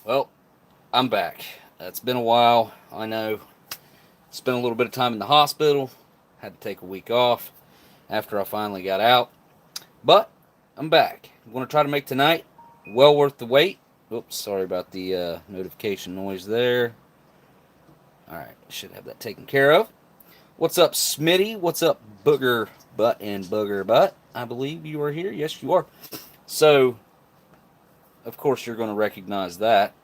Well, I'm back. It's been a while. I know. Spent a little bit of time in the hospital. Had to take a week off after I finally got out. But I'm back. I'm going to try to make tonight well worth the wait. Oops, sorry about the notification noise there. Alright, should have that taken care of. What's up, Smitty? What's up, Booger Butt and Booger Butt? I believe you are here. Yes, you are. So, of course, you're going to recognize that.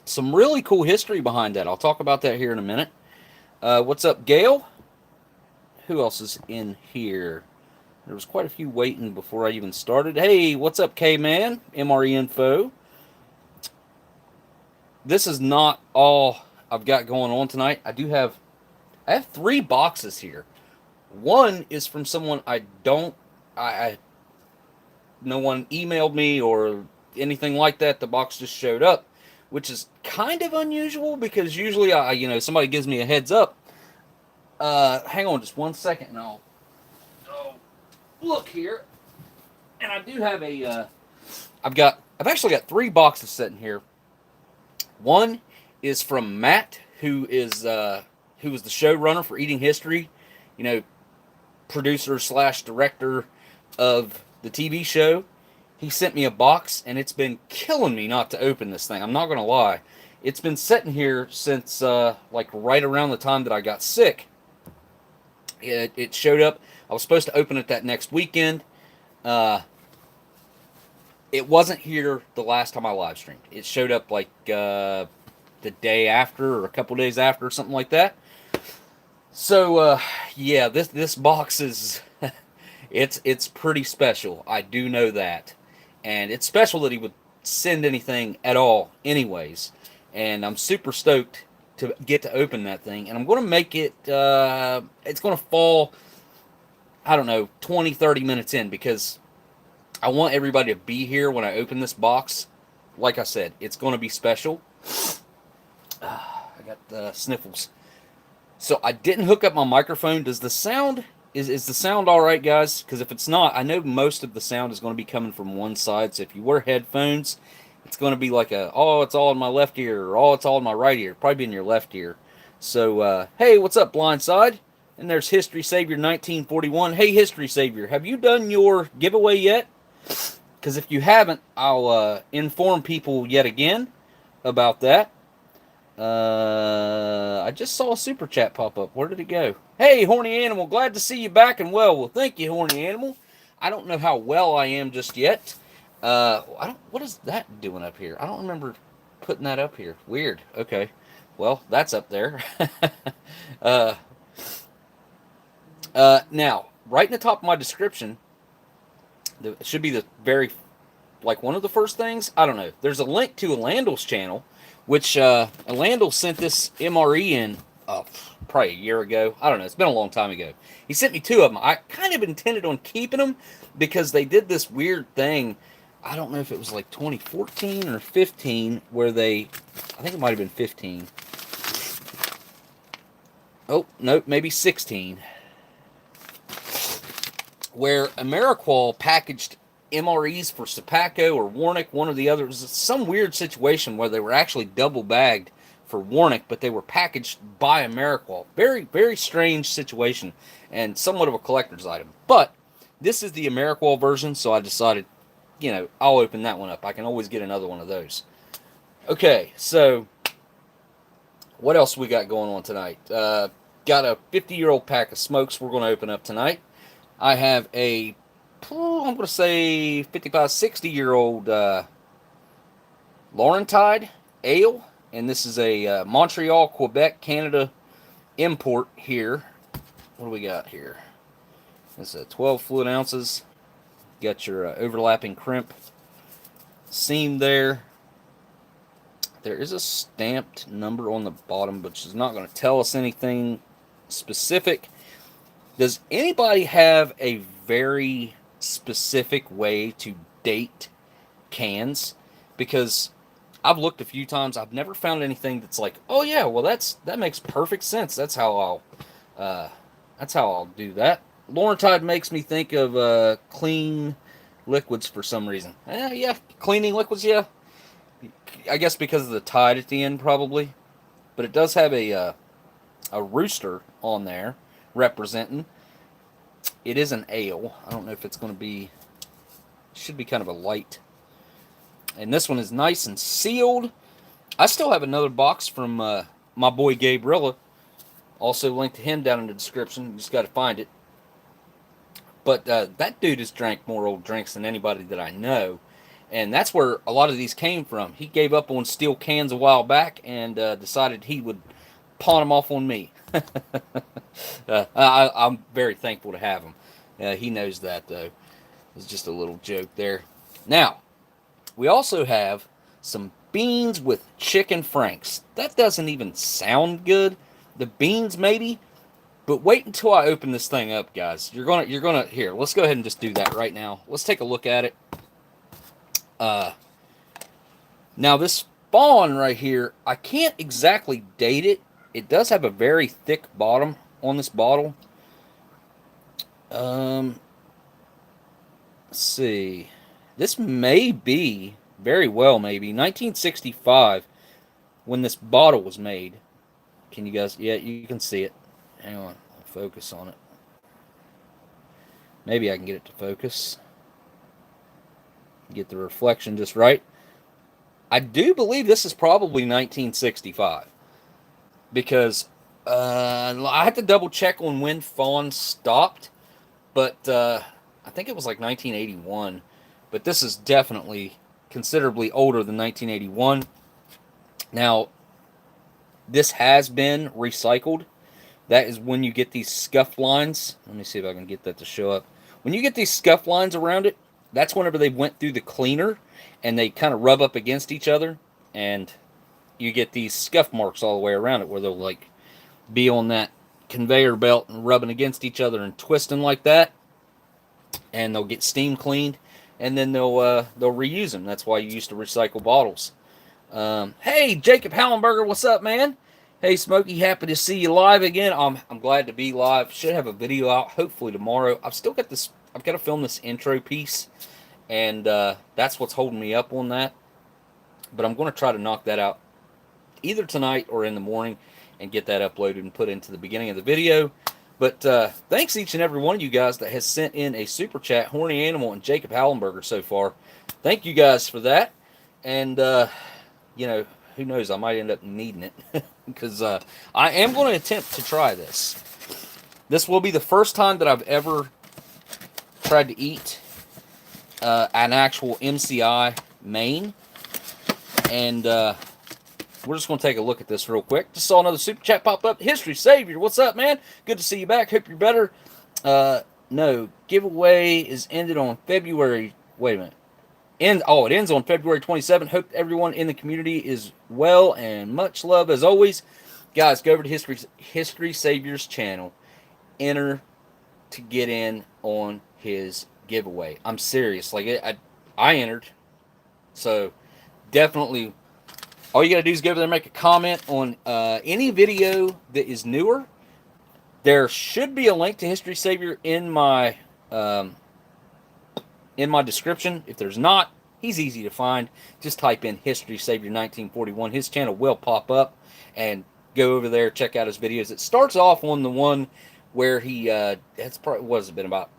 Some really cool history behind that. I'll talk about that here in a minute. What's up, Gail? Who else is in here? There was quite a few waiting before I even started. Hey, what's up, K-Man? MRE info. This is not all I've got going on tonight. I have 3 boxes here. One is from someone no one emailed me or anything like that. The box just showed up, which is kind of unusual because usually somebody gives me a heads up. Hang on just 1 second and I'll look here. And I do have I've actually got 3 boxes sitting here. One is from Matt, who was the showrunner for Eating History, producer / director of the TV show. He sent me a box, and it's been killing me not to open this thing. I'm not going to lie. It's been sitting here since right around the time that I got sick. It showed up. I was supposed to open it that next weekend. It wasn't here the last time I live streamed. It showed up the day after or a couple days after or something like that. So yeah, this box is it's pretty special. I do know that, and it's special that he would send anything at all, anyways. And I'm super stoked to get to open that thing, and I'm going to make it. It's going to fall, I don't know, 20, 30 minutes in because I want everybody to be here when I open this box. Like I said, it's going to be special. I got the sniffles. So I didn't hook up my microphone. Does the sound is the sound all right, guys? Because if it's not, I know most of the sound is going to be coming from one side. So if you wear headphones, it's going to be like it's all in my left ear, or it's all in my right ear. Probably in your left ear. So hey, what's up, Blindside? And there's History Savior 1941. Hey, History Savior, have you done your giveaway yet? Because if you haven't, I'll inform people yet again about that. I just saw a super chat pop up. Where did it go? Hey, Horny Animal, glad to see you back and well. Well, thank you, Horny Animal. I don't know how well I am just yet. What is that doing up here? I don't remember putting that up here. Weird. Okay. Well, that's up there. Now, right in the top of my description, it should be the very, one of the first things. I don't know. There's a link to Elandil's channel, which Elandil sent this MRE in probably a year ago. I don't know. It's been a long time ago. He sent me 2 of them. I kind of intended on keeping them because they did this weird thing. I don't know if it was like 2014 or 15 where I think it might have been 15. Oh, no, maybe 16. Where Ameriqual packaged MREs for Sopacko or Warnick, one or the other. It was some weird situation where they were actually double bagged for Warnick, but they were packaged by Ameriqual. Very, very strange situation and somewhat of a collector's item. But this is the Ameriqual version, so I decided, I'll open that one up. I can always get another one of those. Okay, so what else we got going on tonight? Got a 50-year-old pack of smokes we're going to open up tonight. I have I'm going to say 55, 60-year-old Laurentide Ale, and this is a Montreal, Quebec, Canada import here. What do we got here? This is 12 fluid ounces. Got your overlapping crimp seam there. There is a stamped number on the bottom, which is not going to tell us anything specific. Does anybody have a very specific way to date cans? Because I've looked a few times. I've never found anything that's like, oh yeah, well that makes perfect sense. That's how I'll do that. Laurentide makes me think of clean liquids for some reason. Yeah, cleaning liquids. Yeah, I guess because of the tide at the end, probably. But it does have a rooster on there representing. It is an ale. I don't know if it's going to be... Should be kind of a light. And this one is nice and sealed. I still have another box from my boy Gabrilla. Also linked to him down in the description. You just got to find it. But that dude has drank more old drinks than anybody that I know. And that's where a lot of these came from. He gave up on steel cans a while back and decided he would pawn them off on me. I'm very thankful to have him. He knows that, though. It's just a little joke there. Now, we also have some beans with chicken franks. That doesn't even sound good. The beans, maybe. But wait until I open this thing up, guys. You're gonna here. Let's go ahead and just do that right now. Let's take a look at it. Now this spawn right here, I can't exactly date it. It does have a very thick bottom on this bottle. Let's see. This may be, very well maybe, 1965 when this bottle was made. Can you guys, yeah, you can see it. Hang on, I'll focus on it. Maybe I can get it to focus. Get the reflection just right. I do believe this is probably 1965. Because I had to double check on when Fawn stopped. But I think it was like 1981. But this is definitely considerably older than 1981. Now, this has been recycled. That is when you get these scuff lines. Let me see if I can get that to show up. When you get these scuff lines around it, that's whenever they went through the cleaner and they kind of rub up against each other. And you get these scuff marks all the way around it where they'll like be on that conveyor belt and rubbing against each other and twisting like that. And they'll get steam cleaned. And then they'll reuse them. That's why you used to recycle bottles. Hey, Jacob Hallenberger, what's up, man? Hey, Smokey, happy to see you live again. I'm glad to be live. Should have a video out hopefully tomorrow. I've still got this. I've got to film this intro piece, and that's what's holding me up on that. But I'm going to try to knock that out either tonight or in the morning and get that uploaded and put into the beginning of the video. But thanks each and every one of you guys that has sent in a super chat, Horny Animal and Jacob Hallenberger so far. Thank you guys for that. And, you know, who knows, I might end up needing it. Because I am going to attempt to try this. This will be the first time that I've ever tried to eat an actual MCI main. And we're just going to take a look at this real quick. Just saw another super chat pop up. History Savior, what's up, man? Good to see you back. Hope you're better. No, giveaway is ended on February. Wait a minute. It ends on February 27th. Hope everyone in the community is well and much love as always. Guys, go over to History Savior's channel. Enter to get in on his giveaway. I'm serious. Like I entered. So definitely all you got to do is go over there and make a comment on any video that is newer. There should be a link to History Savior in my description. If there's not, he's easy to find. Just type in History Savior 1941. His channel will pop up, and go over there, check out his videos. It starts off on the one where he, it's probably, what has it been, about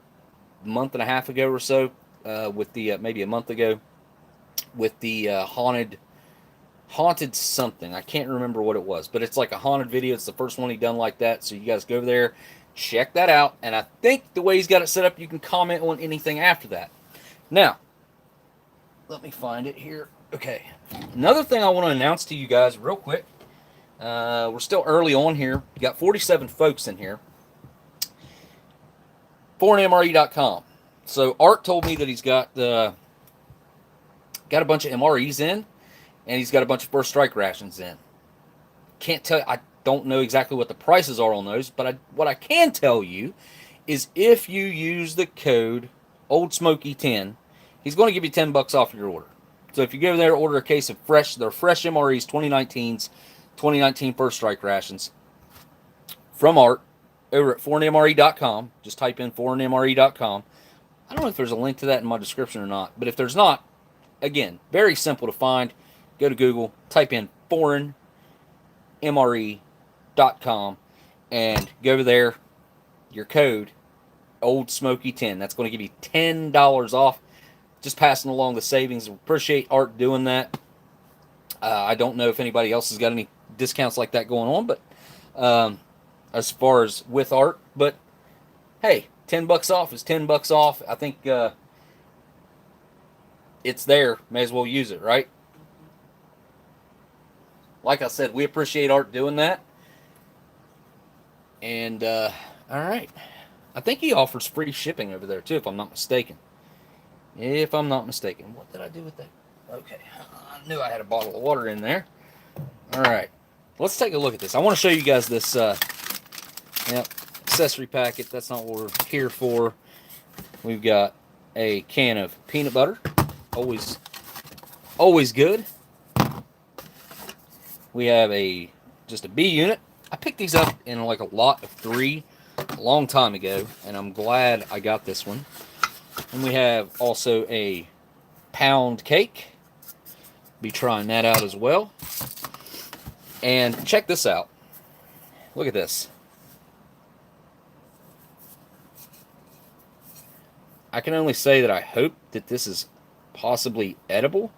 a month and a half ago or so, with the, maybe a month ago, with the haunted something. I can't remember what it was, but it's like a haunted video. It's the first one he done like that. So you guys go over there, check that out. And I think the way he's got it set up, you can comment on anything after that. Now, let me find it here. Okay. Another thing I want to announce to you guys real quick. We're still early on here. We got 47 folks in here. ForMRE.com. So Art told me that he's got a bunch of MREs in. And he's got a bunch of first strike rations in. Can't tell. I don't know exactly what the prices are on those, but what I can tell you is if you use the code Oldsmokey10, he's going to give you $10 off your order. So if you go there, order a case of fresh MREs 2019s, 2019 first strike rations from Art over at foreignmre.com. Just type in foreignmre.com. I don't know if there's a link to that in my description or not, but if there's not, again, very simple to find. go to Google, type in foreign MRE.com, and go over there, your code, Oldsmokey10. That's going to give you $10 off. Just passing along the savings. Appreciate Art doing that. I don't know if anybody else has got any discounts like that going on, but as far as with Art, but hey, $10 off is $10 off. I think it's there. May as well use it, right? Like I said, we appreciate Art doing that. And all right, I think he offers free shipping over there too, if I'm not mistaken. If I'm not mistaken. What did I do with that? Okay, I knew I had a bottle of water in there. All right, let's take a look at this. I want to show you guys this accessory packet. That's not what we're here for. We've got a can of peanut butter. Always good. We have just a B unit. I picked these up in like a lot of 3 a long time ago, and I'm glad I got this one. And we have also a pound cake. Be trying that out as well. And check this out. Look at this. I can only say that I hope that this is possibly edible.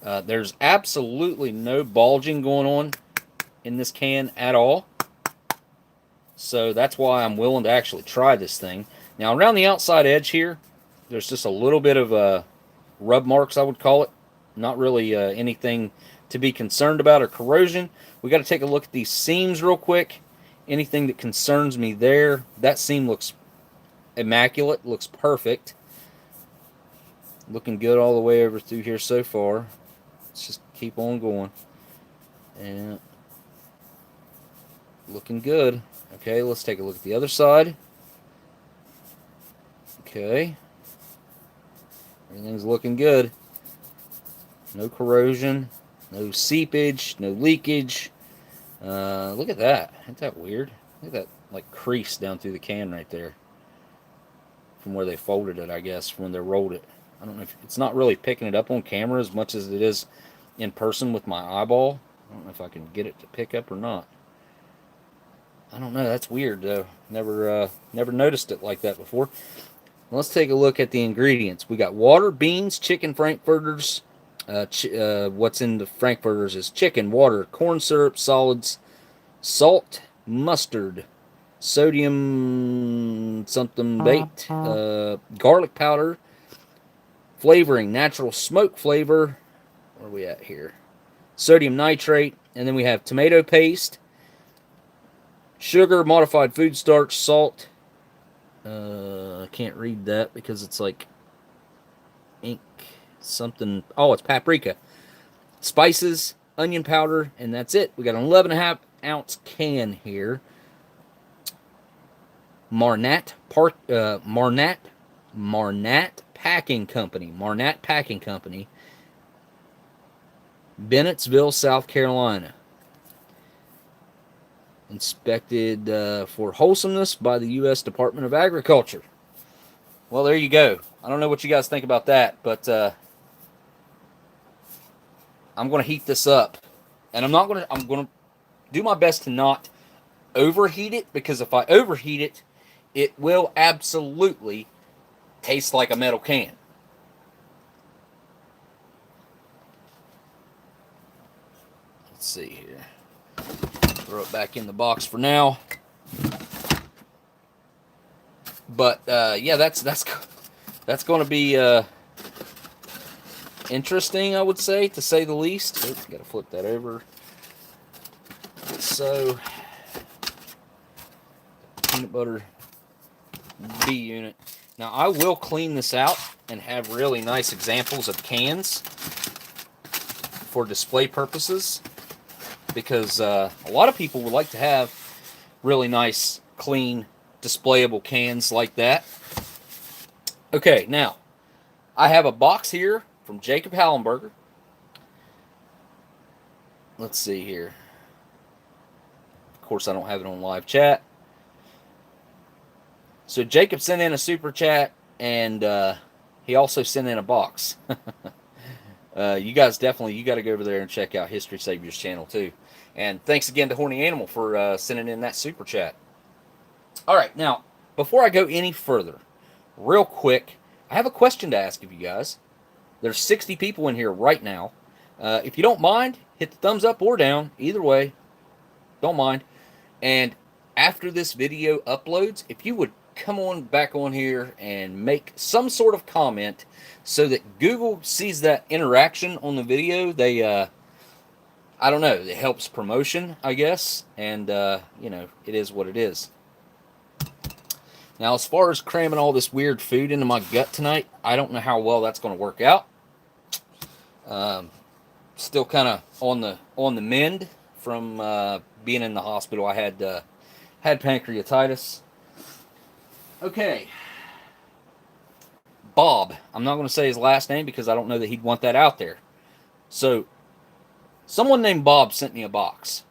There's absolutely no bulging going on in this can at all. So that's why I'm willing to actually try this thing. Now around the outside edge here, there's just a little bit of rub marks, I would call it. Not really anything to be concerned about or corrosion. We got to take a look at these seams real quick. Anything that concerns me there, that seam looks immaculate, looks perfect. Looking good all the way over through here so far. Let's just keep on going. And looking good. Okay, let's take a look at the other side. Okay. Everything's looking good. No corrosion, no seepage, no leakage. Look at that. Isn't that weird? Look at that like crease down through the can right there. From where they folded it, I guess, when they rolled it. I don't know if it's not really picking it up on camera as much as it is in person with my eyeball. I don't know if I can get it to pick up or not. I don't know. That's weird though. Never noticed it like that before. Let's take a look at the ingredients. We got water, beans, chicken frankfurters. What's in the frankfurters is chicken, water, corn syrup, solids, salt, mustard, sodium something bait, garlic powder, flavoring, natural smoke flavor. Where are we at here? Sodium nitrate, and then we have tomato paste, sugar, modified food starch, salt. I can't read that because it's like ink something. Oh, it's paprika. Spices, onion powder, and that's it. We got an 11.5 ounce can here. Marnat Packing Company. Marnat Packing Company. Bennettsville, South Carolina. Inspected for wholesomeness by the U.S. Department of Agriculture. Well, there you go. I don't know what you guys think about that, but I'm going to heat this up, and I'm going to do my best to not overheat it, because if I overheat it, it will absolutely taste like a metal can. Let's see here. Throw it back in the box for now. But yeah, that's going to be interesting, I would say, to say the least. Oops, got to flip that over. So, peanut butter B unit. Now, I will clean this out and have really nice examples of cans for display purposes, because a lot of people would like to have really nice, clean, displayable cans like that. Okay, now, I have a box here from Jacob Hallenberger. Let's see here. Of course, I don't have it on live chat. So Jacob sent in a super chat, and he also sent in a box. You guys definitely, you got to go over there and check out History Saviors channel too. And thanks again to Horny Animal for sending in that super chat. All right, now before I go any further, real quick, I have a question to ask of you guys. There's 60 people in here right now. If you don't mind, hit the thumbs up or down. Either way, don't mind. And after this video uploads, if you would come on back on here and make some sort of comment so that Google sees that interaction on the video, they, I don't know, it helps promotion, I guess. And, you know, it is what it is. Now, as far as cramming all this weird food into my gut tonight, I don't know how well that's going to work out. Still kind of on the mend from being in the hospital. I had pancreatitis. Okay. Bob. I'm not going to say his last name because I don't know that he'd want that out there. So, someone named Bob sent me a box.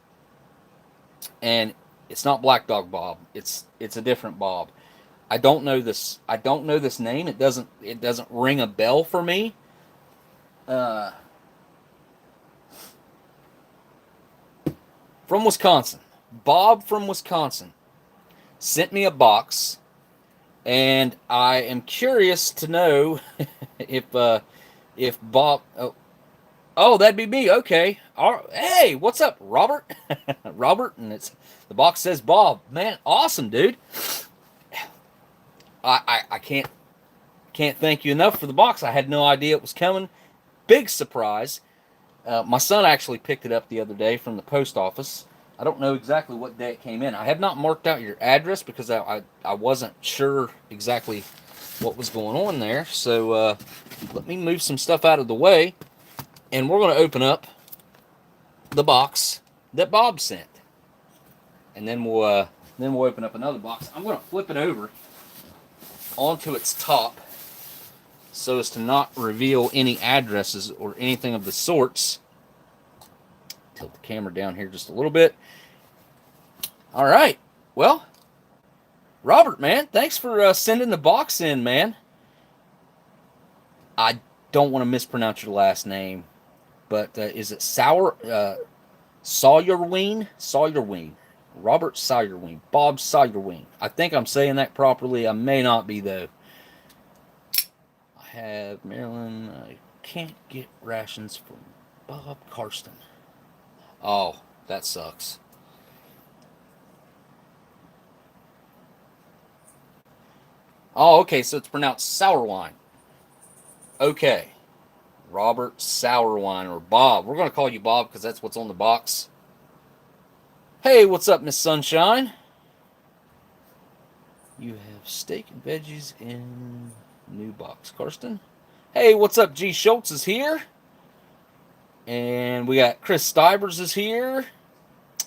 And it's not Black Dog Bob. It's a different Bob. I don't know this name. It doesn't ring a bell for me. From Wisconsin. Bob from Wisconsin sent me a box, and I am curious to know if Bob. Oh, that'd be me. Okay. Hey, what's up, Robert? Robert, and the box says Bob. Man, awesome, dude. I can't thank you enough for the box. I had no idea it was coming. Big surprise. My son actually picked it up the other day from the post office. I don't know exactly what day it came in. I have not marked out your address because I wasn't sure exactly what was going on there. So let me move some stuff out of the way, and we're going to open up the box that Bob sent, and then we'll open up another box. I'm going to flip it over onto its top so as to not reveal any addresses or anything of the sorts. Tilt the camera down here just a little bit. All right. Well, Robert, man, thanks for sending the box in, man. I don't want to mispronounce your last name, but is it Sawyerween? Sawyerween. Robert Sawyerween. Bob Sawyerween. I think I'm saying that properly. I may not be, though. I have Maryland. I can't get rations from Bob Karsten. Oh, that sucks. Oh, okay, so it's pronounced sour wine. Okay. Robert Sourwine, or Bob. We're going to call you Bob because that's what's on the box. Hey, what's up, Miss Sunshine? You have steak and veggies in new box, Karsten. Hey, what's up? G. Schultz is here. And we got Chris Stivers is here.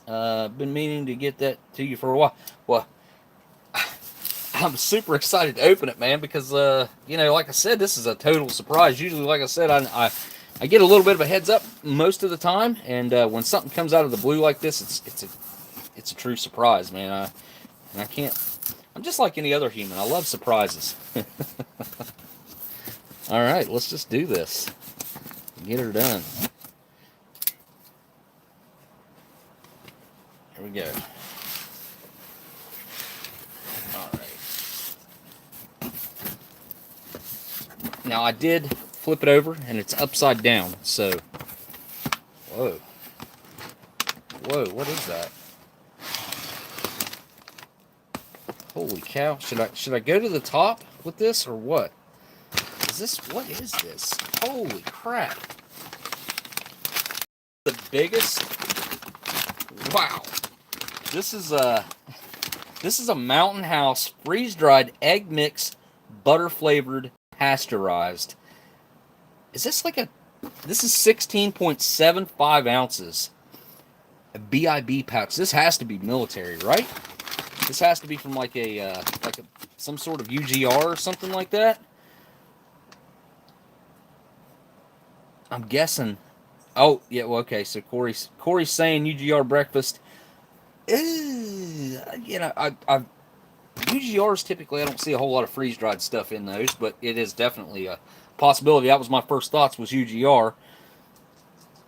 Been meaning to get that to you for a while. Well, I'm super excited to open it, man, because, you know, like I said, this is a total surprise. Usually, like I said, I get a little bit of a heads up most of the time, and when something comes out of the blue like this, it's a true surprise, man. I can't. I'm just like any other human. I love surprises. All right, let's just do this. Get her done. Here we go. All right. Now I did flip it over, and it's upside down. So, whoa, what is that? Holy cow! Should I go to the top with this or what? What is this? Holy crap! The biggest. Wow. This is a Mountain House freeze-dried egg mix, butter flavored, pasteurized. Is this like a? This is 16.75 ounces. A BIB pouch. This has to be military, right? This has to be from like some sort of UGR or something like that. I'm guessing. Oh yeah, well, okay. So Corey's saying UGR breakfast. You know, UGRs typically I don't see a whole lot of freeze dried stuff in those, but it is definitely a possibility. That was my first thoughts was UGR.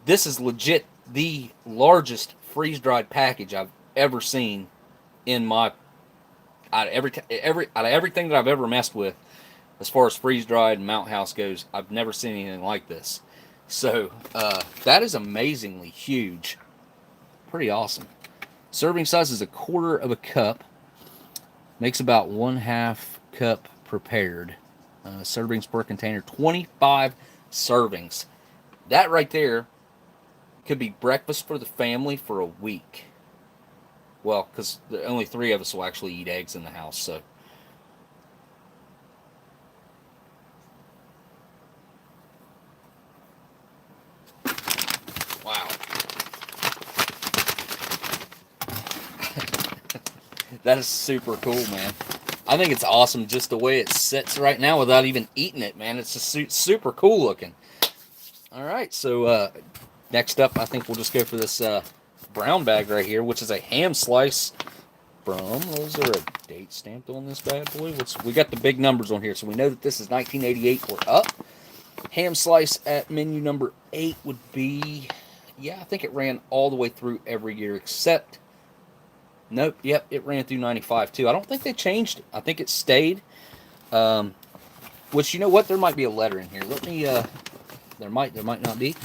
This is legit the largest freeze-dried package I've ever seen in my out of everything that I've ever messed with, as far as freeze-dried and mount house goes. I've never seen anything like this. So that is amazingly huge. Pretty awesome. Serving size is 1/4 of a cup. Makes about 1/2 cup prepared. Servings per container, 25 servings. That right there could be breakfast for the family for a week. Well, because only 3 of us will actually eat eggs in the house, so. Wow. That is super cool, man. I think it's awesome just the way it sits right now without even eating it, man. It's just super cool looking. All right, so next up, I think we'll just go for this brown bag right here, which is a ham slice from, is there a date stamped on this bad boy? We got the big numbers on here, so we know that this is 1988 or up. Ham slice at menu number 8 would be, yeah, I think it ran all the way through every year except, nope, yep, it ran through 95 too. I don't think they changed it. I think it stayed. Which, you know what, there might be a letter in here. Let me, there might not be.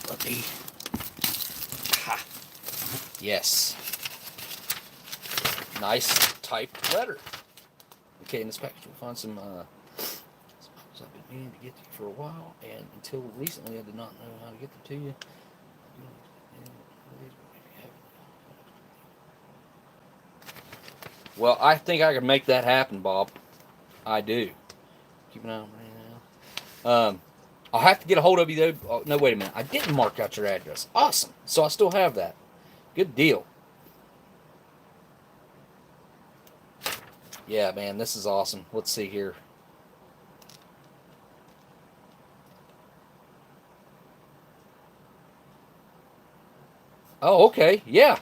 Let me, ha, yes. Nice typed letter. Okay, in this package we'll find some I've been meaning to get to you for a while, and until recently I did not know how to get them to you. Well, I think I can make that happen, Bob. I do. Keep an eye on me now. I'll have to get a hold of you, though. Oh, no, wait a minute. I didn't mark out your address. Awesome. So I still have that. Good deal. Yeah, man, this is awesome. Let's see here. Oh, okay. Yeah.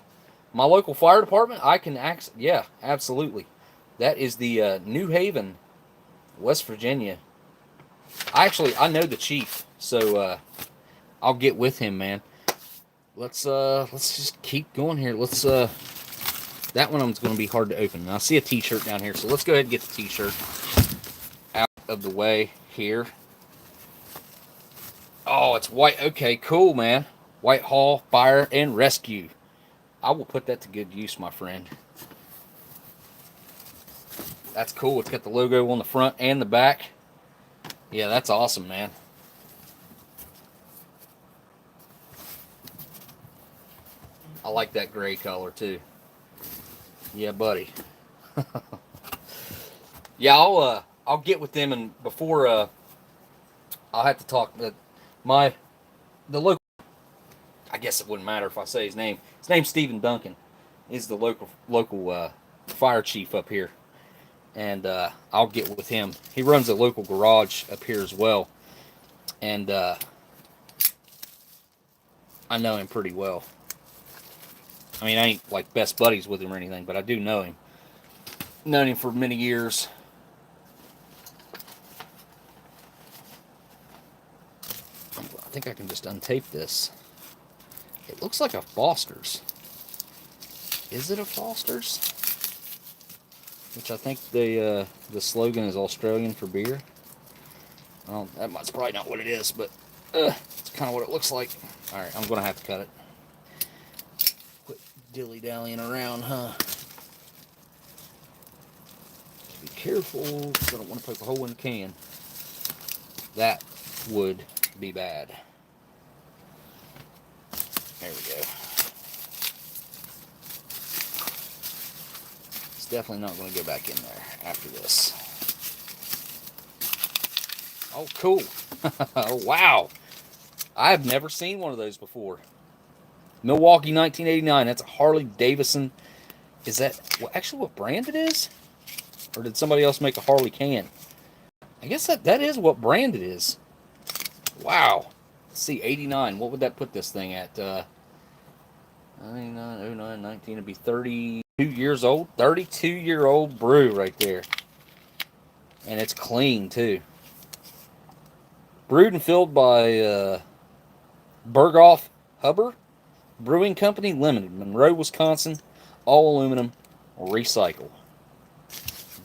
My local fire department, I can access. Yeah, absolutely. That is the New Haven, West Virginia. I know the chief, so I'll get with him, man. Let's just keep going here. That one's going to be hard to open. Now, I see a T-shirt down here, so let's go ahead and get the T-shirt out of the way here. Oh, it's white. Okay, cool, man. Whitehall Fire and Rescue. I will put that to good use, my friend. That's cool. It's got the logo on the front and the back. Yeah, that's awesome, man. I like that gray color, too. Yeah, buddy. Yeah, I'll get with them, and before I'll have to talk. The local. I guess it wouldn't matter if I say his name. His name's Stephen Duncan. He's the local fire chief up here, and I'll get with him. He runs a local garage up here as well, and I know him pretty well. I mean, I ain't like best buddies with him or anything, but I do know him. Known him for many years. I think I can just untape this. It looks like a Foster's. Is it a Foster's? Which I think the slogan is Australian for beer. That's probably not what it is, but it's kind of what it looks like. All right, I'm going to have to cut it. Quit dilly-dallying around, huh? Be careful, because I don't want to poke a hole in the can. That would be bad. There we go. It's definitely not going to go back in there after this. Oh, cool. Wow. I've never seen one of those before. Milwaukee 1989. That's a Harley Davidson. Is that actually what brand it is? Or did somebody else make a Harley can? I guess that is what brand it is. Wow. Let's see, 89. What would that put this thing at? 99, 09, 19. It'd be 32 years old. 32-year-old brew right there. And it's clean, too. Brewed and filled by Berghoff Huber Brewing Company Limited, Monroe, Wisconsin. All aluminum, recycle.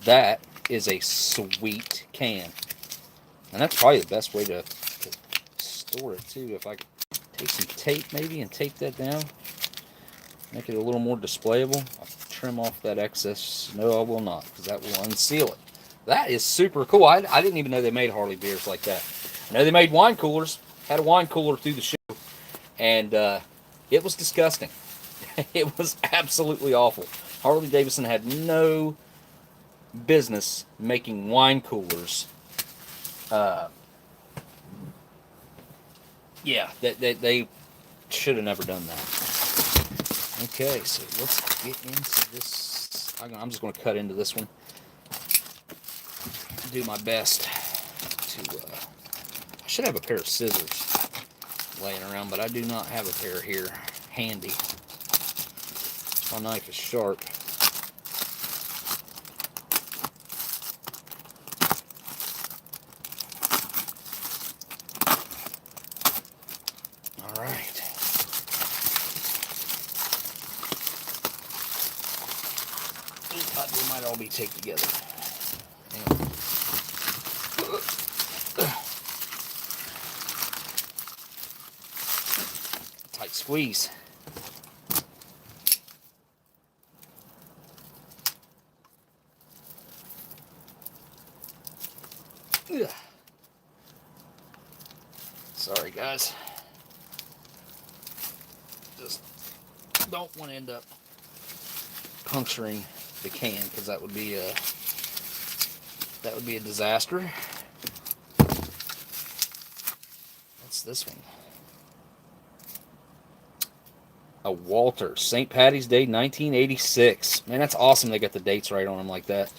That is a sweet can. And that's probably the best way to store it, too. If I could take some tape, maybe, and tape that down. Make it a little more displayable. I'll trim off that excess. No, I will not, because that will unseal it. That is super cool. I didn't even know they made Harley beers like that. I know they made wine coolers. Had a wine cooler through the show. And it was disgusting. It was absolutely awful. Harley Davidson had no business making wine coolers. Yeah, they should have never done that. Okay, so let's get into this. I'm just going to cut into this one. Do my best to... I should have a pair of scissors laying around, but I do not have a pair here handy. My knife is sharp. All right. They might all be taped together. Tight squeeze. Ugh. Sorry, guys. Just don't want to end up puncturing the can, because that would be a disaster. What's this one? A Walter, St. Patty's Day 1986. Man, that's awesome they got the dates right on them like that. I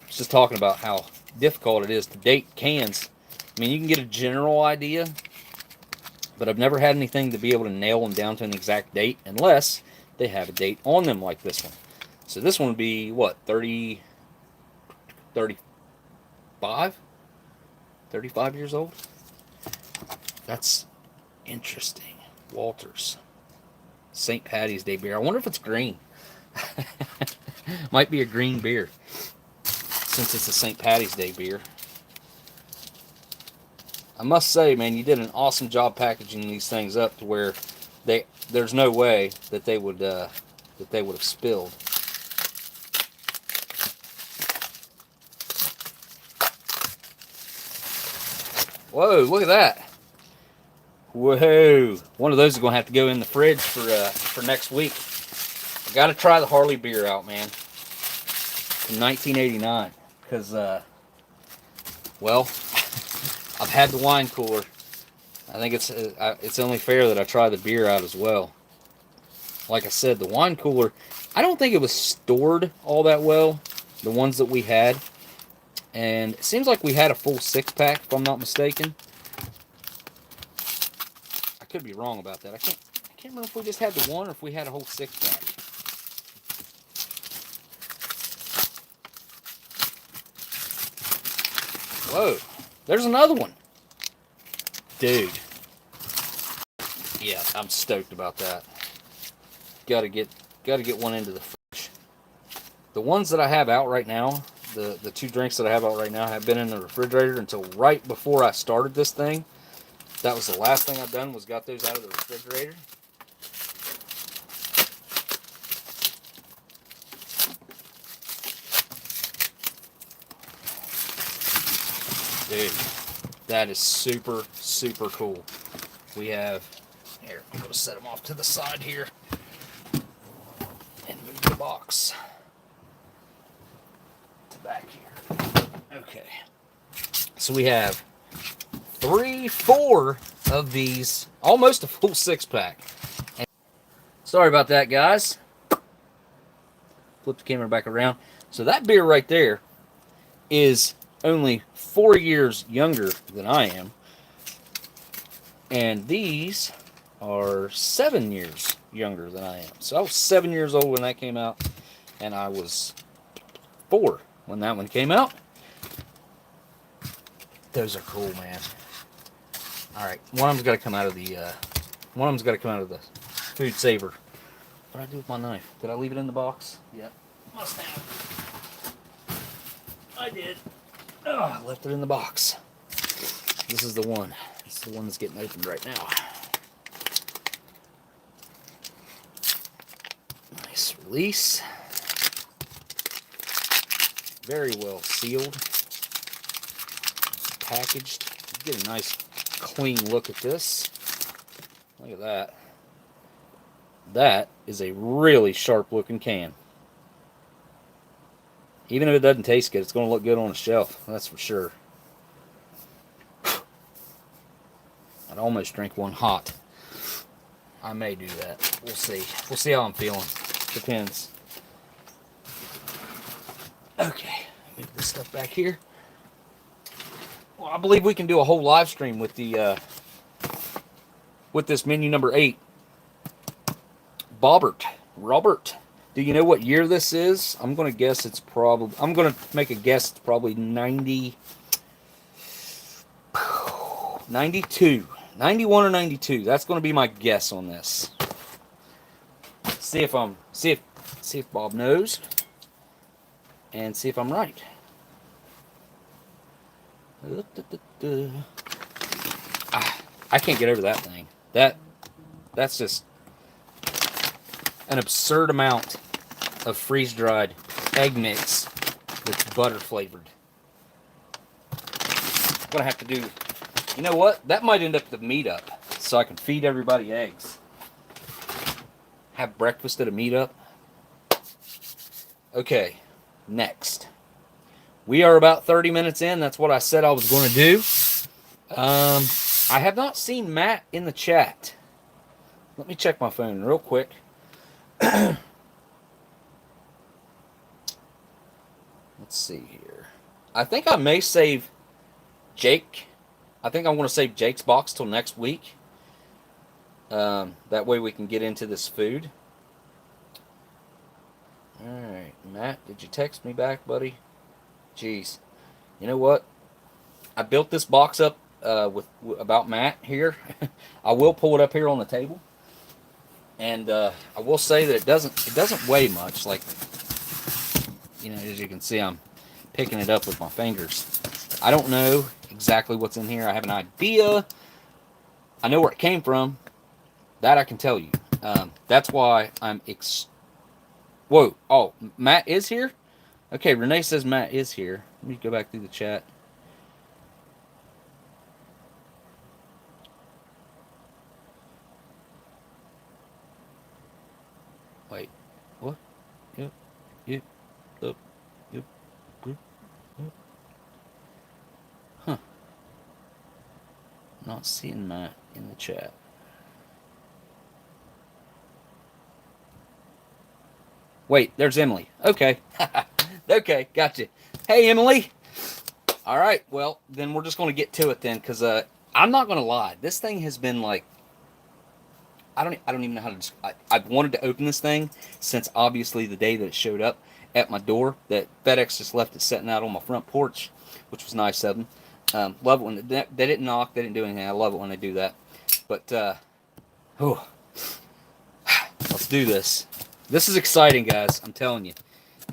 was just talking about how difficult it is to date cans. I mean, you can get a general idea, but I've never had anything to be able to nail them down to an exact date unless they have a date on them like this one. So this one would be, what, 35 years old? That's interesting. Walters. St. Patty's Day beer. I wonder if it's green. Might be a green beer, since it's a St. Patty's Day beer. I must say, man, you did an awesome job packaging these things up to where there's no way that they would have spilled. Whoa, look at that. Whoa. One of those is going to have to go in the fridge for next week. I got to try the Harley beer out, man. From 1989. Because, well, I've had the wine cooler. I think it's only fair that I try the beer out as well. Like I said, the wine cooler, I don't think it was stored all that well, the ones that we had. And it seems like we had a full 6-pack, if I'm not mistaken. I could be wrong about that. I can't remember if we just had the one or if we had a whole 6-pack. Whoa, there's another one. Dude. Yeah, I'm stoked about that. Gotta get one into the fridge. The ones that I have out right now, the 2 drinks that I have out right now have been in the refrigerator until right before I started this thing. That was the last thing I've done, was got those out of the refrigerator. Dude, that is super, super cool. We have, here, I'm going to set them off to the side here and move the box to back here. Okay. So we have 4 of these, almost a full 6-pack. And sorry about that, guys. Flip the camera back around. So that beer right there is only 4 years younger than I am. And these are 7 years younger than I am. So I was 7 years old when that came out, and I was 4 when that one came out. Those are cool, man. All right, one of them's got to come out of the One of them's got to come out of the food saver. What did I do with my knife? Did I leave it in the box? Yeah. Must have. I did. Oh, I left it in the box. This is the one. This is the one that's getting opened right now. Nice release. Very well sealed. Packaged. Get a nice clean look at this. Look at that. That is a really sharp looking can. Even if it doesn't taste good, it's going to look good on the shelf. That's for sure. I'd almost drink one hot. I may do that. We'll see. We'll see how I'm feeling. Depends. Okay. Move this stuff back here. Well, I believe we can do a whole live stream with the with this menu number 8. Robert. Do you know what year this is? I'm going to guess it's probably... I'm going to make a guess it's probably 92. 91 or 92. That's going to be my guess on this. See if Bob knows. And see if I'm right. I can't get over that thing. That's just an absurd amount of freeze-dried egg mix that's butter flavored. I'm gonna have to do, you know what? That might end up the meetup, so I can feed everybody eggs. Have breakfast at a meetup. Okay, next. We are about 30 minutes in. That's what I said I was going to do. I have not seen Matt in the chat. Let me check my phone real quick. Let's see here. I think I may save Jake. I think I'm going to save Jake's box till next week. That way we can get into this food. Alright, Matt, did you text me back, buddy? Jeez. You know what? I built this box up about Matt here. I will pull it up here on the table. And I will say that it doesn't weigh much. Like, you know, as you can see, I'm picking it up with my fingers. I don't know exactly what's in here. I have an idea. I know where it came from. That I can tell you. That's why I'm Whoa. Oh, Matt is here? Okay, Renee says Matt is here. Let me go back through the chat. Wait. What? Yep. Yep. Yep. Yep. Yep. Yep. Huh. Not seeing Matt in the chat. Wait, there's Emily. Okay. Okay, gotcha. Hey, Emily. All right, well, then we're just going to get to it then, because I'm not going to lie. This thing has been like, I don't even know how to. I've wanted to open this thing since obviously the day that it showed up at my door. That FedEx just left it sitting out on my front porch, which was nice of them. Love it when they didn't knock, they didn't do anything. I love it when they do that. But let's do this. This is exciting, guys. I'm telling you,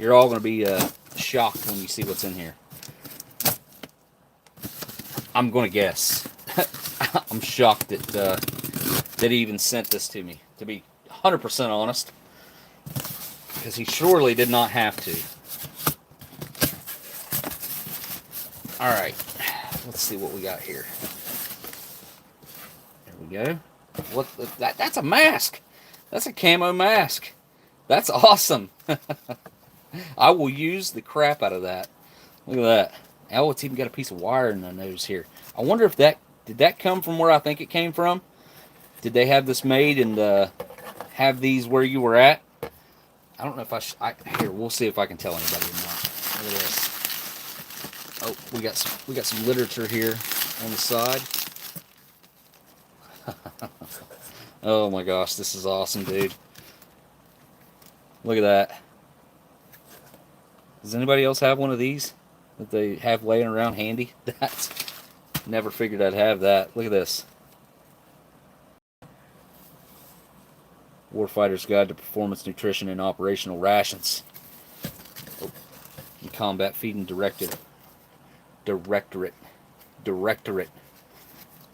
you're all going to be shocked when you see what's in here. I'm going to guess. I'm shocked that he even sent this to me, to be 100% honest, because he surely did not have to. All right, let's see what we got here. There we go. That's a mask. That's a camo mask. That's awesome. I will use the crap out of that. Look at that. Oh, it's even got a piece of wire in the nose here. I wonder if did that come from where I think it came from? Did they have this made and have these where you were at? I don't know if here, we'll see if I can tell anybody or not. Look at this. Oh, we got some literature here on the side. Oh my gosh, this is awesome, dude. Look at that. Does anybody else have one of these that they have laying around handy? That's never figured I'd have that. Look at this. Warfighter's Guide to Performance Nutrition and Operational Rations. Oh, and Combat Feeding Directorate. The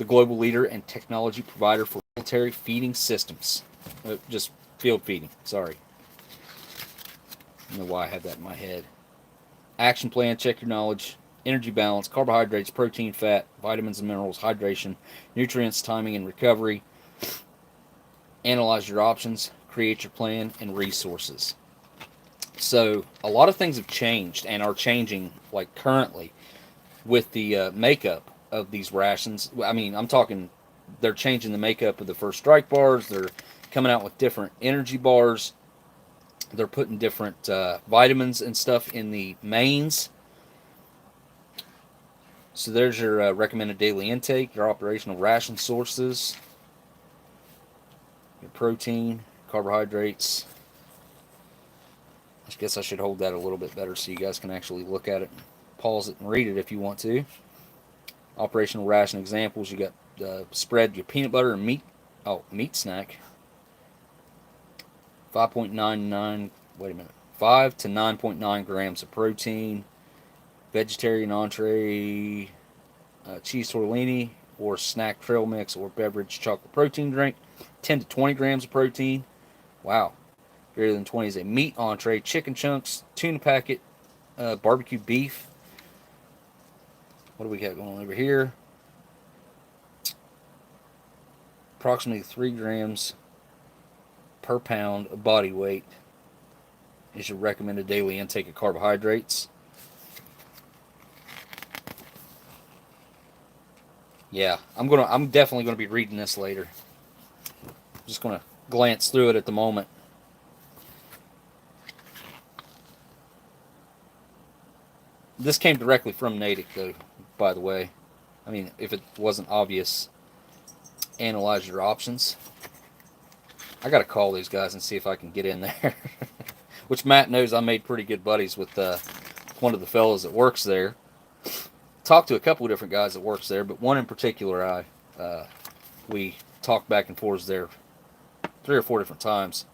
global leader and technology provider for military feeding systems. Just field feeding, sorry. I don't know why I have that in my head. Action plan, check your knowledge, energy balance, carbohydrates, protein, fat, vitamins and minerals, hydration, nutrients, timing and recovery. Analyze your options, create your plan, and resources. So a lot of things have changed and are changing, like currently, with the makeup of these rations. I mean, I'm talking, they're changing the makeup of the first strike bars. They're coming out with different energy bars. They're putting different vitamins and stuff in the mains. So there's your recommended daily intake, your operational ration sources, your protein, carbohydrates. I guess I should hold that a little bit better so you guys can actually look at it, pause it, and read it if you want to. Operational ration examples, you got spread your peanut butter and meat. Oh, meat snack. 5.99, wait a minute, 5 to 9.9 grams of protein. Vegetarian entree, cheese tortellini, or snack trail mix or beverage chocolate protein drink. 10 to 20 grams of protein. Wow. Greater than 20 is a meat entree, chicken chunks, tuna packet, barbecue beef. What do we got going on over here? Approximately 3 grams per pound of body weight is your recommended daily intake of carbohydrates. Yeah, I'm definitely gonna be reading this later. I'm just gonna glance through it at the moment. This came directly from Natick, though, by the way. I mean, if it wasn't obvious, analyze your options. I gotta call these guys and see if I can get in there. Which Matt knows I made pretty good buddies with one of the fellows that works there. Talked to a couple of different guys that works there, but one in particular, we talked back and forth there 3 or 4 different times.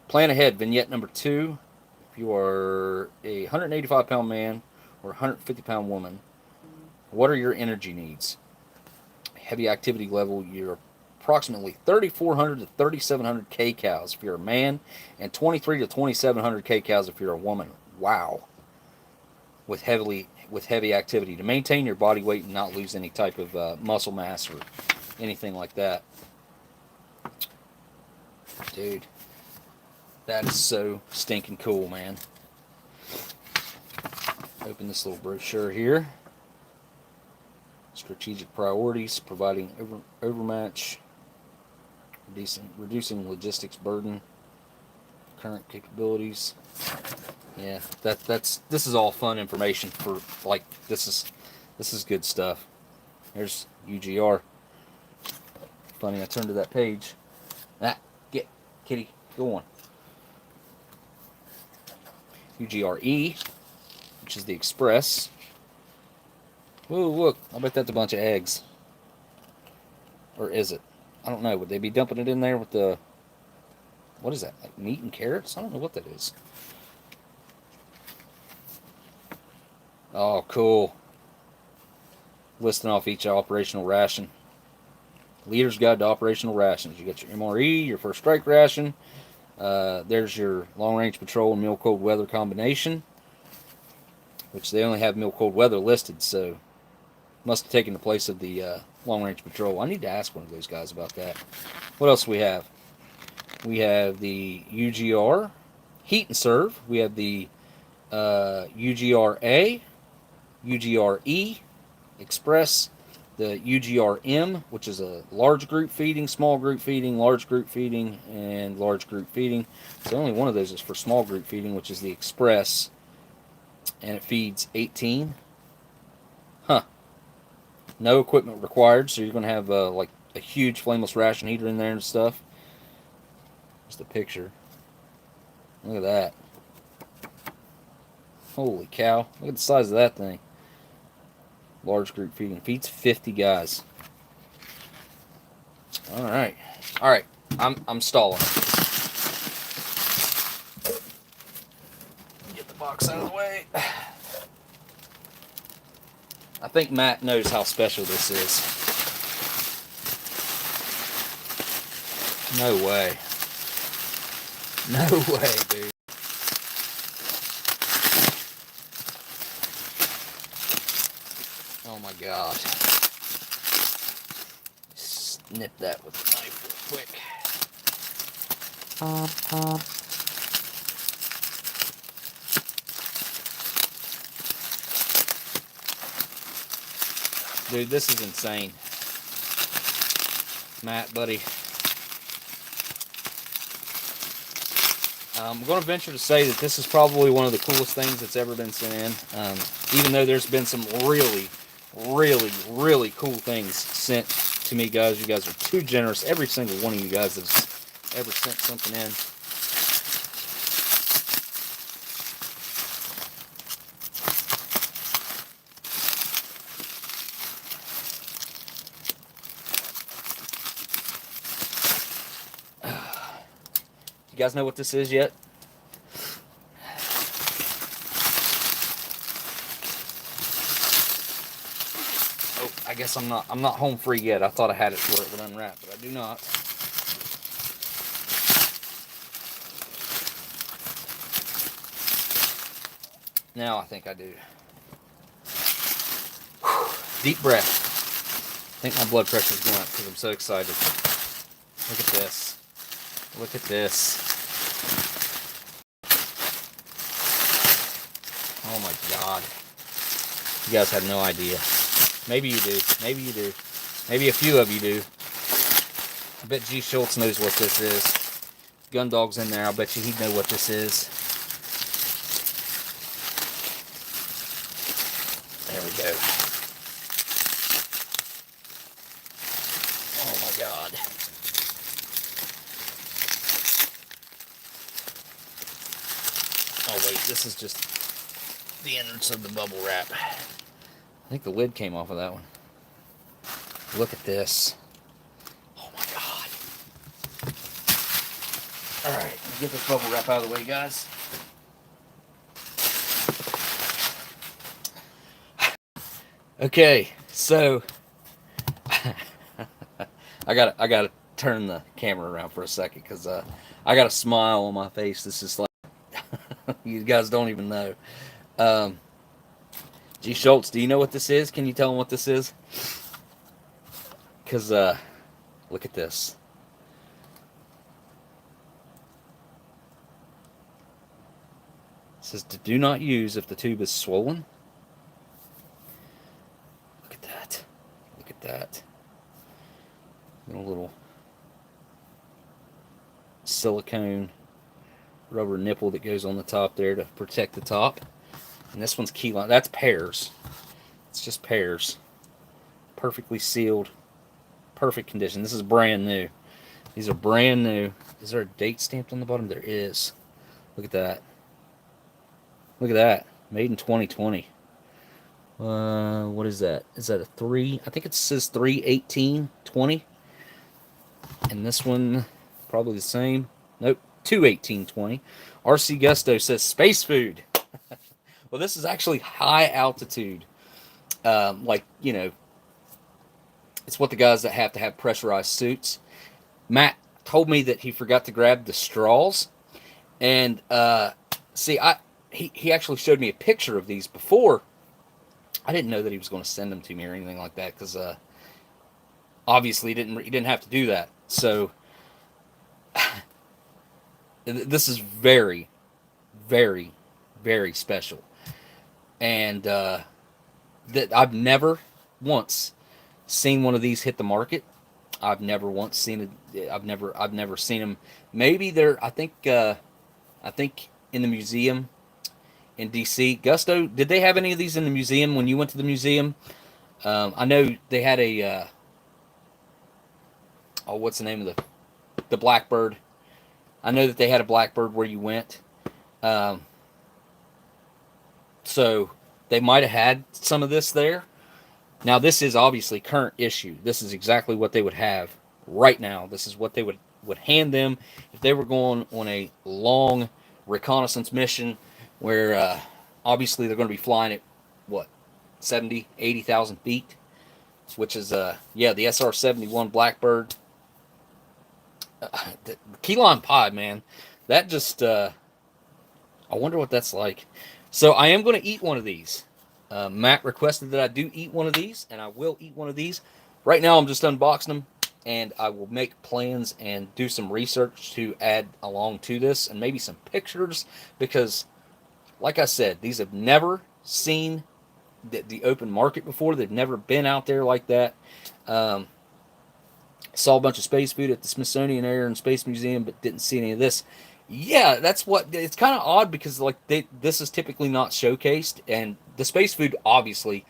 Plan ahead, vignette number 2. If you are a 185-pound man or 150-pound woman, what are your energy needs? Heavy activity level, you're approximately 3,400 to 3,700 kcals if you're a man, and 23 to 2,700 kcals if you're a woman. Wow. With heavy activity to maintain your body weight and not lose any type of muscle mass or anything like that. Dude, that is so stinking cool, man. Open this little brochure here. Strategic priorities, providing overmatch, reducing logistics burden, current capabilities. Yeah, this is all fun information for, like, this is good stuff. There's UGR. Funny, I turned to that page. Get kitty, go on. UGRE, which is the Express. Whoa, look, I bet that's a bunch of eggs. Or is it? I don't know. Would they be dumping it in there with the, what is that, like meat and carrots? I don't know what that is. Oh, cool. Listing off each operational ration. Leader's Guide to Operational Rations. You got your MRE, your first strike ration. There's your long-range patrol and mild-cold weather combination, which they only have mild-cold weather listed, so must have taken the place of the long-range patrol. I need to ask one of those guys about that. What else do we have? We have the UGR, Heat and Serve. We have the UGRA, UGRE, Express, the UGRM, which is a large group feeding, small group feeding, large group feeding, and large group feeding. So only one of those is for small group feeding, which is the Express, and it feeds 18. Huh. No equipment required, so you're going to have like a huge flameless ration heater in there and stuff. Just a picture. Look at that. Holy cow. Look at the size of that thing. Large group feeding. Feeds 50 guys. Alright. Alright. I'm stalling. Get the box out of the way. I think Matt knows how special this is. No way. No way, dude. Oh my god. Snip that with a knife real quick. Dude, this is insane. Matt, buddy. I'm going to venture to say that this is probably one of the coolest things that's ever been sent in. Even though there's been some really, really, really cool things sent to me, guys. You guys are too generous. Every single one of you guys that's ever sent something in. You guys know what this is yet? Oh, I guess I'm not home free yet. I thought I had it where it would unwrap, but I do not. Now I think I do. Whew. Deep breath. I think my blood pressure's going up because I'm so excited. Look at this. Look at this. Oh my god. You guys have no idea. Maybe you do. Maybe you do. Maybe a few of you do. I bet G. Schultz knows what this is. Gundog's in there. I'll bet you he'd know what this is. There we go. Oh my god. Oh wait, this is just the innards of the bubble wrap. I think the lid came off of that one. Look at this. Oh my god. Alright, get this bubble wrap out of the way, guys. Okay, so I gotta turn the camera around for a second because I got a smile on my face. This is like you guys don't even know. G. Schultz, do you know what this is? Can you tell him what this is? Because look at this. It says do not use if the tube is swollen. Look at that. Look at that. A little silicone rubber nipple that goes on the top there to protect the top. And this one's key line. That's pears. It's just pears. Perfectly sealed. Perfect condition. This is brand new. These are brand new. Is there a date stamped on the bottom? There is. Look at that. Look at that. Made in 2020. What is that? Is that a 3? I think it says 3/18/20. And this one, probably the same. Nope. 2/18/20. RC Gusto says space food. Well, this is actually high altitude. Like, you know, it's what the guys that have to have pressurized suits. Matt told me that he forgot to grab the straws. And, see, he actually showed me a picture of these before. I didn't know that he was going to send them to me or anything like that because, obviously, he didn't have to do that. So, this is very, very, very special. And that I've never once seen one of these hit the market. I've never once seen it. I've never seen them. Maybe they're. I think in the museum in DC. Gusto, did they have any of these in the museum when you went to the museum? I know they had a. Oh, what's the name of the Blackbird? I know that they had a Blackbird where you went. So they might have had some of this there. Now this is obviously current issue. This is exactly what they would have right now. This is what they would would hand them if they were going on a long reconnaissance mission where obviously they're going to be flying at what, 70, 80,000 feet, which is yeah, the SR-71 Blackbird. The key lime pie, man, that just I wonder what that's like. So I am going to eat one of these. Matt requested that I do eat one of these, and I will eat one of these. Right now I'm just unboxing them, and I will make plans and do some research to add along to this, and maybe some pictures, because like I said, these have never seen the open market before. They've never been out there like that. Saw a bunch of space food at the Smithsonian Air and Space Museum, but didn't see any of this. Yeah, that's what, it's kind of odd, because like this is typically not showcased, and the space food obviously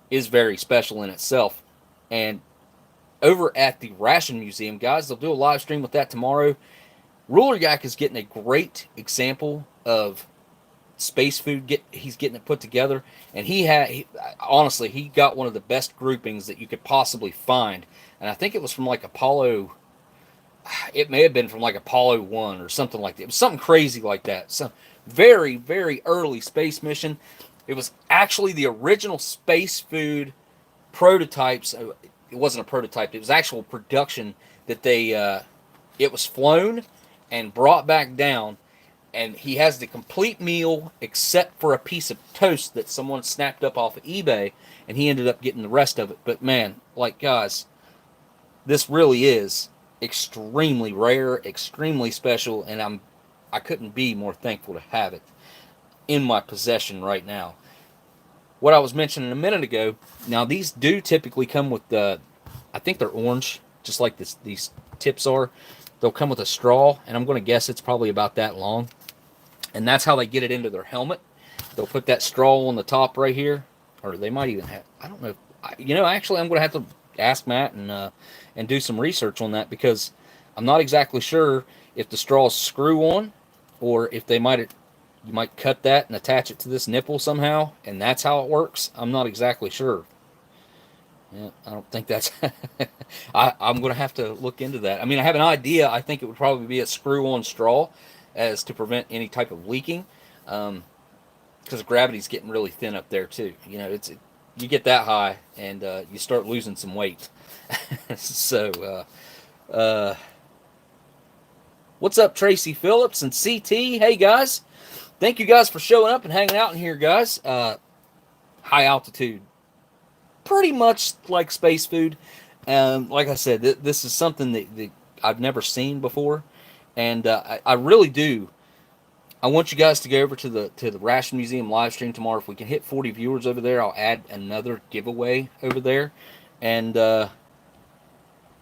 is very special in itself. And over at the Ration Museum, guys, they'll do a live stream with that tomorrow. Ruler Yak is getting a great example of space food. He's getting it put together, and honestly, he got one of the best groupings that you could possibly find. And I think it was from like Apollo. It may have been from like Apollo 1 or something like that. It was something crazy like that. Some very, very early space mission. It was actually the original space food prototypes. It wasn't a prototype. It was actual production that it was flown and brought back down. And he has the complete meal except for a piece of toast that someone snapped up off of eBay, and he ended up getting the rest of it. But man, like, guys, this really is extremely rare, extremely special, and I couldn't be more thankful to have it in my possession right now. What I was mentioning a minute ago, now these do typically come with I think they're orange, just like these tips are. They'll come with a straw, and I'm going to guess it's probably about that long. And that's how they get it into their helmet. They'll put that straw on the top right here, or they might even have, I don't know. Actually, I'm going to have to ask Matt and do some research on that, because I'm not exactly sure if the straws screw on, or if you might cut that and attach it to this nipple somehow, and that's how it works. I'm not exactly sure. Yeah, I don't think that's... I'm going to have to look into that. I mean, I have an idea. I think it would probably be a screw-on straw, as to prevent any type of leaking, because gravity's getting really thin up there too. You get that high, and you start losing some weight. So, what's up, Tracy Phillips and CT? Hey guys, thank you guys for showing up and hanging out in here, guys. High altitude, pretty much like space food. Like I said, this is something that I've never seen before. And I really do. I want you guys to go over to the Ration Museum live stream tomorrow. If we can hit 40 viewers over there, I'll add another giveaway over there. And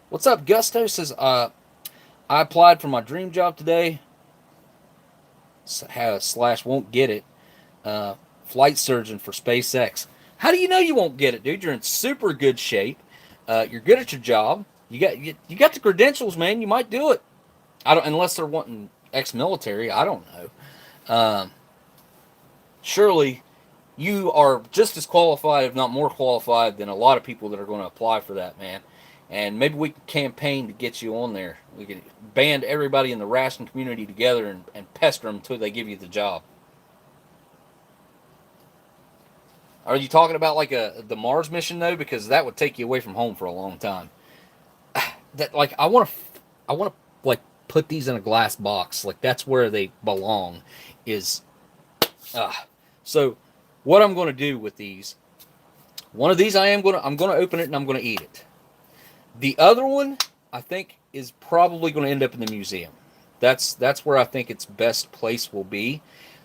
what's up, Gusto says, I applied for my dream job today. / won't get it. Flight surgeon for SpaceX. How do you know you won't get it, dude? You're in super good shape. You're good at your job. You got the credentials, man. You might do it. Unless they're wanting ex-military, I don't know. Surely you are just as qualified, if not more qualified, than a lot of people that are going to apply for that, man. And maybe we can campaign to get you on there. We could band everybody in the Ration community together and pester them until they give you the job. Are you talking about like the Mars mission though? Because that would take you away from home for a long time. I want to like put these in a glass box. Like, that's where they belong. So what I'm going to do with these, one of these I'm going to open it and I'm going to eat it. The other one, I think, is probably going to end up in the museum. That's where I think its best place will be.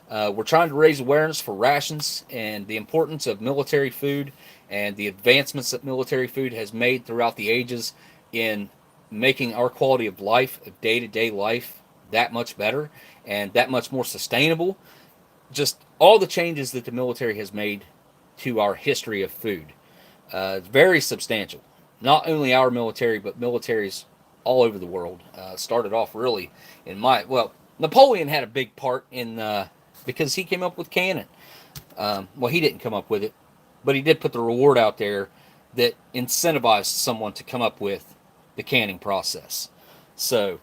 We're trying to raise awareness for rations and the importance of military food and the advancements that military food has made throughout the ages in making our quality of life, of day-to-day life, that much better and that much more sustainable. Just all the changes that the military has made to our history of food. It's very substantial. Not only our military, but militaries all over the world. Started off really Napoleon had a big part in, because he came up with cannon. Well, he didn't come up with it, but he did put the reward out there that incentivized someone to come up with the canning process. So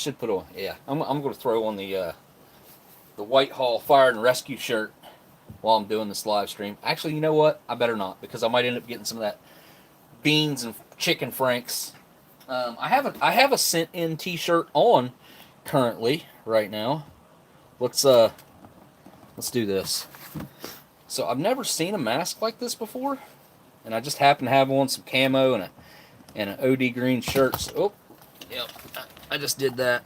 should put on. Yeah, I'm going to throw on the Whitehall Fire and Rescue shirt while I'm doing this live stream. Actually, you know what? I better not, because I might end up getting some of that beans and chicken franks. I have a sent in T-shirt on currently right now. Let's do this. So I've never seen a mask like this before, and I just happen to have on some camo and an OD green shirt. So, oh, yep, I just did that.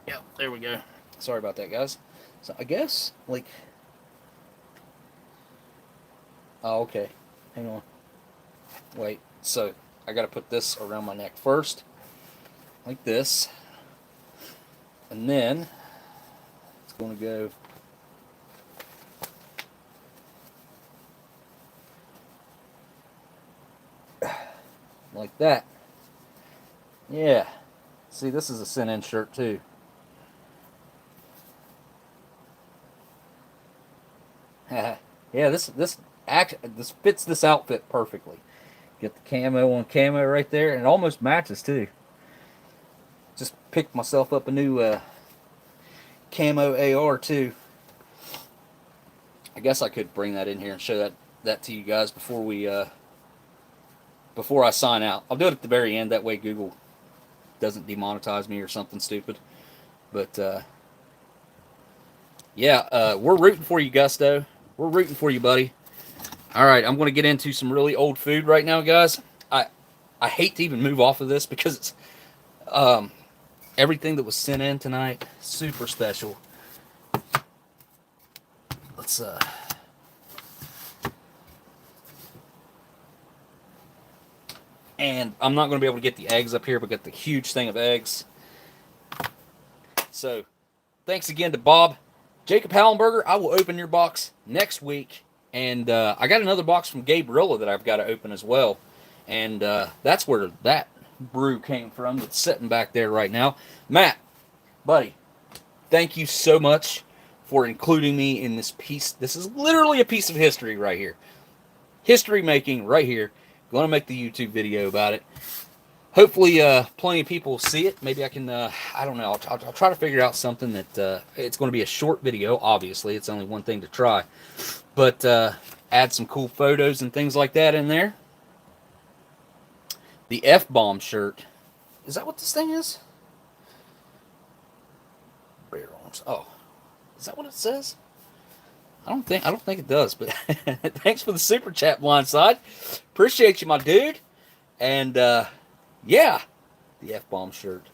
Yep, there we go. Sorry about that, guys. So I guess, like, oh, okay, hang on. Wait, so I got to put this around my neck first, like this, and then it's going to go like that. Yeah. See, this is a sent-in shirt too. Yeah, this fits this outfit perfectly. Get the camo on camo right there, and it almost matches too. Just picked myself up a new camo AR too. I guess I could bring that in here and show that to you guys before we before I sign out. I'll do it at the very end, that way Google doesn't demonetize me or something stupid. But yeah, we're rooting for you, Gusto. We're rooting for you, buddy. All right, I'm going to get into some really old food right now, guys. I hate to even move off of this because it's everything that was sent in tonight, super special. Let's and I'm not going to be able to get the eggs up here, but got the huge thing of eggs. So, thanks again to Bob. Jacob Hallenberger, I will open your box next week. And I got another box from Gabriella that I've got to open as well. And that's where that brew came from that's sitting back there right now. Matt, buddy, thank you so much for including me in this piece. This is literally a piece of history right here. History making right here. Going to make the YouTube video about it. Hopefully, plenty of people will see it. Maybe I can, I don't know. I'll try to figure out something that, it's going to be a short video, obviously. It's only one thing to try. But, add some cool photos and things like that in there. The F-bomb shirt. Is that what this thing is? Bear arms. Oh. Is that what it says? I don't think it does, but thanks for the super chat, Blindside. Appreciate you, my dude. And, yeah, the F-bomb shirt.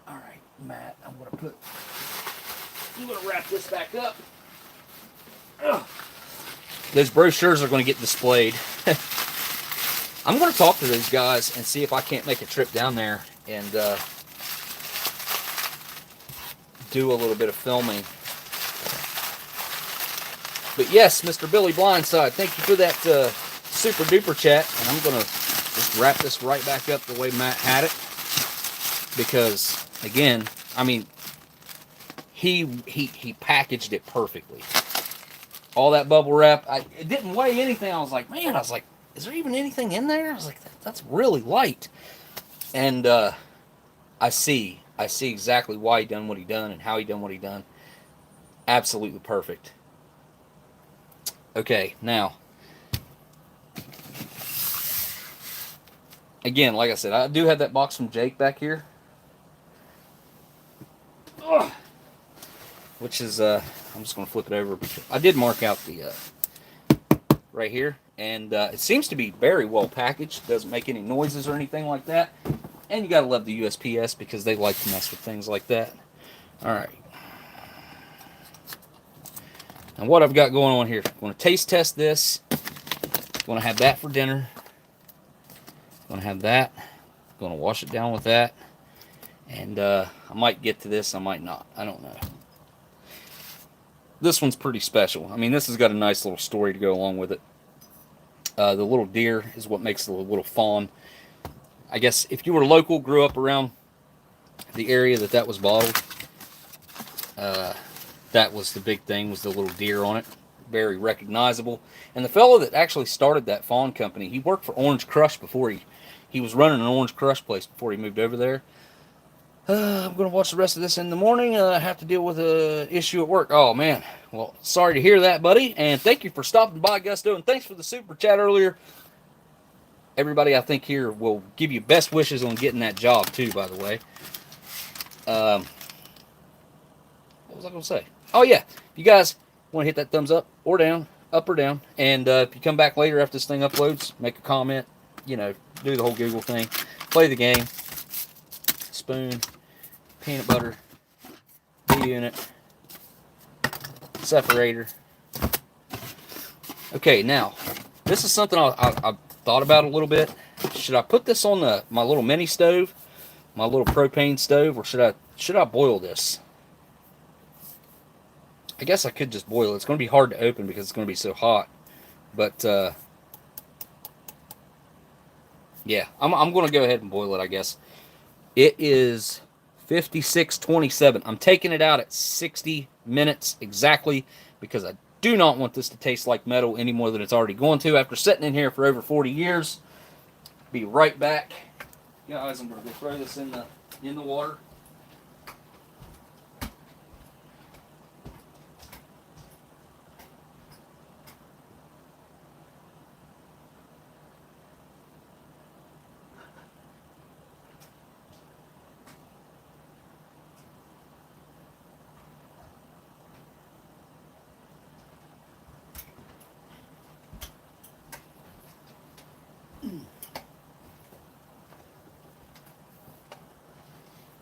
All right, Matt, I'm going to wrap this back up. Ugh. Those brochures are going to get displayed. I'm going to talk to those guys and see if I can't make a trip down there and do a little bit of filming. But yes, Mr. Billy Blindside, thank you for that super duper chat. And I'm going to just wrap this right back up the way Matt had it. Because, again, I mean, he packaged it perfectly. All that bubble wrap, it didn't weigh anything. I was like, is there even anything in there? I was like, that's really light. And I see exactly why he done what he done and how he done what he done. Absolutely perfect. Okay, now, again, like I said, I do have that box from Jake back here. Ugh. Which is, I'm just going to flip it over. I did mark out the, right here. And it seems to be very well packaged. Doesn't make any noises or anything like that. And you got to love the USPS because they like to mess with things like that. Alright. And what I've got going on here. I'm going to taste test this. I'm going to have that for dinner. I'm going to have that. I'm going to wash it down with that. And I might get to this. I might not. I don't know. This one's pretty special. I mean, this has got a nice little story to go along with it. The little deer is what makes the little fawn. I guess if you were local, grew up around the area that was bottled, that was the big thing, was the little deer on it. Very recognizable. And the fellow that actually started that fawn company, he worked for Orange Crush before he was running an Orange Crush place before he moved over there. I'm going to watch the rest of this in the morning. I have to deal with a issue at work. Oh, man. Well, sorry to hear that, buddy. And thank you for stopping by, Gusto. And thanks for the super chat earlier. Everybody, I think, here will give you best wishes on getting that job, too, by the way. What was I going to say? Oh, yeah. If you guys want to hit that thumbs up or down, up or down. And if you come back later after this thing uploads, make a comment. You know, do the whole Google thing. Play the game. Spoon. Peanut butter. B-unit. Separator. Okay, now, this is something I thought about a little bit. Should I put this on my little mini stove, my little propane stove, or should I boil this? I guess I could just boil it. It's going to be hard to open because it's going to be so hot. But yeah, I'm going to go ahead and boil it, I guess. It is 56:27. I'm taking it out at 60 minutes exactly because I do not want this to taste like metal any more than it's already going to after sitting in here for over 40 years. Be right back. Guys, I'm going to go throw this in the water.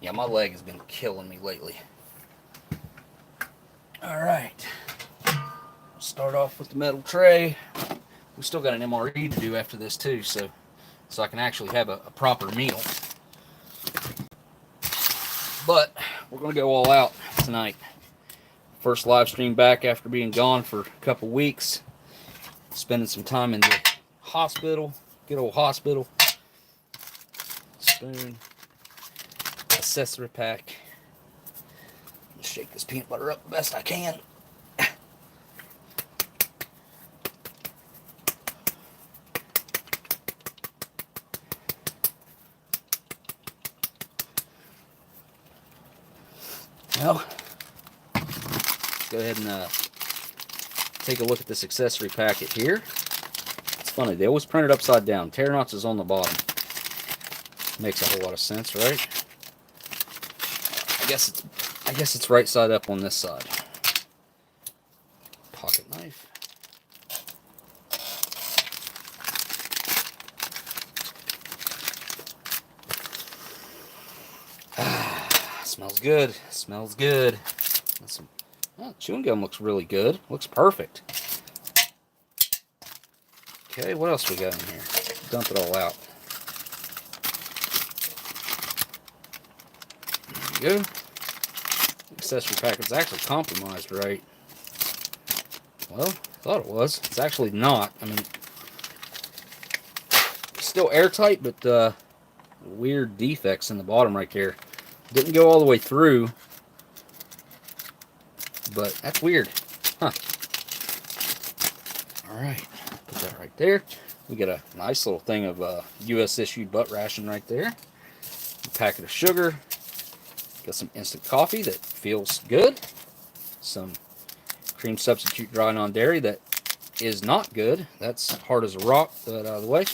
Yeah, my leg has been killing me lately. Alright. Start off with the metal tray. We still got an MRE to do after this too, so I can actually have a proper meal. But we're going to go all out tonight. First live stream back after being gone for a couple weeks. Spending some time in the hospital. Good old hospital. Spoon. Accessory pack. Shake this peanut butter up the best I can. Well, let's go ahead and take a look at this accessory packet here. It's funny, they always print it upside down. Tear knots is on the bottom. Makes a whole lot of sense, right? I guess it's right side up on this side. Pocket knife. Smells good. Smells good. Chewing gum looks really good. Looks perfect. Okay, what else we got in here? Dump it all out. There you go. Accessory pack is actually compromised, right? Well, I thought it was. It's actually not. I mean, it's still airtight, but weird defects in the bottom right there. Didn't go all the way through, but that's weird. Huh. Alright, put that right there. We got a nice little thing of US issued butt ration right there. A packet of sugar. Got some instant coffee that feels good. Some cream substitute dry non-dairy that is not good. That's hard as a rock. Throw that out of the way.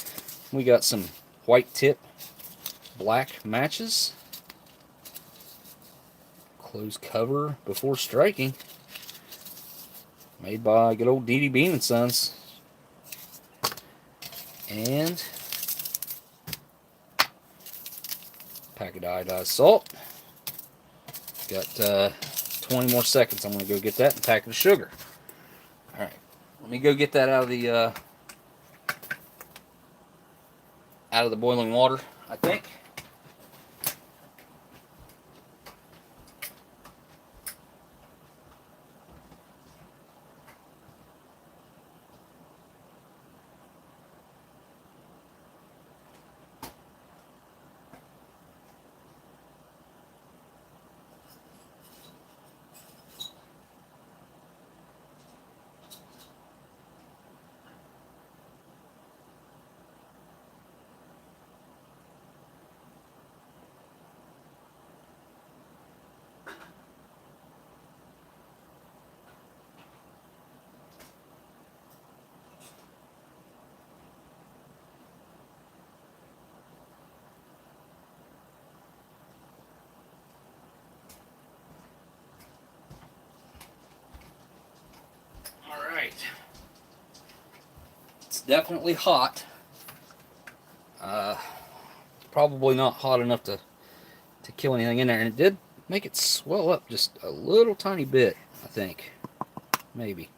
We got some white tip black matches. Close cover before striking. Made by good old D.D. Bean and Sons. And packet of iodized salt. Got 20 more seconds. I'm going to go get that and a packet of sugar. Alright, let me go get that out of the boiling water, I think. definitely hot. Probably not hot enough to kill anything in there, and it did make it swell up just a little tiny bit, I think. Maybe.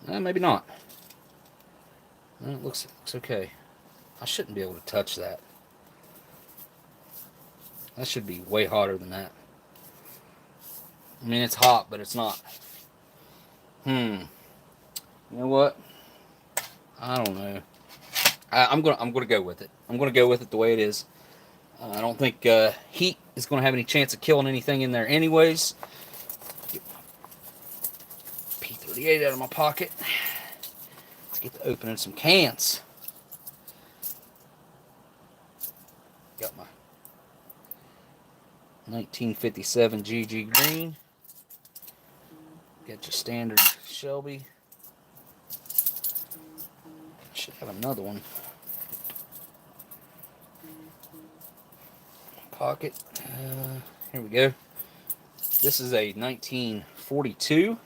Maybe not. It looks okay. I shouldn't be able to touch that. That should be way hotter than that. I mean, it's hot, but it's not. You know what? I don't know. I'm gonna go with it. I'm gonna go with it the way it is. I don't think heat is gonna have any chance of killing anything in there, anyways. Get my P38 out of my pocket. Let's get to opening some cans. Got my 1957 GG Green. Got your standard Shelby. Should have another one. Pocket. Here we go. This is a 1942.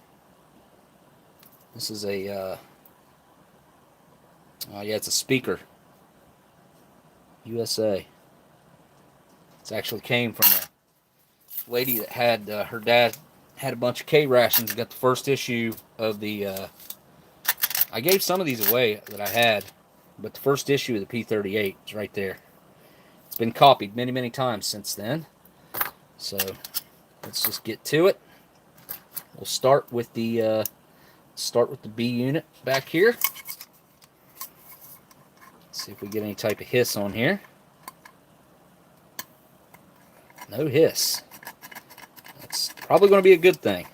This is a, oh yeah, it's a speaker. USA. It actually came from a lady that had, her dad had a bunch of K rations. Got the first issue of the, I gave some of these away that I had, but the first issue of the P38 is right there. It's been copied many, many times since then. So let's just get to it. We'll start with the B unit back here. See if we get any type of hiss on here. No hiss. That's probably going to be a good thing.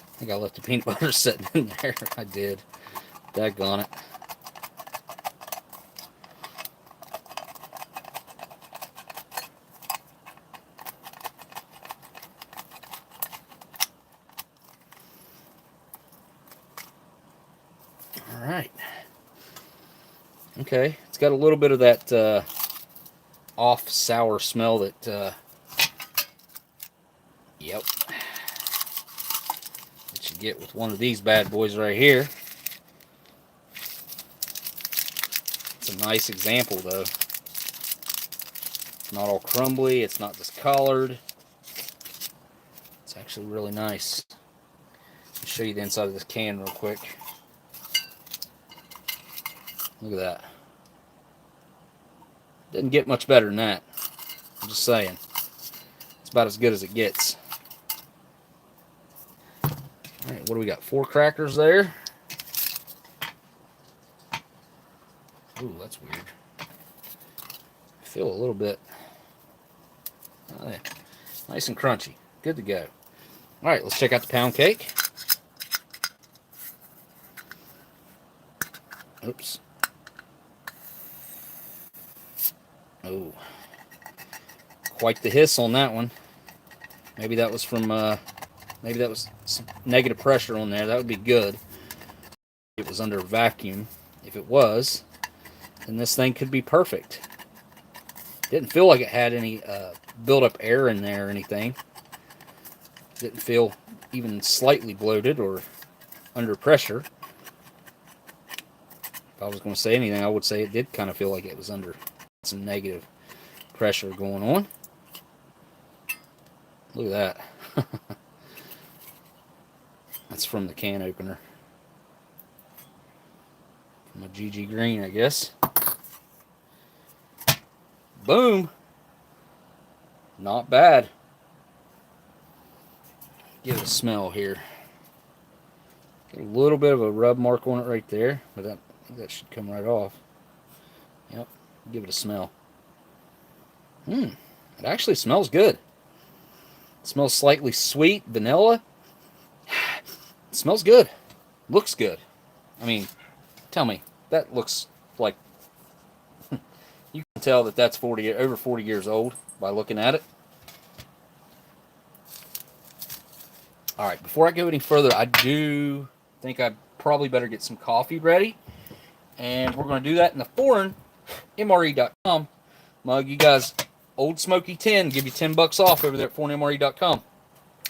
I think I left the peanut butter sitting in there. I did. Daggone it. Alright. Okay. It's got a little bit of that off sour smell that yep. Get with one of these bad boys right here. It's a nice example though. It's not all crumbly, it's not discolored. It's actually really nice. I'll show you the inside of this can real quick. Look at that. Didn't get much better than that. I'm just saying. It's about as good as it gets. Alright, what do we got? 4 crackers there. Ooh, that's weird. I feel a little bit nice and crunchy. Good to go. Alright, let's check out the pound cake. Oops. Oh. Quite the hiss on that one. Maybe that was from maybe that was some negative pressure on there. That would be good. It was under vacuum. If it was, then this thing could be perfect. Didn't feel like it had any built-up air in there or anything. Didn't feel even slightly bloated or under pressure. If I was going to say anything, I would say it did kind of feel like it was under some negative pressure going on. Look at that. That's from the can opener. From a GG Green, I guess. Boom. Not bad. Give it a smell here. Get a little bit of a rub mark on it right there, but that should come right off. Yep. Give it a smell. It actually smells good. It smells slightly sweet, vanilla. It smells good. Looks good. I mean, tell me, that looks like you can tell that that's over 40 years old by looking at it. All right, before I go any further, I do think I probably better get some coffee ready. And we're going to do that in the foreign MRE.com mug. You guys Oldsmokey 10, give you $10 off over there at foreignmre.com.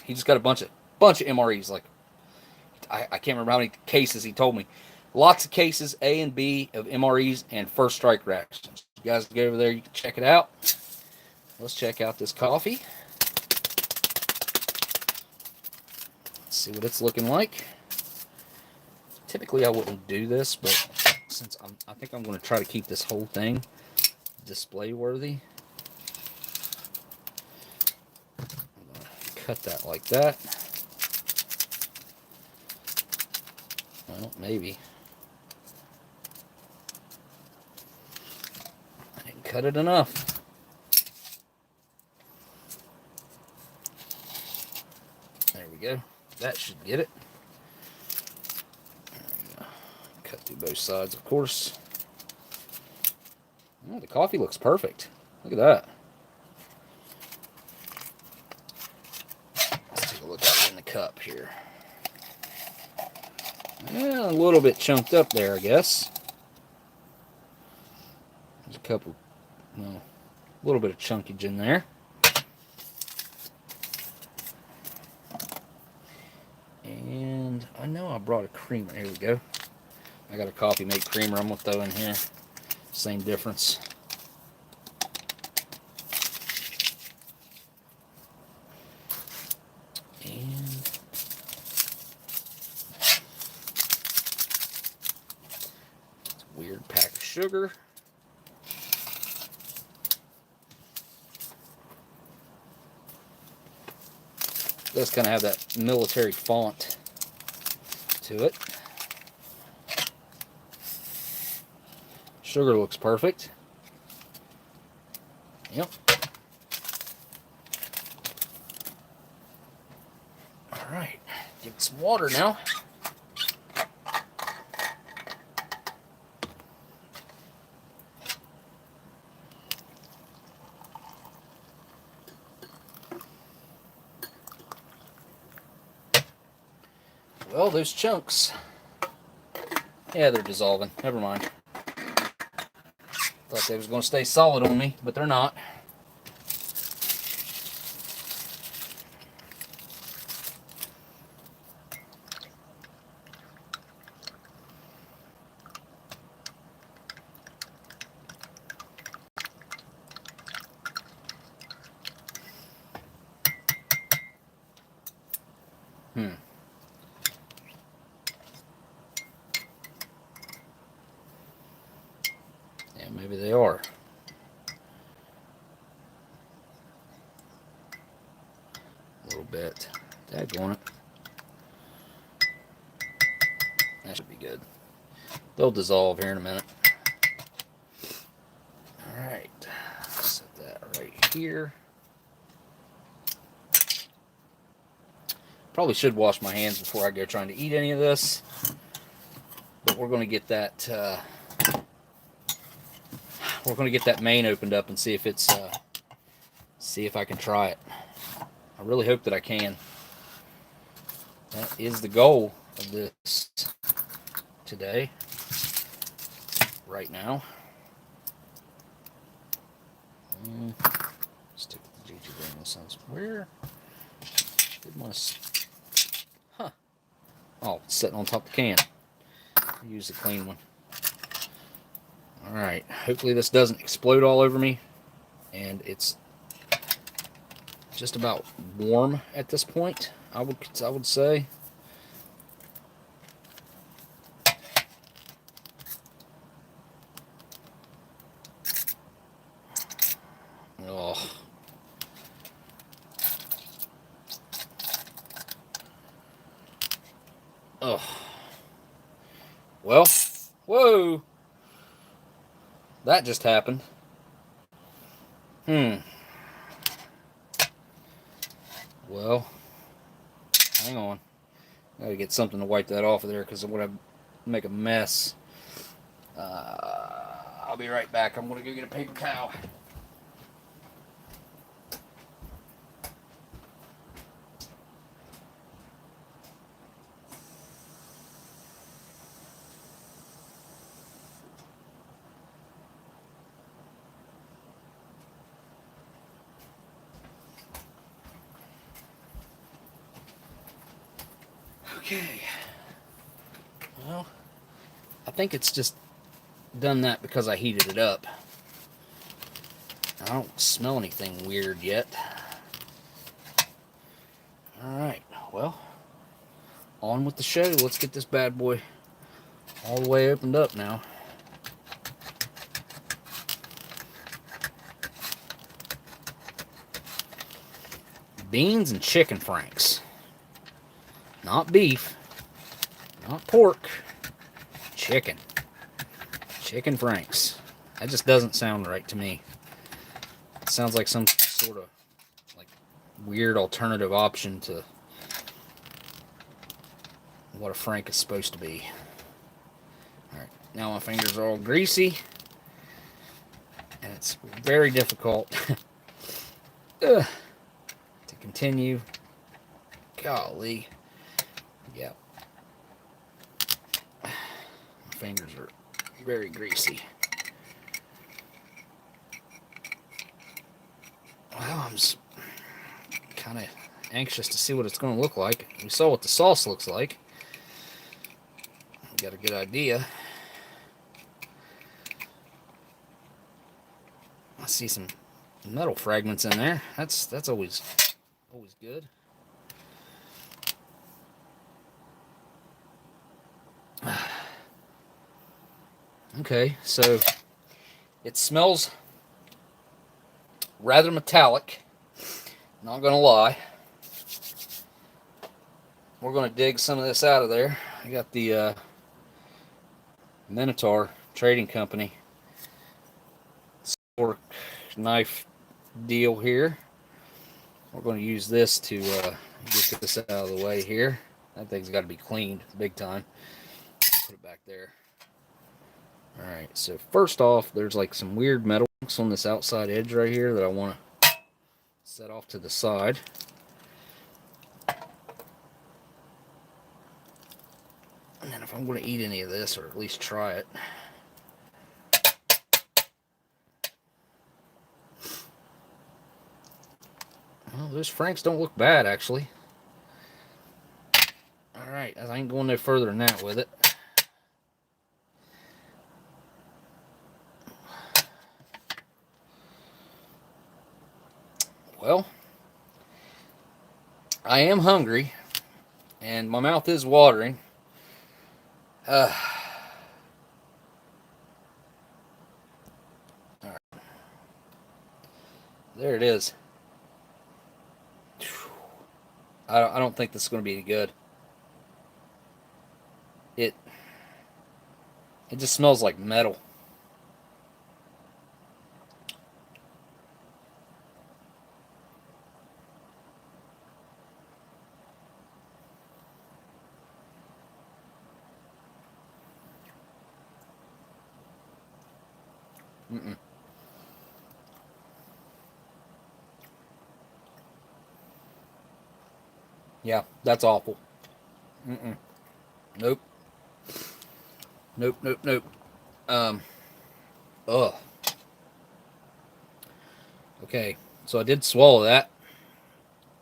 He just got a bunch of MREs. Like, I can't remember how many cases he told me. Lots of cases, A and B, of MREs and First Strike Rations. You guys go over there, you can check it out. Let's check out this coffee. Let's see what it's looking like. Typically, I wouldn't do this, but since I think I'm going to try to keep this whole thing display worthy. I'm going to cut that like that. Well, maybe. I didn't cut it enough. There we go. That should get it. Cut through both sides, of course. Oh, the coffee looks perfect. Look at that. Let's take a look at it in the cup here. Yeah, a little bit chunked up there, I guess. There's a couple, no, a little bit of chunkage in there. And I know I brought a creamer. Here we go. I got a coffee mate creamer I'm going to throw in here. Same difference. And it's a weird pack of sugar. It does kind of have that military font to it. Sugar looks perfect. Yep. Alright, give it some water now. Well, those chunks, yeah, they're dissolving. Never mind. Thought they was going to stay solid on me, but they're not. Yeah, maybe they are. A little bit. Daggone it. That should be good. They'll dissolve here in a minute. Alright. Set that right here. Probably should wash my hands before I go trying to eat any of this. But we're going to get that main opened up and see if it's see if I can try it. I really hope that I can. That is the goal of this today. Right now. Stick with the GG Daniel Sons. Where did my... Huh. Oh, it's sitting on top of the can. I'll use the clean one. Alright. Hopefully this doesn't explode all over me. And it's just about warm at this point, I would say. Oh. Oh. Well, whoa. That just happened. Well, hang on. I gotta get something to wipe that off of there because I'm gonna make a mess. I'll be right back. I'm gonna go get a paper towel. Okay. Well, I think it's just done that because I heated it up. I don't smell anything weird yet. Alright, well, on with the show. Let's get this bad boy all the way opened up now. Beans and chicken franks. Not beef, not pork, chicken. Chicken franks. That just doesn't sound right to me. It sounds like some sort of like weird alternative option to what a frank is supposed to be. Alright, now my fingers are all greasy, and it's very difficult to continue. Golly. Yeah. My fingers are very greasy. Well, I'm kind of anxious to see what it's going to look like. We saw what the sauce looks like. We got a good idea. I see some metal fragments in there. That's always good. Okay, so it smells rather metallic, not gonna lie. We're gonna dig some of this out of there. I got the Minotaur Trading Company fork knife deal here. We're gonna use this to get this out of the way here. That thing's got to be cleaned big time. Put it back there. Alright, so first off, there's like some weird metal on this outside edge right here that I want to set off to the side. And then if I'm going to eat any of this, or at least try it. Well, those franks don't look bad, actually. Alright, I ain't going no further than that with it. Well, I am hungry, and my mouth is watering. All right. There it is. I don't think this is going to be any good. It just smells like metal. Mm-mm. Yeah, that's awful. Mm-mm. Nope. Nope, nope, nope. Ugh. Okay, so I did swallow that.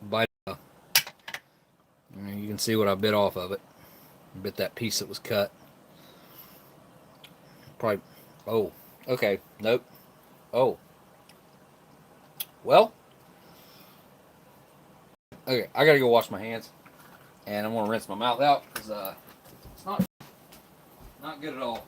Bite. You can see what I bit off of it. I bit that piece that was cut. Probably. Oh. Okay. Nope. Oh. Well. Okay, I gotta go wash my hands, and I'm gonna rinse my mouth out because it's not good at all.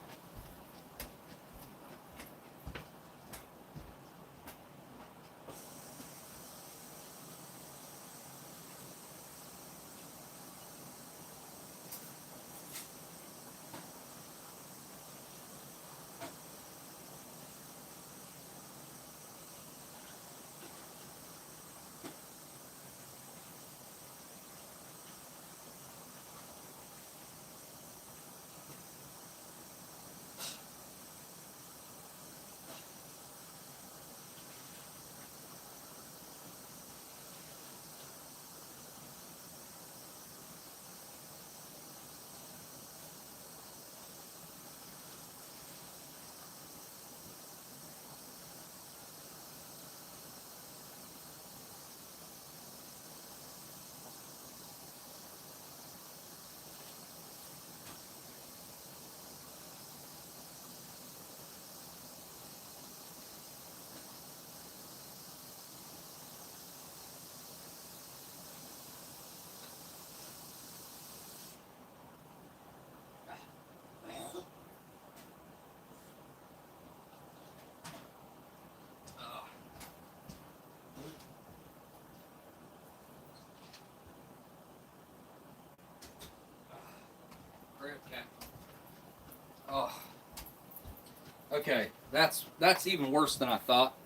Okay, that's even worse than I thought.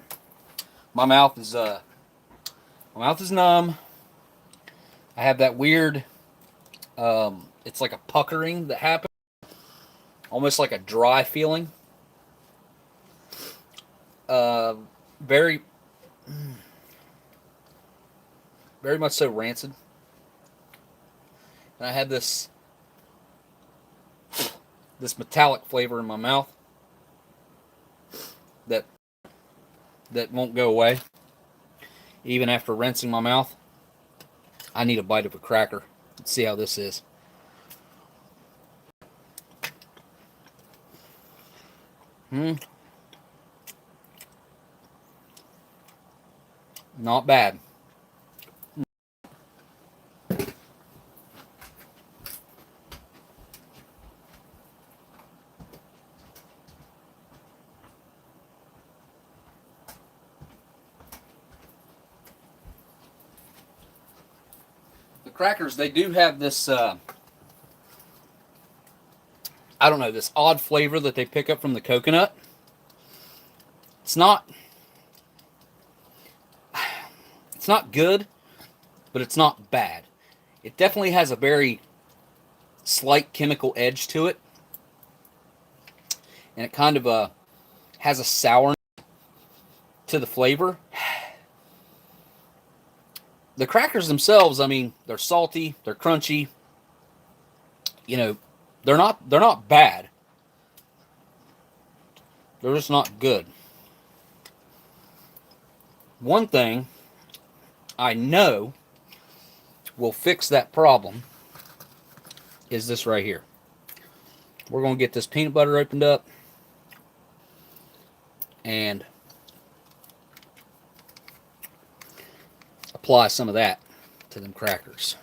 My mouth is numb. I have that weird, it's like a puckering that happens, almost like a dry feeling. Very, very much so rancid. And I had this metallic flavor in my mouth that won't go away. Even after rinsing my mouth, I need a bite of a cracker. Let's see how this is. Not bad. The crackers, they do have this, I don't know, this odd flavor that they pick up from the coconut. It's not good, but it's not bad. It definitely has a very slight chemical edge to it. And it kind of has a sourness to the flavor. The crackers themselves, I mean, they're salty, they're crunchy. You know, they're not bad. They're just not good. One thing I know will fix that problem is this right here. We're going to get this peanut butter opened up and apply some of that to them crackers.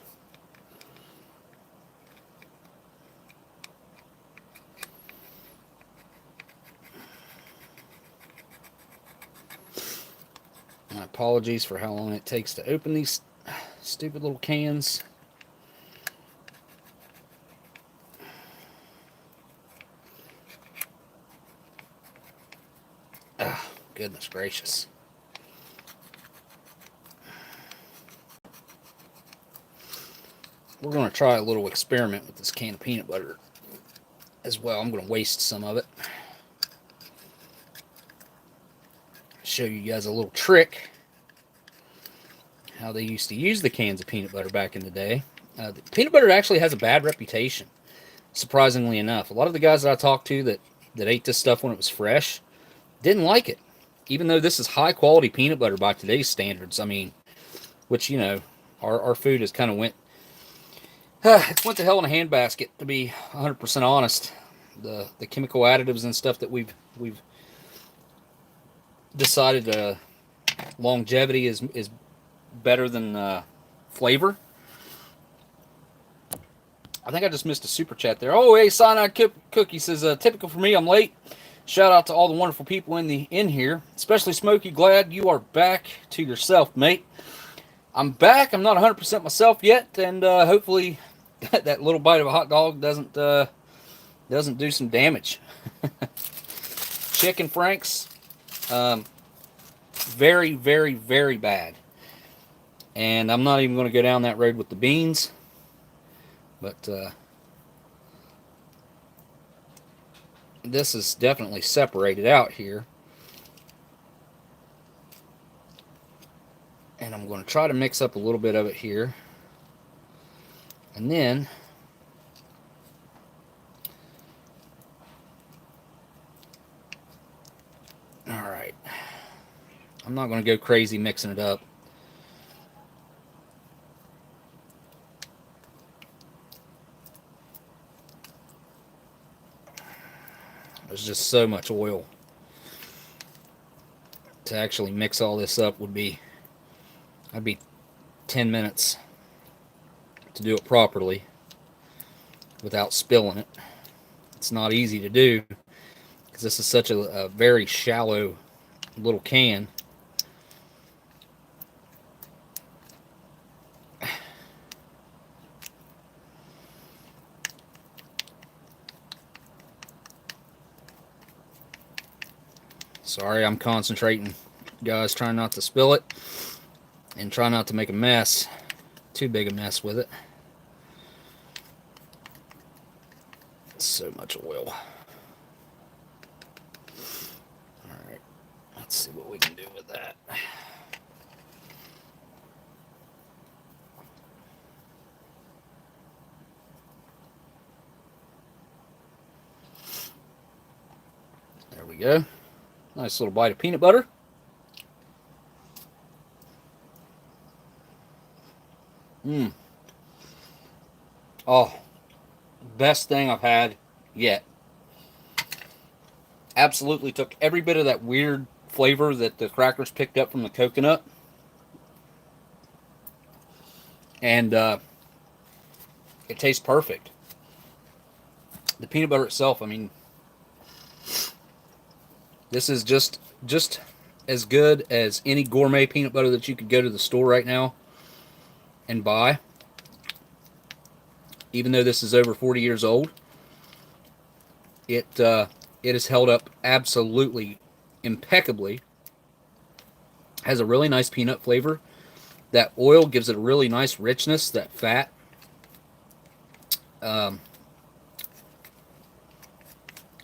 My apologies for how long it takes to open these stupid little cans. Oh, goodness gracious. We're going to try a little experiment with this can of peanut butter as well. I'm going to waste some of it. Show you guys a little trick how they used to use the cans of peanut butter back in the day. The peanut butter actually has a bad reputation, surprisingly enough. A lot of the guys that I talked to that ate this stuff when it was fresh didn't like it, even though this is high quality peanut butter by today's standards. I mean, which, you know, our food has kind of went it's went to hell in a handbasket, to be 100% honest. The chemical additives and stuff that we've decided longevity is better than flavor. I think I just missed a super chat there. Oh, hey, Cyanide Cookie says, typical for me, I'm late. Shout out to all the wonderful people in here, especially Smokey. Glad you are back to yourself, mate. I'm back. I'm not 100% myself yet, and hopefully that little bite of a hot dog doesn't do some damage. Chicken Franks, very, very, very bad. And I'm not even going to go down that road with the beans, but this is definitely separated out here. And I'm going to try to mix up a little bit of it here. And then alright. I'm not going to go crazy mixing it up. There's just so much oil. To actually mix all this up would be, I'd be 10 minutes to do it properly without spilling it. It's not easy to do because this is such a very shallow little can. Sorry, I'm concentrating, guys, trying not to spill it and try not to make a mess. Too big a mess with it. So much oil. Alright, let's see what we can do with that. There we go. Nice little bite of peanut butter. Mmm. Oh, best thing I've had yet. Absolutely took every bit of that weird flavor that the crackers picked up from the coconut. And it tastes perfect. The peanut butter itself, I mean, this is just as good as any gourmet peanut butter that you could go to the store right now and buy. Even though this is over 40 years old, it has held up absolutely impeccably. Has a really nice peanut flavor. That oil gives it a really nice richness, that fat.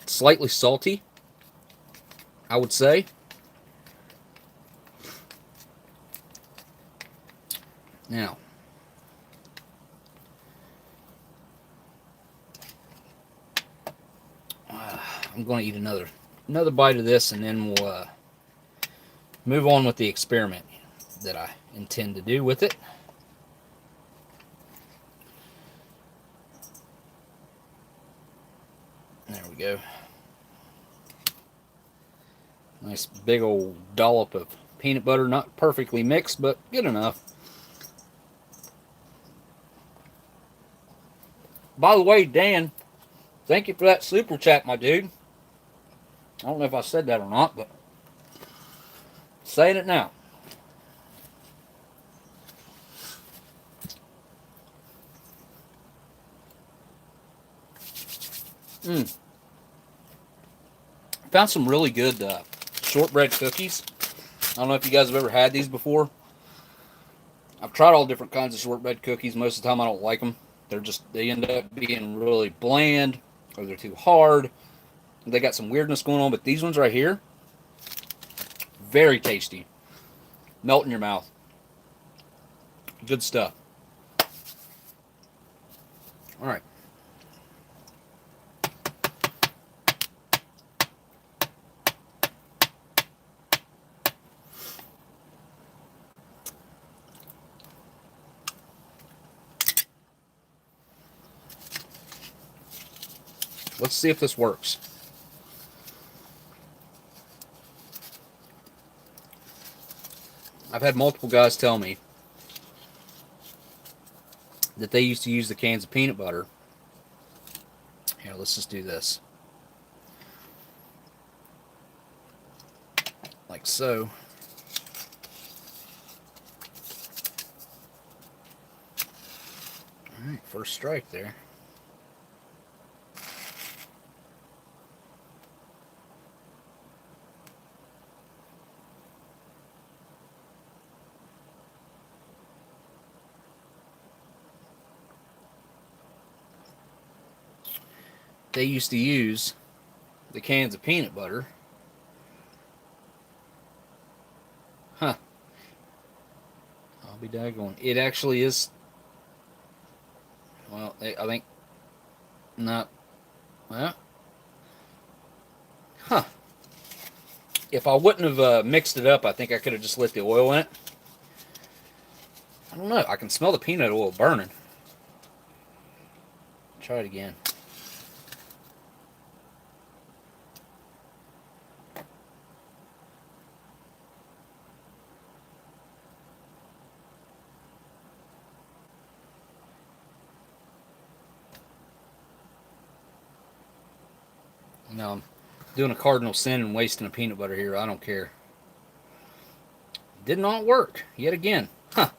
Slightly salty, I would say. Now, I'm going to eat another bite of this, and then we'll move on with the experiment that I intend to do with it. There we go. Nice big old dollop of peanut butter, not perfectly mixed, but good enough. By the way, Dan, thank you for that super chat, my dude. I don't know if I said that or not, but saying it now. Found some really good shortbread cookies. I don't know if you guys have ever had these before. I've tried all different kinds of shortbread cookies. Most of the time I don't like them. They end up being really bland, or they're too hard. They got some weirdness going on, but these ones right here, very tasty. Melt in your mouth. Good stuff. All right. Let's see if this works. I've had multiple guys tell me that they used to use the cans of peanut butter. Here, let's just do this. Like so. All right, first strike there. They used to use the cans of peanut butter. Huh. I'll be daggone. It actually is. Well, I think not. Well. Huh. If I wouldn't have mixed it up, I think I could have just lit the oil in it. I don't know. I can smell the peanut oil burning. Try it again. No, I'm doing a cardinal sin and wasting a peanut butter here. I don't care. Did not work yet again. Huh.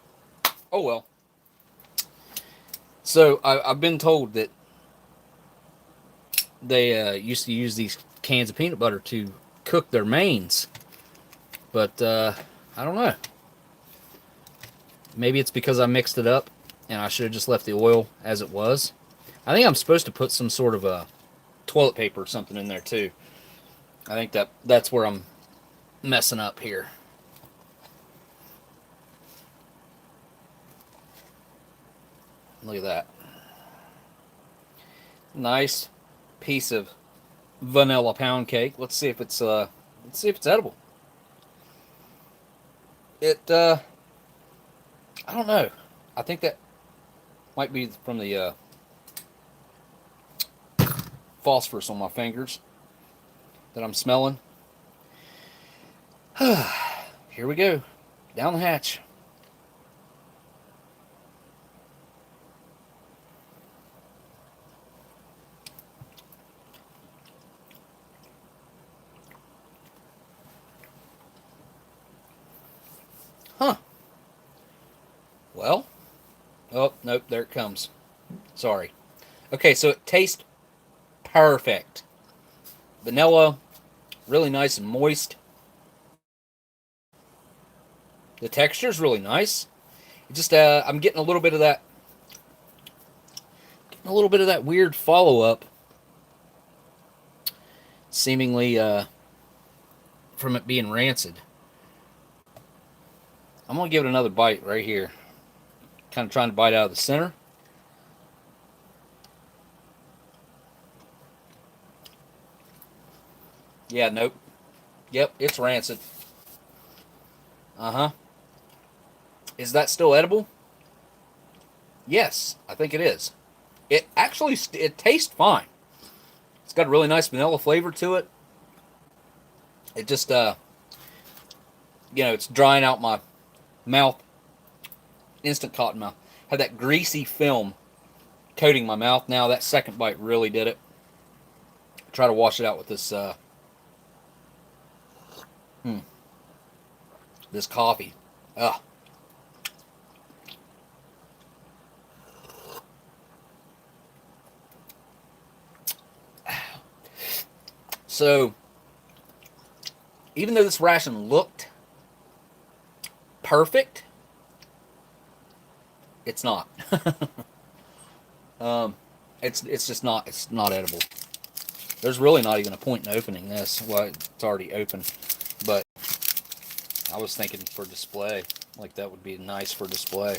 Oh well. So I've been told that they used to use these cans of peanut butter to cook their mains. But I don't know. Maybe it's because I mixed it up and I should have just left the oil as it was. I think I'm supposed to put some sort of a toilet paper or something in there too. I think that's where I'm messing up here. Look at that. Nice piece of vanilla pound cake. Let's see if it's edible. I don't know. I think that might be from the phosphorus on my fingers that I'm smelling. Here we go. Down the hatch. Huh. Well. Oh, nope, there it comes. Sorry. Okay, so it tastes perfect. Vanilla, really nice and moist. The texture's really nice. It just I'm getting a little bit of that weird follow-up seemingly from it being rancid. I'm going to give it another bite right here. Kind of trying to bite out of the center. Yeah, nope. Yep, it's rancid. Uh-huh. Is that still edible? Yes, I think it is. It actually, it tastes fine. It's got a really nice vanilla flavor to it. It just, it's drying out my mouth. Instant cotton mouth. Had that greasy film coating my mouth. Now that second bite really did it. Try to wash it out with this, this coffee. Ugh. So, even though this ration looked perfect, it's not. It's just not. It's not edible. There's really not even a point in opening this. Well, it's already open, but I was thinking for display, like that would be nice for display.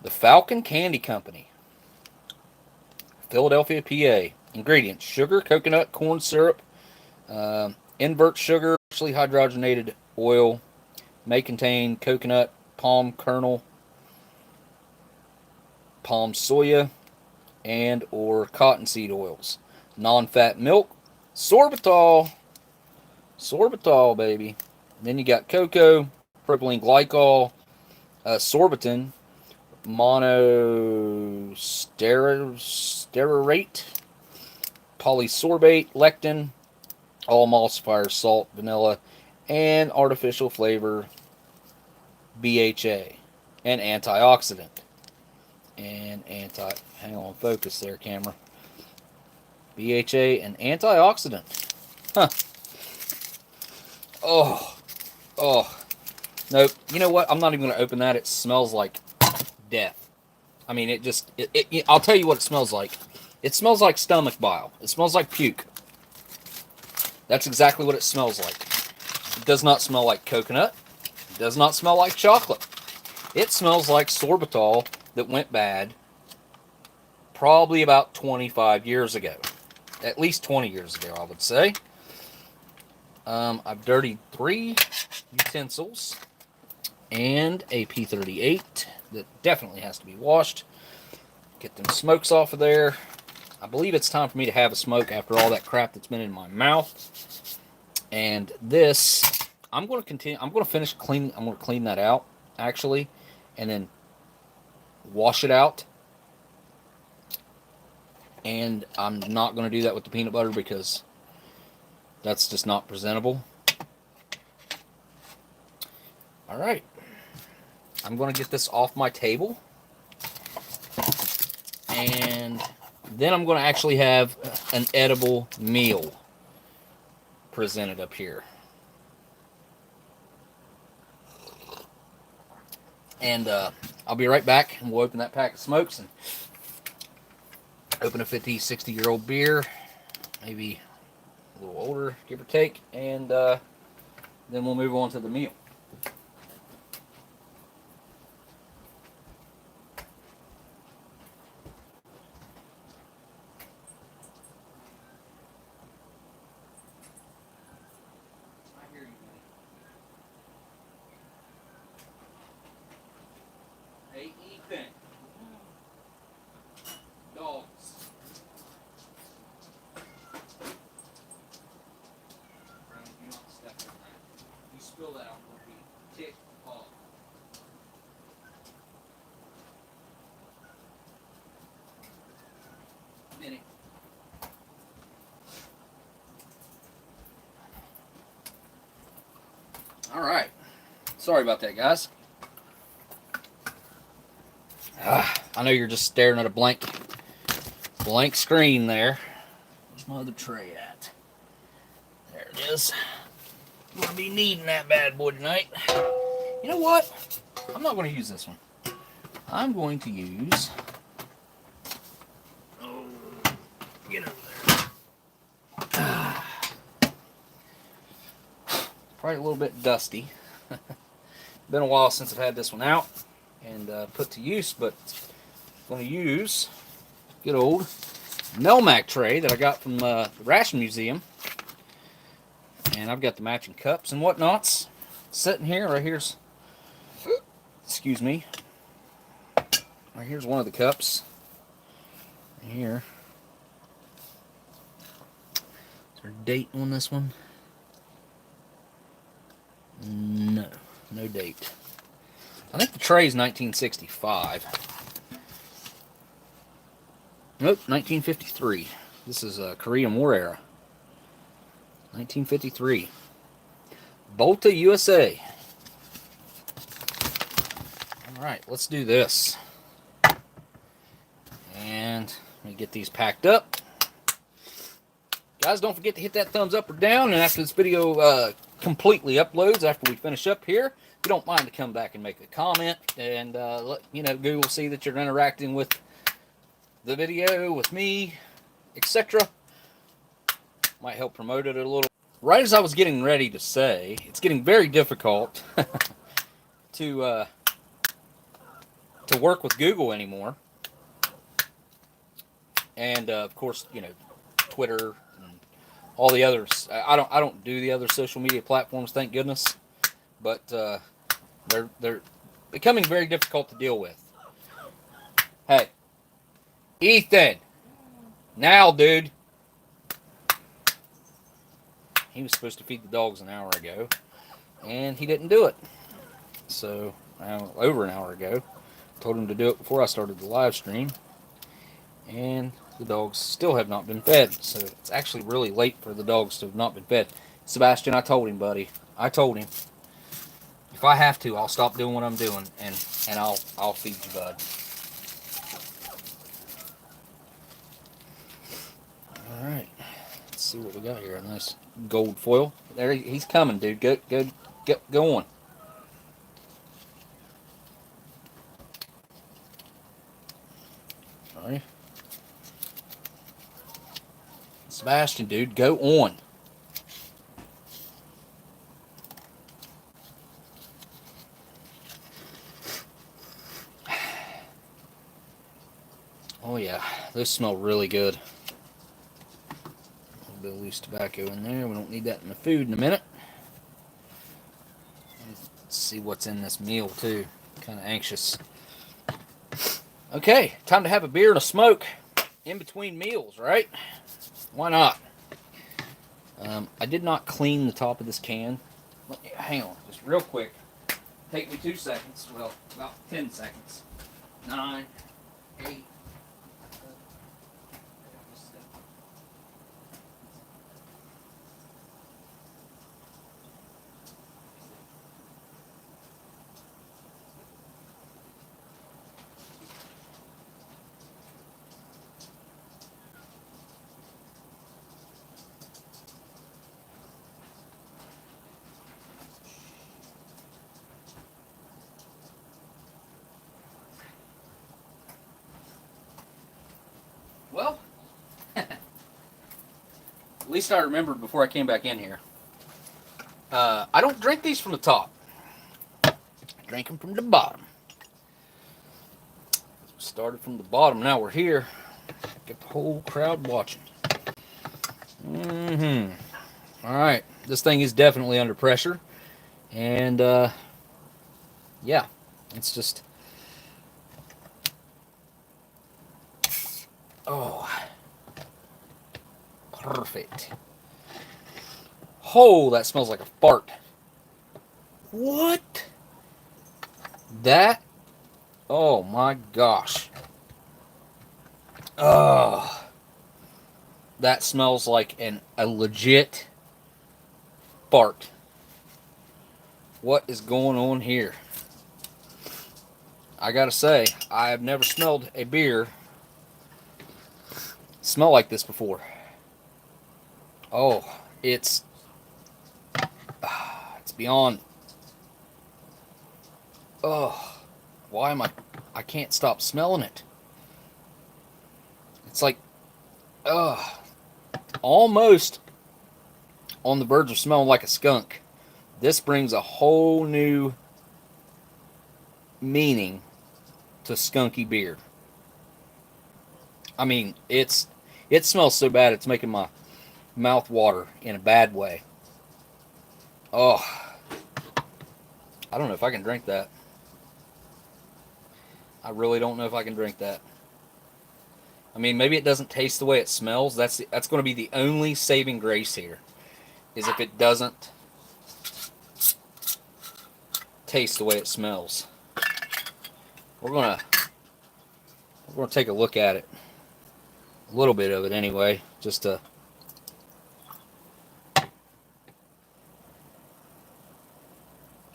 The Falcon Candy Company, Philadelphia, PA. Ingredients: sugar, coconut, corn syrup, invert sugar, partially hydrogenated oil. May contain coconut, palm kernel, palm soya, and or cottonseed oils. Non-fat milk, sorbitol, baby. And then you got cocoa, propylene glycol, sorbitan, monostearate, polysorbate, lectin, all emulsifiers, salt, vanilla, and artificial flavor, BHA, and antioxidant. Hang on, focus there, camera. BHA and antioxidant. Huh. Oh. Nope. You know what? I'm not even going to open that. It smells like death. I mean, I'll tell you what it smells like. It smells like stomach bile. It smells like puke. That's exactly what it smells like. It does not smell like coconut. It does not smell like chocolate. It smells like sorbitol that went bad probably about 25 years ago. At least 20 years ago, I would say. I've dirtied 3 utensils and a P38 that definitely has to be washed. Get them smokes off of there. I believe it's time for me to have a smoke after all that crap that's been in my mouth. And this, I'm going to continue. I'm going to finish clean. I'm going to clean that out actually, and then wash it out. And I'm not going to do that with the peanut butter because that's just not presentable. All right. I'm going to get this off my table. And then I'm going to actually have an edible meal. presented up here. And I'll be right back, and we'll open that pack of smokes and open a 50, 60-year-old beer, maybe a little older, give or take, and then we'll move on to the meal. Hey, Ethan. Dogs. Brown, do not step on that. You spill that, I'm going to be ticked off. Minnie. All right. Sorry about that, guys. I know you're just staring at a blank screen there. Where's my other tray at? There it is. I'm going to be needing that bad boy tonight. You know what? I'm not going to use this one. I'm going to use... Oh, get over there. Probably a little bit dusty. Been a while since I've had this one out and put to use, but I'm going to use good old Melmac tray that I got from the Ration Museum. And I've got the matching cups and whatnots sitting here. Right here's, excuse me, right here's one of the cups. Right here. Is there a date on this one? No, no date. I think the tray is 1965. Nope, 1953. This is Korean War era. 1953. Volta, USA. Alright, let's do this. And let me get these packed up. Guys, don't forget to hit that thumbs up or down. And after this video completely uploads, after we finish up here, if you don't mind to come back and make a comment. And let Google see that you're interacting with the video, with me, etc. Might help promote it a little. Right as I was getting ready to say, it's getting very difficult to work with Google anymore. And of course, Twitter and all the others. I don't do the other social media platforms, thank goodness. But they're becoming very difficult to deal with. Hey, Ethan, now, dude. He was supposed to feed the dogs an hour ago, and he didn't do it. So, over an hour ago, told him to do it before I started the live stream, and the dogs still have not been fed. So it's actually really late for the dogs to have not been fed. Sebastian, I told him, buddy. I told him, if I have to, I'll stop doing what I'm doing, and I'll feed you, bud. All right. Let's see what we got here. A nice gold foil. There, he's coming, dude. Go on. All right. Sebastian, dude, go on. Oh yeah, those smell really good. A little bit of loose tobacco in there. We don't need that in the food in a minute. Let's see what's in this meal too. Kind of anxious. Okay, time to have a beer and a smoke in between meals, right? Why not? I did not clean the top of this can. Hang on, just real quick. Take me 2 seconds. Well, about 10 seconds. 9, 8. least I remembered before I came back in here. I don't drink these from the top. I drink them from the bottom. Started from the bottom. Now we're here. Get the whole crowd watching. All right. This thing is definitely under pressure. And, yeah. It's just... Oh. Perfect. Oh, that smells like a fart. What? That? Oh my gosh. Oh. That smells like a legit fart. What is going on here? I gotta say, I have never smelled a beer smell like this before. Oh, it's beyond. Oh, why am I can't stop smelling it. It's like, almost on the verge of smelling like a skunk. This brings a whole new meaning to skunky beer. I mean, it smells so bad it's making my mouth water in a bad way. Oh, I don't know if I can drink that. I really don't know if I can drink that. I mean, maybe it doesn't taste the way it smells. That's going to be the only saving grace here, is if it doesn't taste the way it smells. We're gonna take a look at it, a little bit of it anyway, just to.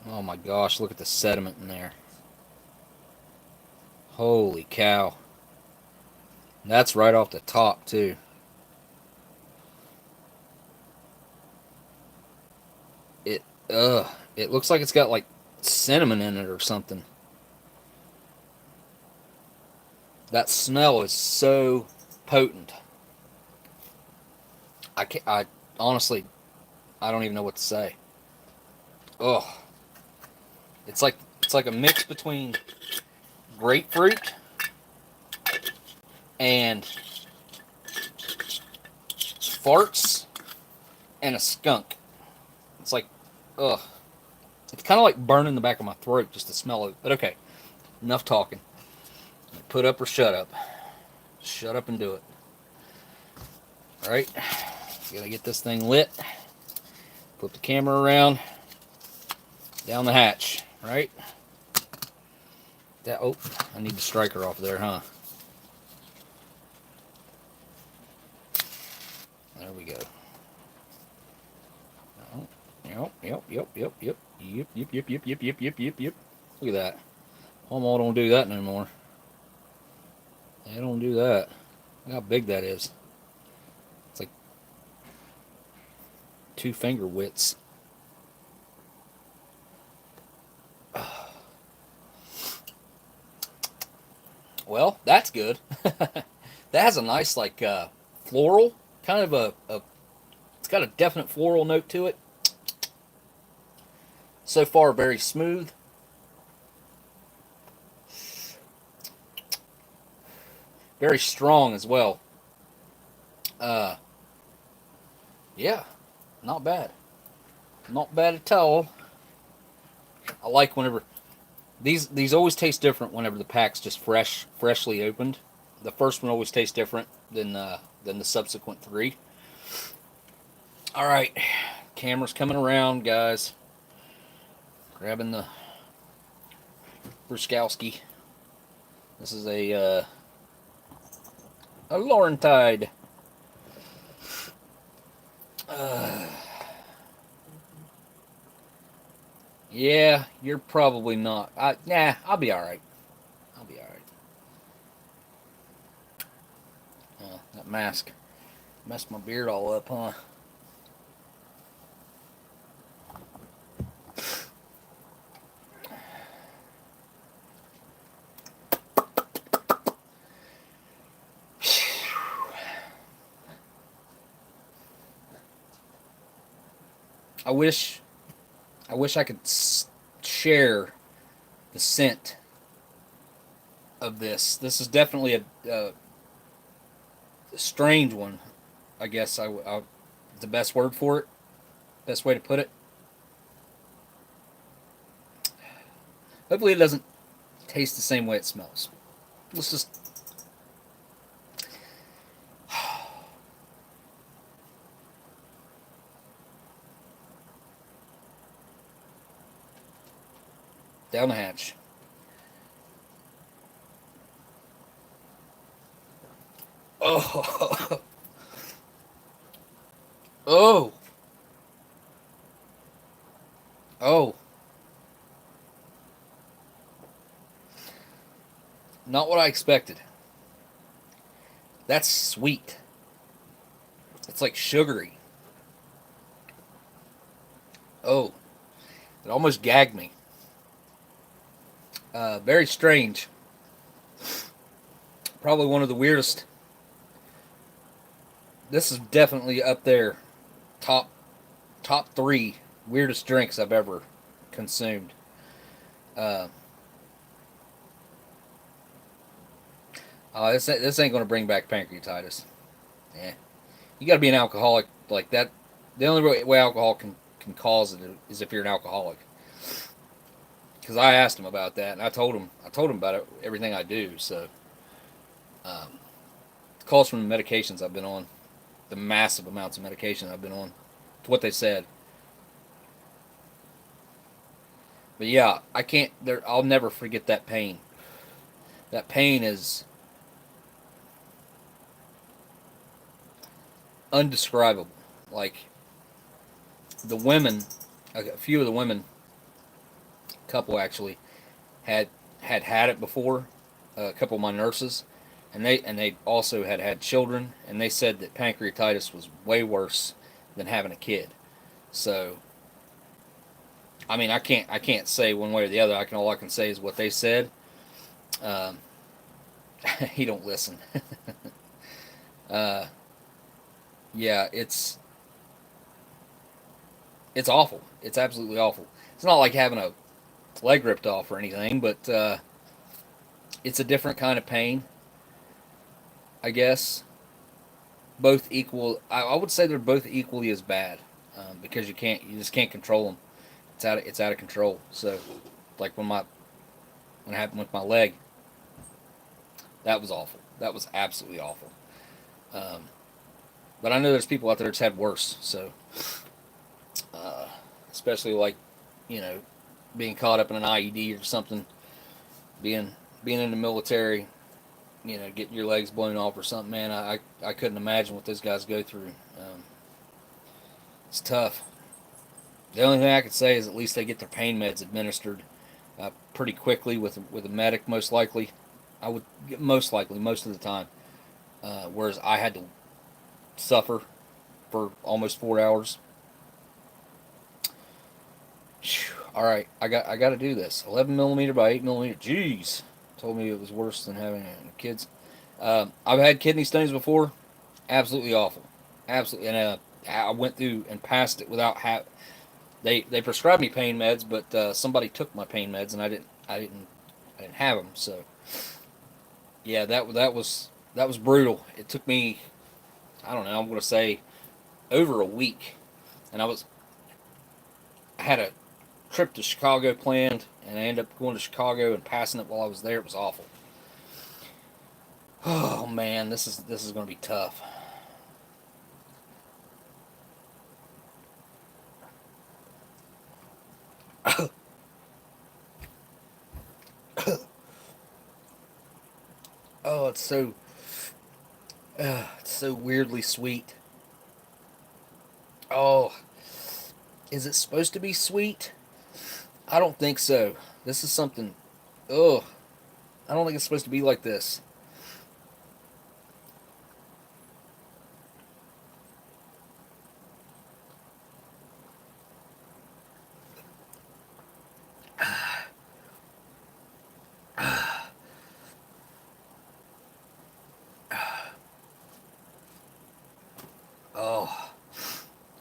Oh my gosh! Look at the sediment in there. Holy cow! That's right off the top too. It looks like it's got like cinnamon in it or something. That smell is so potent. I honestly, I don't even know what to say. Ugh. It's like a mix between grapefruit and farts and a skunk. It's like, ugh. It's kind of like burning the back of my throat just to smell it. But okay, enough talking. Put up or shut up. Shut up and do it. Alright, gotta get this thing lit. Flip the camera around. Down the hatch, right? That, oh, I need the striker off there, huh? There we go. Oh, yep. Look at that. Almost don't do that no more. They don't do that. Look how big that is. It's like 2 finger widths. Well, that's good. That has a nice, like, floral, kind of it's got a definite floral note to it. So far, very smooth. Very strong as well. Yeah, not bad. Not bad at all. I like whenever these always taste different whenever the pack's just freshly opened. The first one always tastes different than the subsequent 3. All right, camera's coming around, guys. Grabbing the Bruskowski. This is a Laurentide. Yeah, you're probably not. Nah, I'll be alright. I'll be alright. That mask messed my beard all up, huh? I wish I could share the scent of this. This is definitely a strange one. I guess the best word for it, best way to put it. Hopefully, it doesn't taste the same way it smells. Let's just. Down the hatch. Oh. Oh. Oh. Not what I expected. That's sweet. It's like sugary. Oh. It almost gagged me. Very strange. Probably one of the weirdest. This is definitely up there. Top 3 weirdest drinks I've ever consumed. This ain't going to bring back pancreatitis. Yeah. You got to be an alcoholic like that. The only way alcohol can cause it is if you're an alcoholic. Because I asked him about that, and I told him about it, everything I do. So, it calls from the medications I've been on, the massive amounts of medication I've been on. It's what they said. But yeah, I can't. I'll never forget that pain. That pain is undescribable. Like the women, a few of the women, couple actually, had it before. A couple of my nurses, and they also had children, and they said that pancreatitis was way worse than having a kid. So, I mean, I can't say one way or the other. All I can say is what they said. He don't listen. Yeah, it's awful. It's absolutely awful. It's not like having a leg ripped off or anything, but it's a different kind of pain, I guess. Both equal. I would say they're both equally as bad because you just can't control them. It's out of control. So, like when it happened with my leg, that was awful. That was absolutely awful. Um, but I know there's people out there that's had worse. So, especially like, you know, being caught up in an IED or something, being in the military, you know, getting your legs blown off or something. Man, I couldn't imagine what those guys go through. It's tough. The only thing I could say is at least they get their pain meds administered pretty quickly with a medic, most likely. I would most likely most of the time. Whereas I had to suffer for almost 4 hours. All right, I got to do this. 11 millimeter by 8 millimeter. Jeez, told me it was worse than having kids. I've had kidney stones before. Absolutely awful. Absolutely, and I went through and passed it without They prescribed me pain meds, but somebody took my pain meds, and I didn't have them. So yeah, that was brutal. It took me, I don't know, I'm gonna say over a week, and I had a trip to Chicago planned, and I ended up going to Chicago and passing it while I was there. It was awful. Oh man, this is gonna be tough. Oh, it's so weirdly sweet. Oh, is it supposed to be sweet? I don't think so. This is something. Ugh, I don't think it's supposed to be like this. Oh,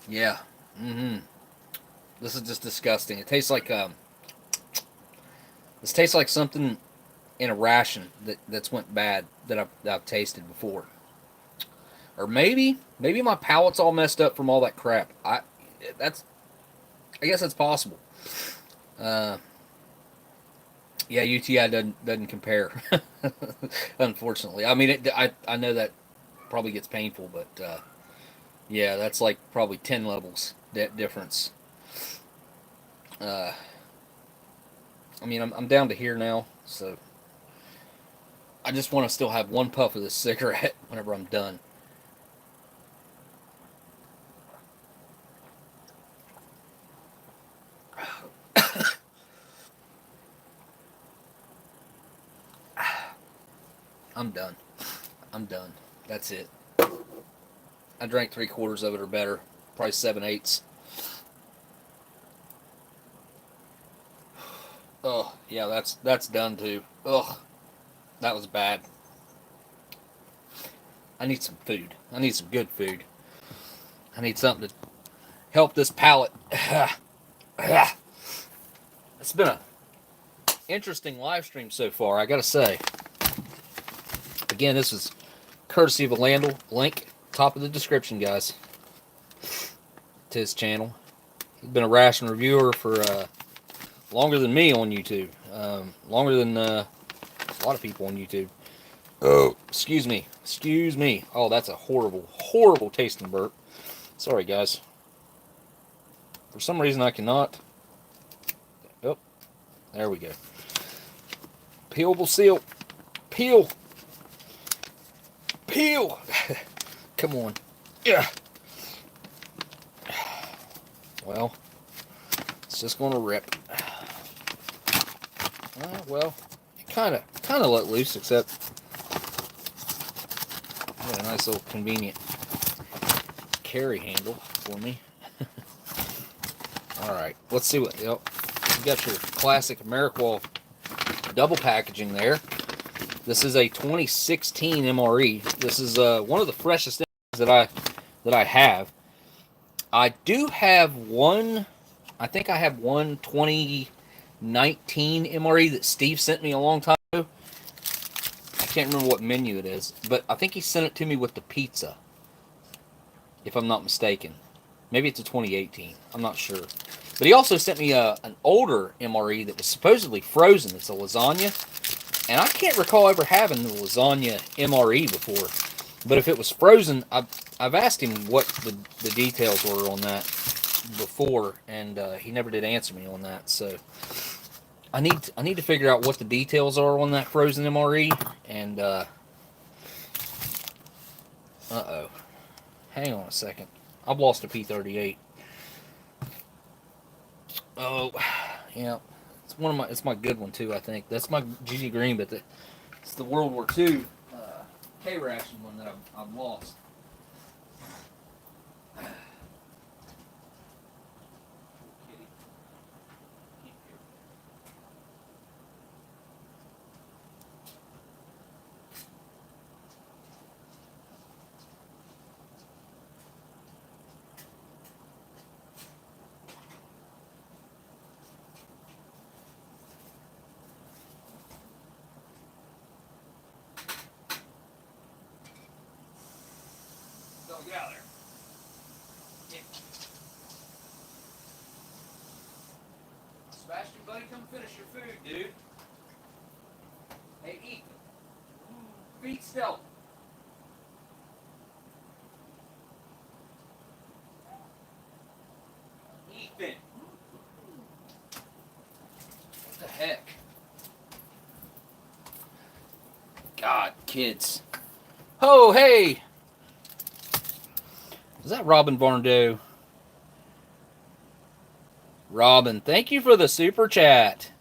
yeah. Mm-hmm. This is just disgusting. It tastes like this tastes like something in a ration that's went bad that I've tasted before. Or maybe my palate's all messed up from all that crap. I guess that's possible. Yeah, UTI doesn't compare. Unfortunately, I mean, I know that probably gets painful, but yeah, that's like probably 10 levels difference. I mean, I'm down to here now, so I just want to still have one puff of this cigarette whenever I'm done. I'm done. I'm done. That's it. I drank 3/4 of it or better. Probably 7/8. Oh, yeah, that's done too. Ugh, that was bad. I need some food. I need some good food. I need something to help this palate. It's been a interesting live stream so far, I gotta say. Again, this is courtesy of Elandil. Link top of the description, guys, to his channel. He's been a ration reviewer for longer than me on YouTube. Longer than a lot of people on YouTube. Oh, excuse me. Excuse me. Oh, that's a horrible, horrible tasting burp. Sorry, guys. For some reason, I cannot. Oh, there we go. Peelable seal. Peel. Peel. Come on. Yeah. Well, it's just gonna rip. Well, it kind of let loose, except got a nice little convenient carry handle for me. All right, let's see what. Yep, you got your classic Mre double packaging there. This is a 2016 MRE. This is one of the freshest things that I have. I do have one. I think I have one 2019 MRE that Steve sent me a long time ago. I can't remember what menu it is, but I think he sent it to me with the pizza, if I'm not mistaken. Maybe it's a 2018. I'm not sure. But he also sent me an older MRE that was supposedly frozen. It's a lasagna. And I can't recall ever having the lasagna MRE before. But if it was frozen, I've asked him what the details were on that before, and he never did answer me on that. So I need to figure out what the details are on that frozen MRE. And uh-oh. Hang on a second. I've lost a P38. Oh, yeah. It's my good one too, I think. That's my GG Green, but it's the World War II K ration one that I've lost. Get out of there. Yeah. Sebastian, buddy, come finish your food, dude. Hey, eat. Feet still. Ethan. What the heck? God, kids. Oh, hey. Is that Robin Barndo? Robin, thank you for the super chat.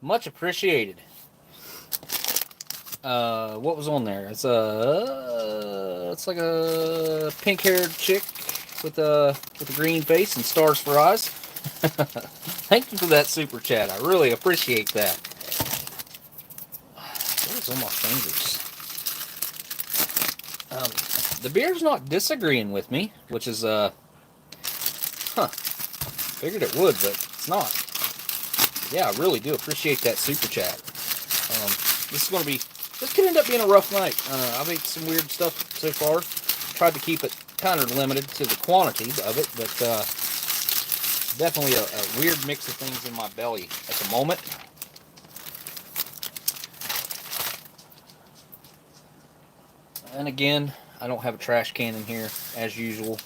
Much appreciated. What was on there? It's like a pink-haired chick with a green face and stars for eyes. Thank you for that super chat. I really appreciate that. What is on my fingers? The beer's not disagreeing with me, which is, huh. Figured it would, but it's not. Yeah, I really do appreciate that super chat. This could end up being a rough night. I've ate some weird stuff so far. Tried to keep it kind of limited to the quantity of it, but definitely a weird mix of things in my belly at the moment. And again, I don't have a trash can in here, as usual.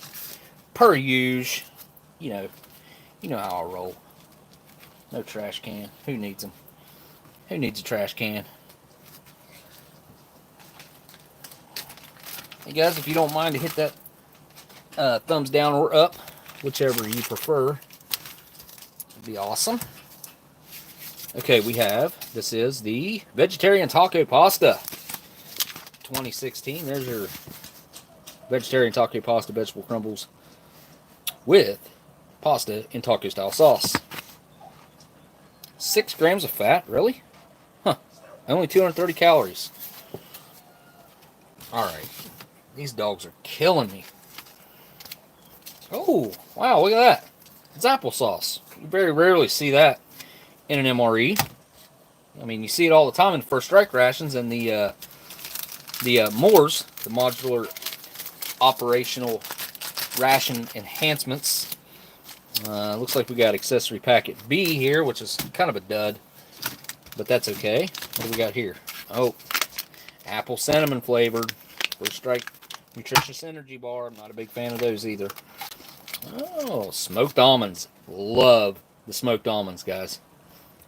Per usual. You know how I roll. No trash can. Who needs them? Who needs a trash can? Hey guys, if you don't mind to hit that thumbs down or up, whichever you prefer, it'd be awesome. Okay, this is the Vegetarian Taco Pasta 2016. There's your Vegetarian Taco Pasta vegetable crumbles with pasta in taco style sauce. 6 grams of fat, really? Huh. Only 230 calories. Alright. These dogs are killing me. Oh, wow, look at that. It's applesauce. You very rarely see that in an MRE. I mean, you see it all the time in First Strike rations and the MREs, the modular operational ration enhancements. Looks like we got accessory packet B here, which is kind of a dud, but that's okay. What do we got here? Oh, apple cinnamon flavored First Strike Nutritious energy bar. I'm not a big fan of those either. Oh, smoked almonds. Love the smoked almonds, guys.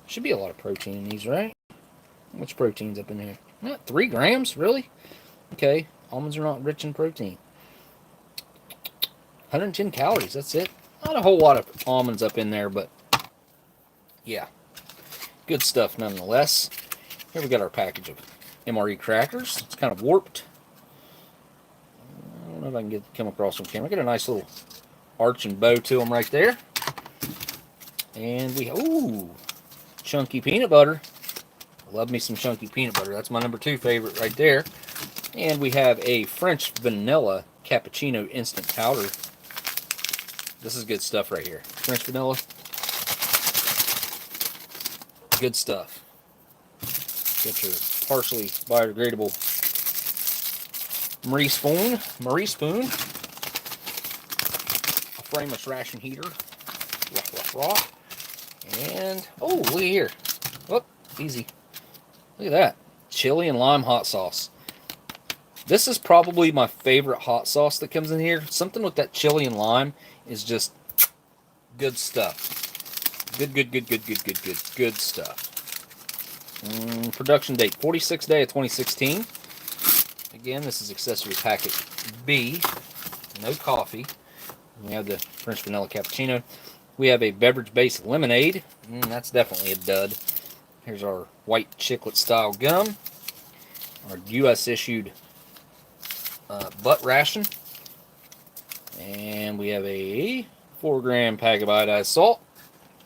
Should be a lot of protein in these, right? How much protein's up in here? Not 3 grams, really? Okay, almonds are not rich in protein. 110 calories, that's it. Not a whole lot of almonds up in there, but yeah, good stuff nonetheless. Here we got our package of Mre Crackers. It's kind of warped. I don't know if I can come across on camera. Got a nice little arch and bow to them right there. And ooh, chunky peanut butter. Love me some chunky peanut butter. That's my number 2 favorite right there. And we have a French vanilla cappuccino instant powder. This is good stuff right here. French vanilla. Good stuff. Get your partially biodegradable Mre spoon. A frameless ration heater. Raw. And, oh, look at here. Oh, easy. Look at that. Chili and lime hot sauce. This is probably my favorite hot sauce that comes in here. Something with that chili and lime is just good stuff. Good stuff. Production date, 46th day of 2016. Again, this is accessory packet B. No coffee. We have the French vanilla cappuccino. We have a beverage-based lemonade. That's definitely a dud. Here's our white chiclet style gum. Our U.S. issued butt ration. And we have a 4-gram pack of iodized salt.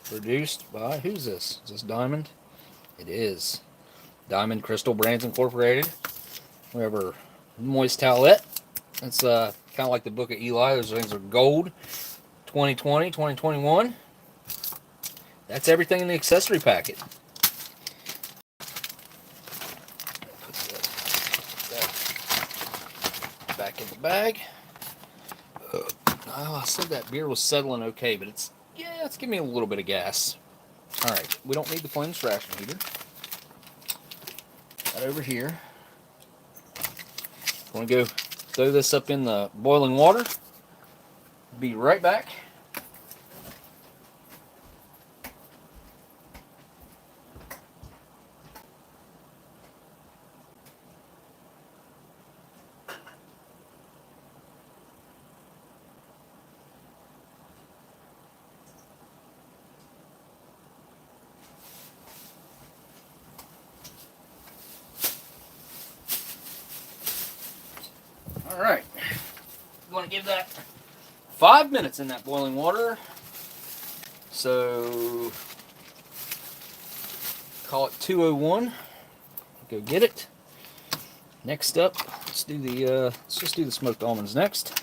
Produced by, who's this? Is this Diamond? It is. Diamond Crystal Brands Incorporated. We have our moist towelette. It's kind of like the Book of Eli. Those things are gold. 2020, 2021. That's everything in the accessory packet. Put that back in the bag. I said that beer was settling okay, but it's giving me a little bit of gas. Alright, we don't need the flameless ration heater. That over here. I'm going to go throw this up in the boiling water. Be right back. Alright, I'm going to give that 5 minutes in that boiling water. So, call it 2:01. Go get it. Next up, let's just do the smoked almonds next.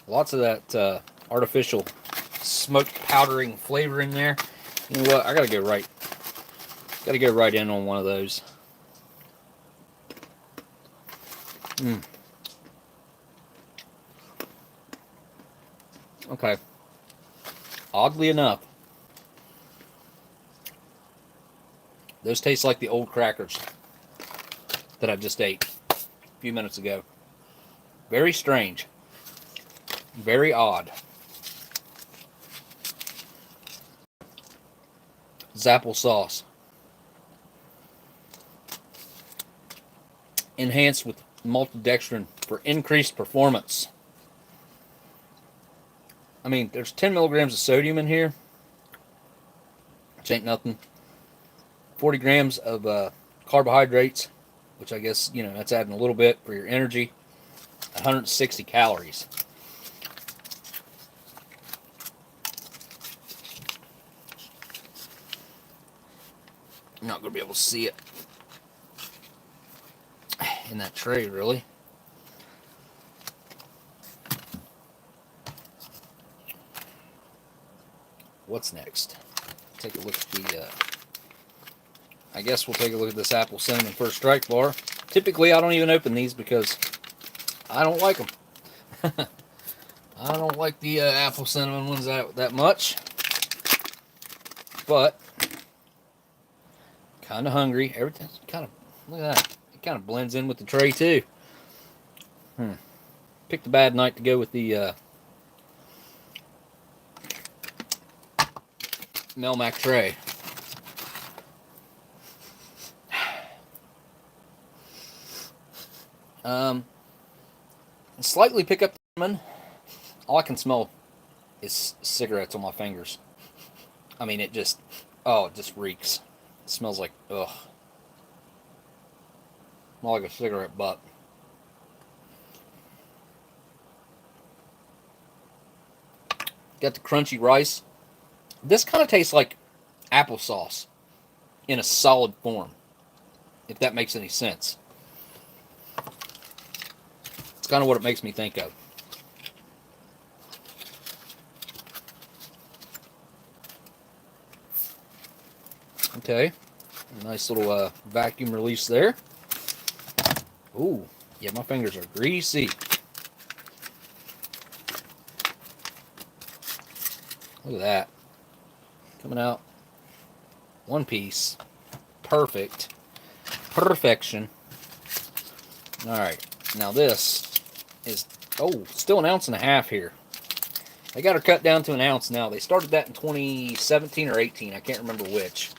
Lots of that artificial smoked powdering flavor in there. You know what? I gotta go right in on one of those. Okay. Oddly enough, those taste like the old crackers that I just ate a few minutes ago. Very strange. Very odd. Zapple sauce. Enhanced with maltodextrin for increased performance. I mean, there's 10 milligrams of sodium in here, which ain't nothing. 40 grams of carbohydrates, which I guess, you know, that's adding a little bit for your energy. 160 calories. I'm not going to be able to see it in that tray, really. What's next? Take a look at the, I guess we'll take a look at this apple cinnamon first strike bar. Typically, I don't even open these because I don't like them. I don't like the apple cinnamon ones that much. But, kind of hungry. Everything's kind of, look at that. It kind of blends in with the tray, too. Picked a bad night to go with the Melmac tray. Slightly pick up the cinnamon. All I can smell is cigarettes on my fingers. I mean, it just reeks. It smells like, ugh. More like a cigarette butt. Got the crunchy rice. This kind of tastes like applesauce in a solid form, if that makes any sense. It's kind of what it makes me think of. Okay, nice little vacuum release there. Ooh, yeah, my fingers are greasy. Look at that. Coming out one piece. Perfect. Perfection. Alright, now this is, still an ounce and a half here. They got her cut down to an ounce now. They started that in 2017 or 18. I can't remember which.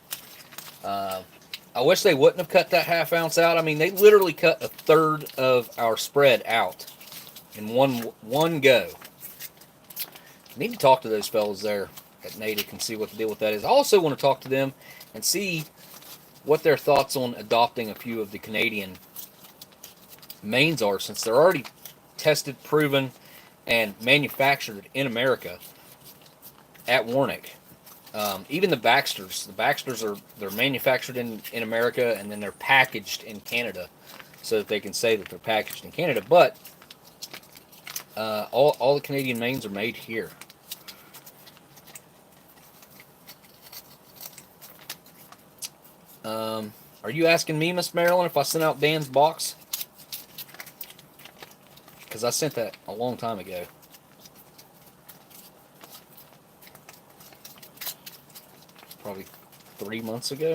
I wish they wouldn't have cut that half ounce out. I mean, they literally cut a third of our spread out in one go. I need to talk to those fellas there at Natick and see what the deal with that is. I also want to talk to them and see what their thoughts on adopting a few of the Canadian mains are, since they're already tested, proven, and manufactured in America at Warnick. Even the Baxters. The Baxters they're manufactured in America, and then they're packaged in Canada, so that they can say that they're packaged in Canada. But all the Canadian mains are made here. Are you asking me, Miss Marilyn, if I sent out Dan's box? Because I sent that a long time ago. Probably 3 months ago.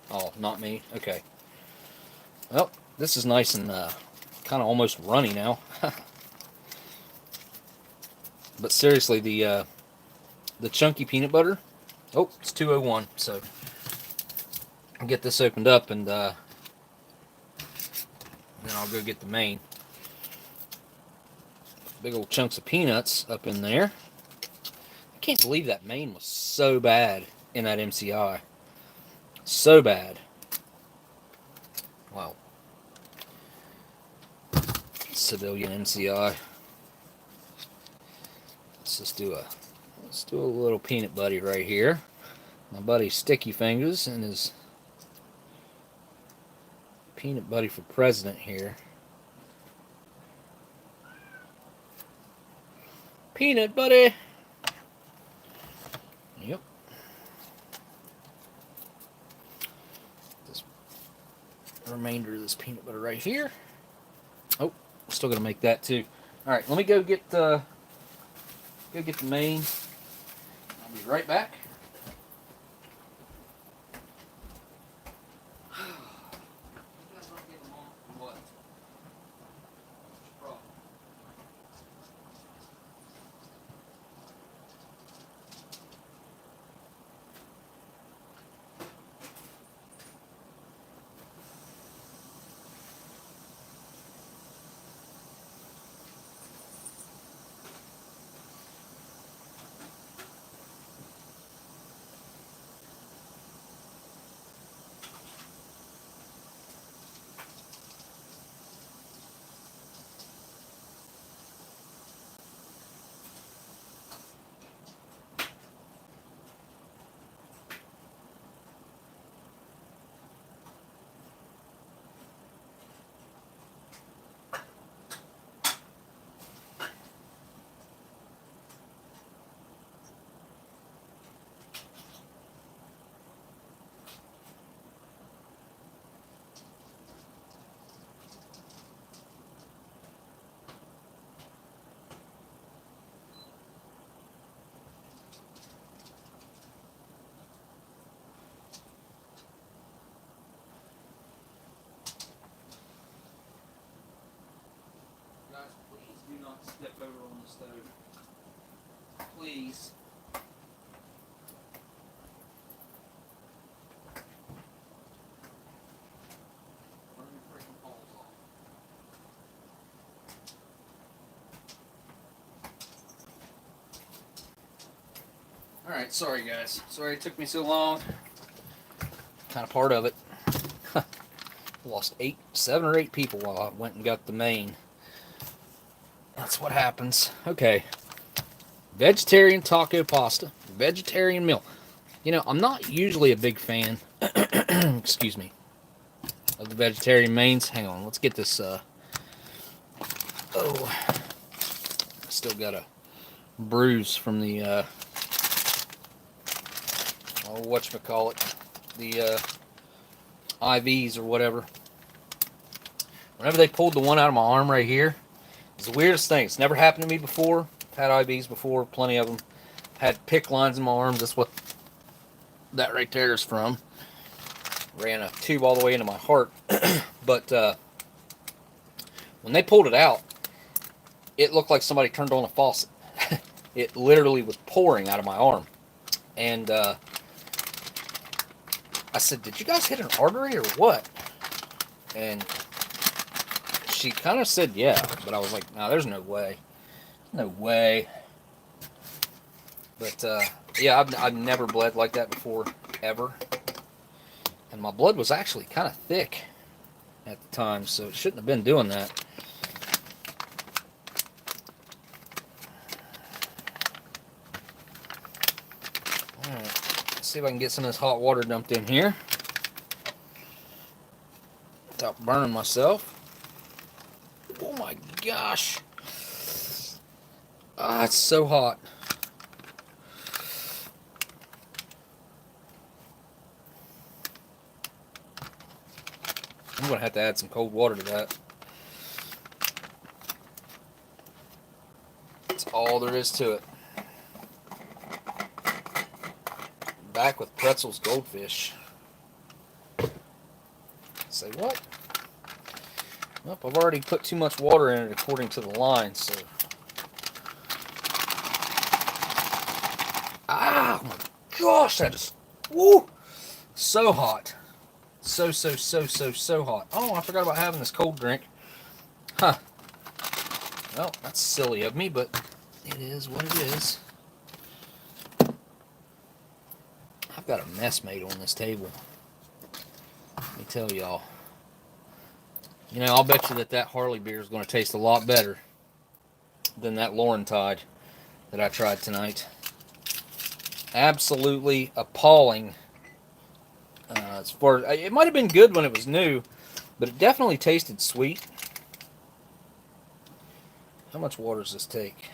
Oh, not me. Okay. Well, this is nice and kind of almost runny now. But seriously, the chunky peanut butter. Oh, it's 201. So I'll get this opened up, and then I'll go get the main. Big old chunks of peanuts up in there. I can't believe that main was so bad in that MCI. So bad. Wow. Civilian MCI. Let's do a little peanut buddy right here. My buddy Sticky Fingers and his peanut buddy for president here. Peanut, buddy. Yep. This remainder of this peanut butter right here. Oh, still gonna make that too. All right, let me go get the main. I'll be right back. Do not step over on the stove. Please. Burn your freaking balls off. Alright, sorry guys. Sorry it took me so long. Kind of part of it. Lost 7 or 8 people while I went and got the main. That's what happens. Okay. Vegetarian taco pasta. Vegetarian meal. You know, I'm not usually a big fan, excuse me, of the vegetarian mains. Hang on, let's get this, oh, I still got a bruise from the, oh, whatchamacallit, the, IVs or whatever. Whenever they pulled the one out of my arm right here, it's the weirdest thing. It's never happened to me before. I've had IVs before, plenty of them. Had PICC lines in my arms. That's what that right there is from. Ran a tube all the way into my heart. But when they pulled it out, it looked like somebody turned on a faucet. It literally was pouring out of my arm. And I said, "Did you guys hit an artery or what?" And she kind of said, "Yeah," but I was like, "No, there's no way. No way." But, yeah, I've never bled like that before, ever. And my blood was actually kind of thick at the time, so it shouldn't have been doing that. Alright, let's see if I can get some of this hot water dumped in here without burning myself. Oh my gosh. Ah, it's so hot. I'm going to have to add some cold water to that. That's all there is to it. Back with Pretzel's Goldfish. Say what? Well, I've already put too much water in it according to the line, so... Ah, oh my gosh, that is... Woo! So hot. So hot. Oh, I forgot about having this cold drink. Huh. Well, that's silly of me, but it is what it is. I've got a mess made on this table. Let me tell y'all. You know, I'll bet you that Harley beer is going to taste a lot better than that Laurentide that I tried tonight. Absolutely appalling. As far as, it might have been good when it was new, but it definitely tasted sweet. How much water does this take?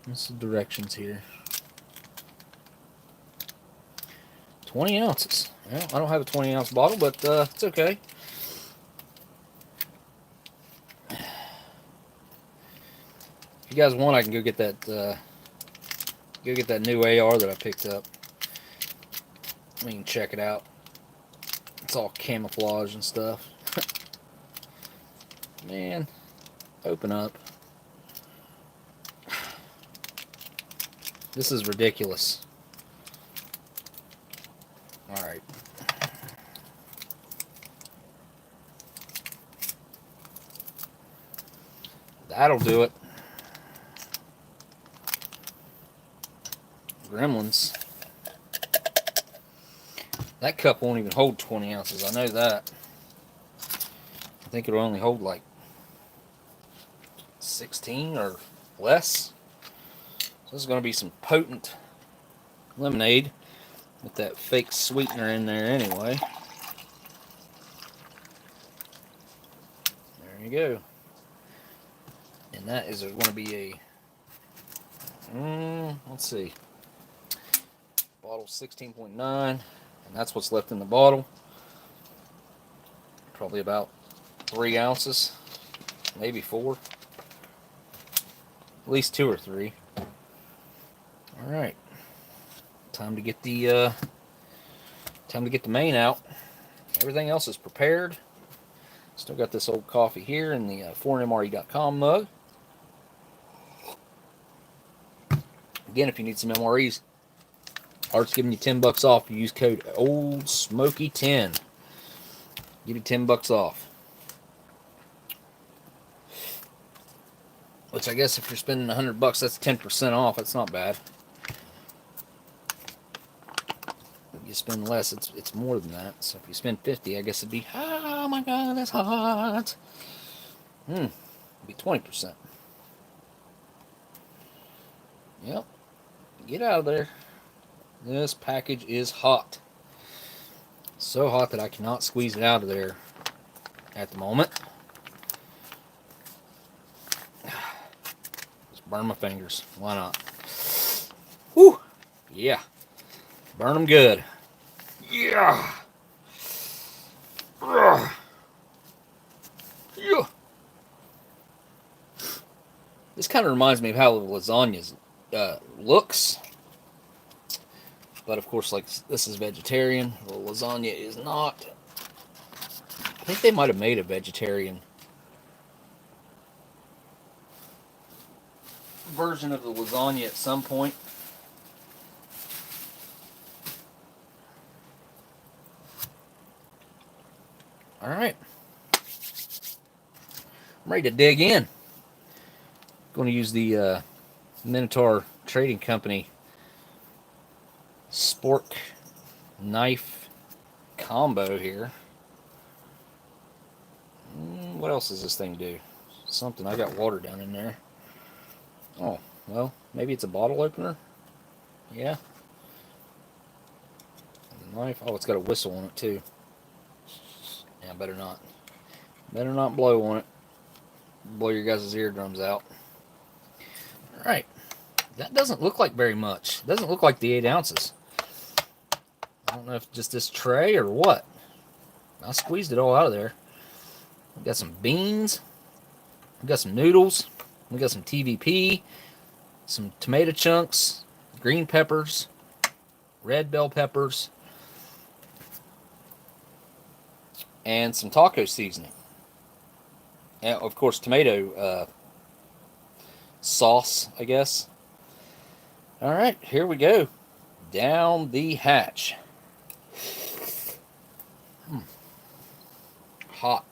This is directions here. 20 ounces. Well, I don't have a 20-ounce bottle, but it's okay. If you guys want, I can go get that new AR that I picked up. We can check it out. It's all camouflage and stuff. Man, open up. This is ridiculous. Alright. That'll do it. Gremlins. That cup won't even hold 20 ounces. I know that. I think it'll only hold like 16 or less. So this is going to be some potent lemonade with that fake sweetener in there anyway. There you go. And that is going to be a, let's see, bottle 16.9, and that's what's left in the bottle. Probably about 3 ounces, maybe 4, at least 2 or 3. All right, time to get the main out. Everything else is prepared. Still got this old coffee here in the foreignmre.com mug. Again, if you need some MREs, Art's giving you $10 off. You use code Oldsmokey10. Give you $10 off. Which I guess if you're spending $100, that's 10% off. That's not bad. If you spend less, it's more than that. So if you spend 50, I guess it'd be, oh my god, that's hot. It'd be 20%. Yep. Get out of there. This package is hot. So hot that I cannot squeeze it out of there at the moment. Just burn my fingers. Why not? Whew. Yeah. Burn them good. Yeah. Yeah. This kind of reminds me of how the lasagna looks. But of course, like, this is vegetarian. The lasagna is not. I think they might have made a vegetarian version of the lasagna at some point. Alright. I'm ready to dig in. Going to use the Minotaur Trading Company spork knife combo here. What else does this thing do? Something. I got water down in there. Oh, well, maybe it's a bottle opener. Yeah. The knife. Oh, it's got a whistle on it too. Yeah, better not. Better not blow on it. Blow your guys' eardrums out. Alright. That doesn't look like very much. It doesn't look like the 8 ounces. I don't know if it's just this tray or what. I squeezed it all out of there. We got some beans. We got some noodles. We got some TVP. Some tomato chunks. Green peppers. Red bell peppers. And some taco seasoning. And of course, tomato sauce, I guess. Alright, here we go. Down the hatch. Hot.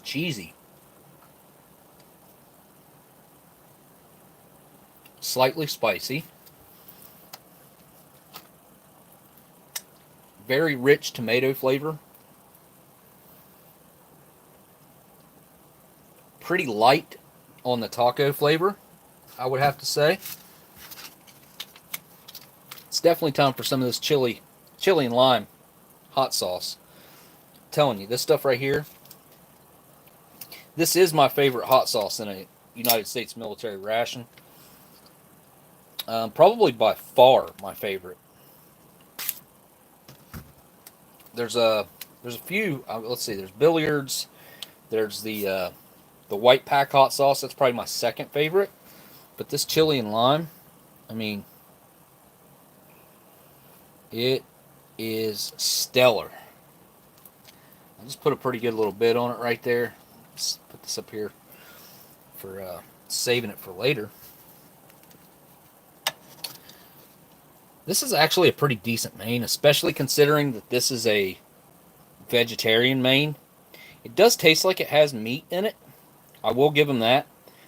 Cheesy. Slightly spicy. Very rich tomato flavor. Pretty light on the taco flavor, I would have to say. It's definitely time for some of this chili and lime hot sauce. I'm telling you, this stuff right here, This is my favorite hot sauce in a United States military ration. Probably by far my favorite. There's a few. Let's see. There's Billiards. There's the white pack hot sauce. That's probably my second favorite. But this chili and lime, I mean, it is stellar. I'll just put a pretty good little bit on it right there. Let's put this up here for saving it for later. This is actually a pretty decent main, especially considering that this is a vegetarian main. It does taste like it has meat in it. I will give them that.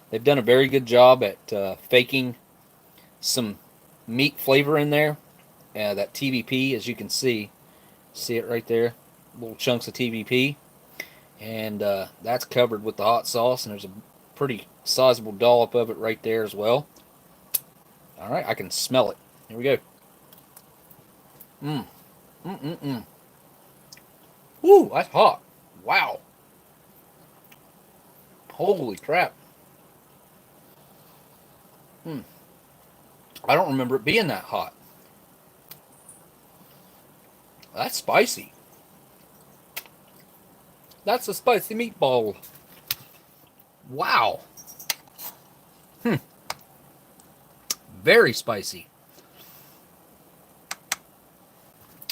They've done a very good job at faking some meat flavor in there. That TVP, as you can see it right there, little chunks of TVP. And that's covered with the hot sauce, and there's a pretty sizable dollop of it right there as well. All right, I can smell it. Here we go. Woo, that's hot. Wow. Holy crap. I don't remember it being that hot. That's spicy. That's a spicy meatball. Wow. Very spicy.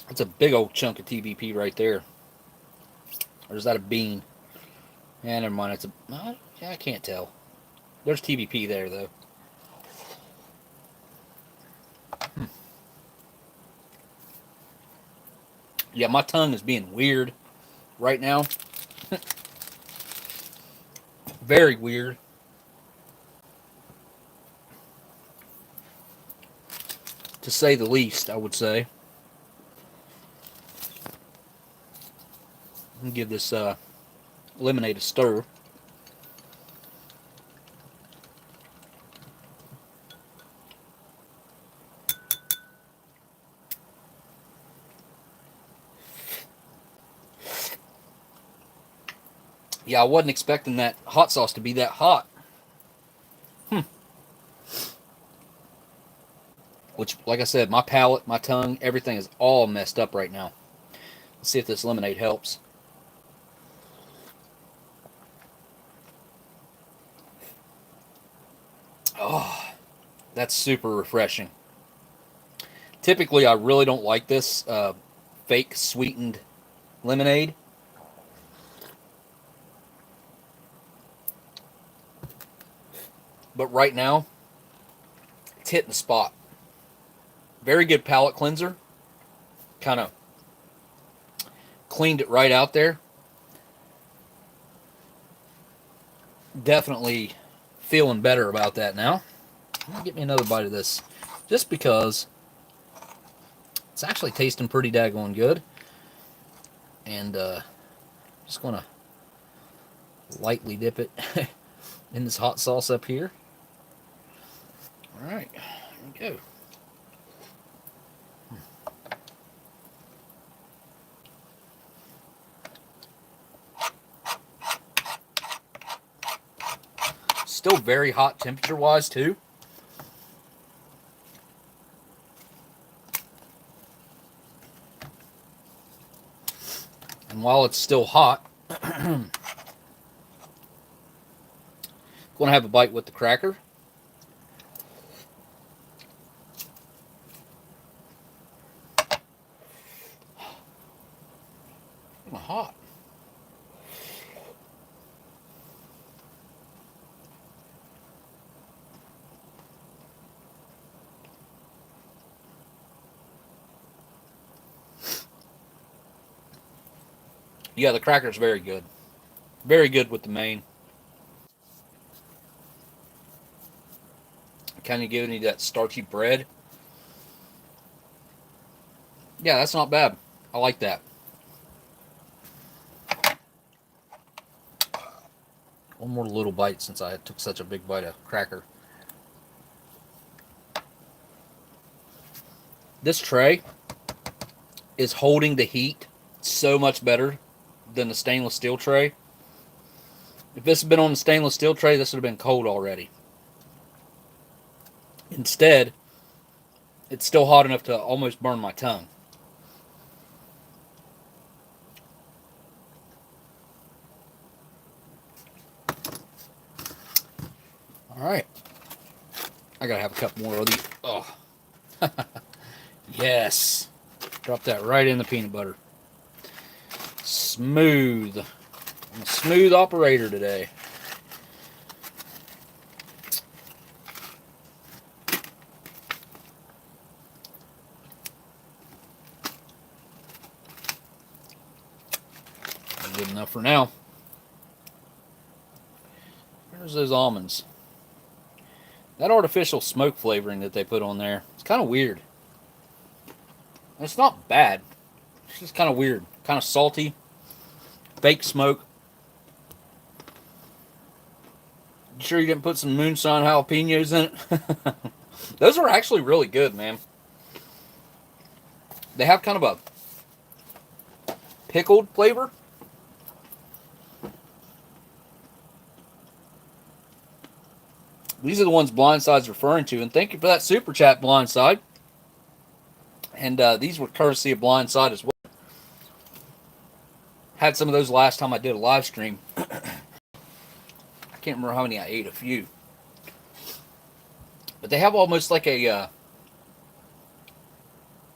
That's a big old chunk of TVP right there. Or is that a bean? Yeah, never mind. It's a... I can't tell. There's TVP there, though. Yeah, my tongue is being weird right now. Very weird. To say the least, I would say. I'll give this lemonade a stir. Yeah, I wasn't expecting that hot sauce to be that hot. Which, like I said, my palate, my tongue, everything is all messed up right now. Let's see if this lemonade helps. Oh, that's super refreshing. Typically, I really don't like this fake sweetened lemonade. But right now, it's hitting the spot. Very good palate cleanser. Kind of cleaned it right out there. Definitely feeling better about that now. Let me get me another bite of this. Just because it's actually tasting pretty daggone good. And just going to lightly dip it in this hot sauce up here. Alright, here we go. Still very hot temperature-wise, too. And while it's still hot, I'm going to have a bite with the cracker. Hot. Yeah, the cracker's very good. Very good with the main. Kind of giving you that starchy bread. Yeah, that's not bad. I like that. One more little bite since I took such a big bite of cracker. This tray is holding the heat so much better than the stainless steel tray. If this had been on the stainless steel tray, this would have been cold already. Instead, it's still hot enough to almost burn my tongue. Alright. I gotta have a couple more of these. Oh. Yes. Drop that right in the peanut butter. Smooth. I'm a smooth operator today. Good enough for now. There's those almonds. That artificial smoke flavoring that they put on there, it's kind of weird. It's not bad. It's just kind of weird. Kind of salty. Fake smoke. You sure you didn't put some moonshine jalapenos in it? Those are actually really good, man. They have kind of a pickled flavor. These are the ones Blindside's referring to, and thank you for that super chat, Blindside. And these were courtesy of Blindside as well. Had some of those last time I did a live stream. I can't remember how many I ate, a few. But they have almost like a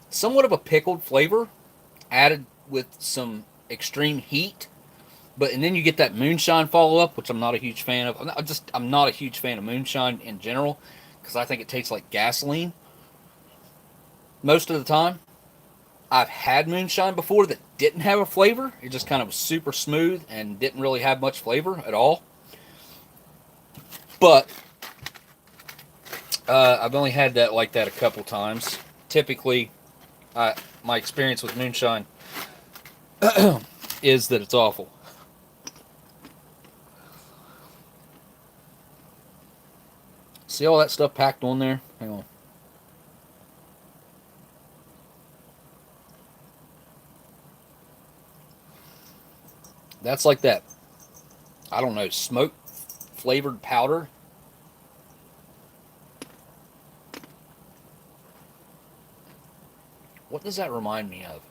somewhat of a pickled flavor added with some extreme heat. And then you get that moonshine follow-up, which I'm not a huge fan of. I'm not a huge fan of moonshine in general, because I think it tastes like gasoline most of the time. I've had moonshine before that didn't have a flavor. It just kind of was super smooth and didn't really have much flavor at all. But I've only had that like that a couple times. Typically, my experience with moonshine is that it's awful. See all that stuff packed on there? Hang on. That's like that, I don't know, smoke flavored powder. What does that remind me of?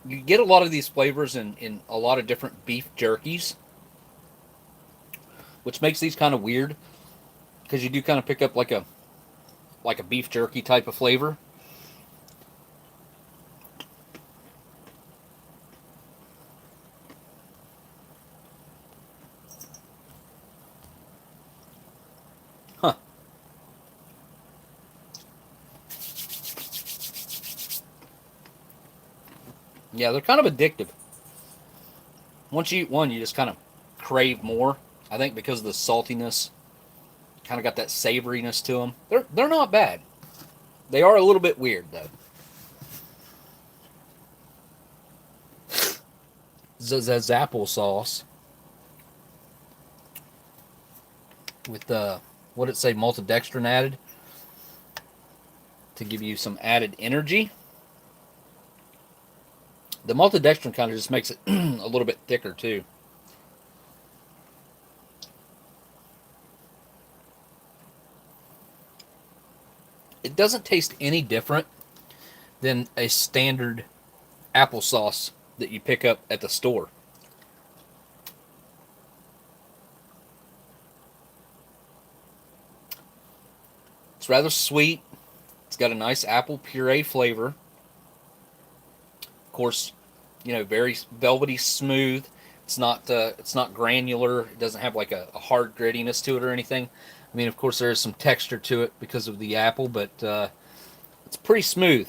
You get a lot of these flavors in a lot of different beef jerkies, which makes these kind of weird, because you do kind of pick up like a beef jerky type of flavor. Huh. Yeah, they're kind of addictive. Once you eat one, you just kind of crave more. I think because of the saltiness, kind of got that savoriness to them. They're not bad. They are a little bit weird though. Zazzapple sauce with what did it say, maltodextrin added to give you some added energy. The maltodextrin kind of just makes it a little bit thicker too. It doesn't taste any different than a standard applesauce that you pick up at the store. It's rather sweet. It's got a nice apple puree flavor. Of course, you know, very velvety smooth. It's not granular. It doesn't have like a hard grittiness to it or anything. I mean, of course, there is some texture to it because of the apple, but it's pretty smooth.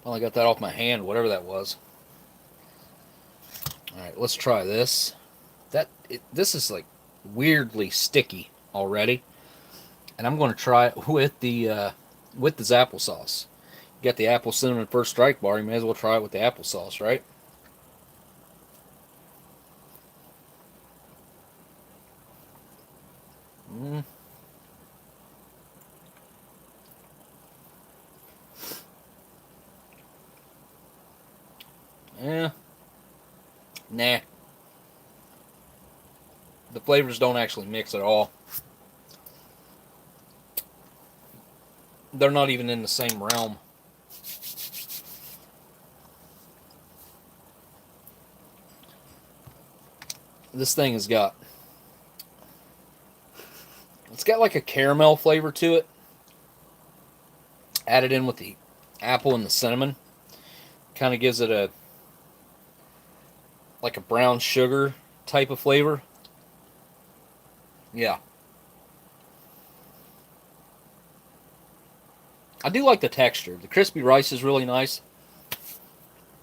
Well, I got that off my hand, whatever that was. All right, let's try this. This is like weirdly sticky already, and I'm going to try it with this applesauce. You got the apple cinnamon first strike bar. You may as well try it with the applesauce, right? Nah. The flavors don't actually mix at all. They're not even in the same realm. This thing has got... It's got like a caramel flavor to it. Added in with the apple and the cinnamon. Kind of gives it a... like a brown sugar type of flavor. Yeah. I do like the texture. The crispy rice is really nice.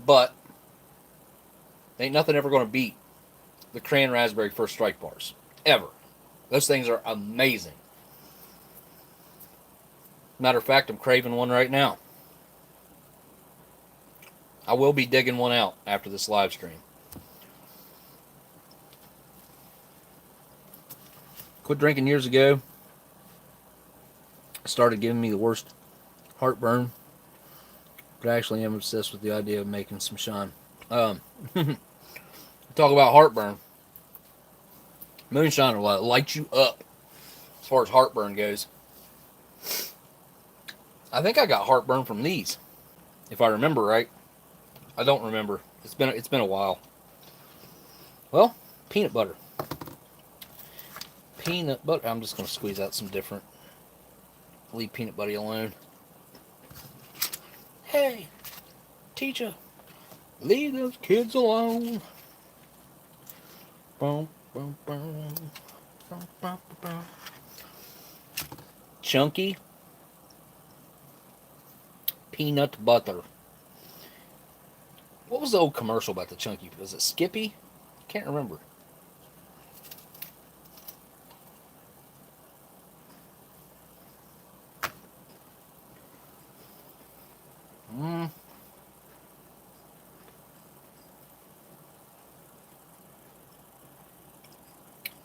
But ain't nothing ever going to beat the cran raspberry First Strike bars. Ever. Those things are amazing. Matter of fact, I'm craving one right now. I will be digging one out after this live stream. Quit drinking years ago. Started giving me the worst heartburn. But I actually am obsessed with the idea of making some shine. Talk about heartburn. Moonshine will light you up as far as heartburn goes. I think I got heartburn from these, if I remember right. I don't remember. It's been a while. Well, peanut butter. Peanut butter. I'm just going to squeeze out some different. Leave peanut butter alone. Hey, teacher, leave those kids alone. Boom, boom, boom, boom, boom, boom. Chunky peanut butter. What was the old commercial about the chunky? Was it Skippy? Can't remember.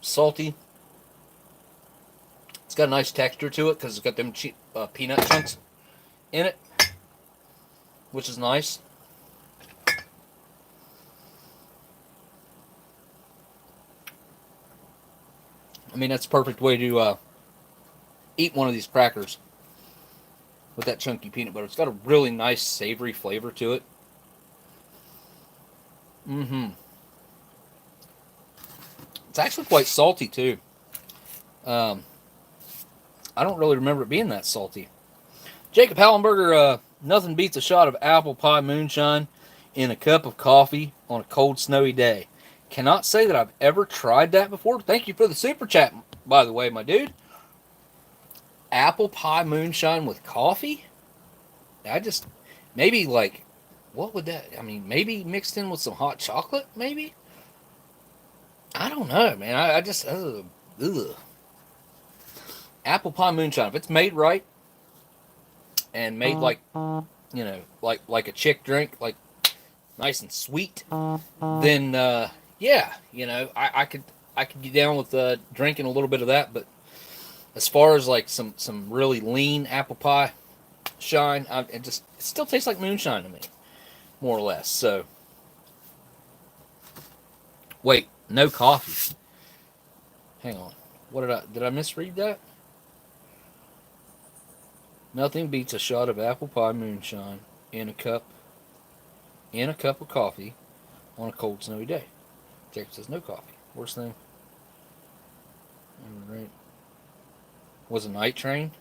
Salty. It's got a nice texture to it because it's got them peanut chunks in it, which is nice. I mean, that's a perfect way to eat one of these crackers with that chunky peanut butter. It's got a really nice savory flavor to it. It's actually quite salty, too. I don't really remember it being that salty. Jacob Hallenberger, nothing beats a shot of apple pie moonshine in a cup of coffee on a cold, snowy day. Cannot say that I've ever tried that before. Thank you for the super chat, by the way, my dude. Apple pie moonshine with coffee? Maybe like, what would that, I mean, maybe mixed in with some hot chocolate, maybe? I don't know, man. I just, ugh. Apple pie moonshine, if it's made right and made like, you know, like a chick drink, like nice and sweet, then yeah, you know, I could get down with drinking a little bit of that. But as far as like some really lean apple pie shine, it still tastes like moonshine to me, more or less. So wait, no coffee. Hang on. What did I misread that? Nothing beats a shot of apple pie moonshine in a cup of coffee on a cold, snowy day. Jacob says no coffee. Worst thing. All right. Was a night train.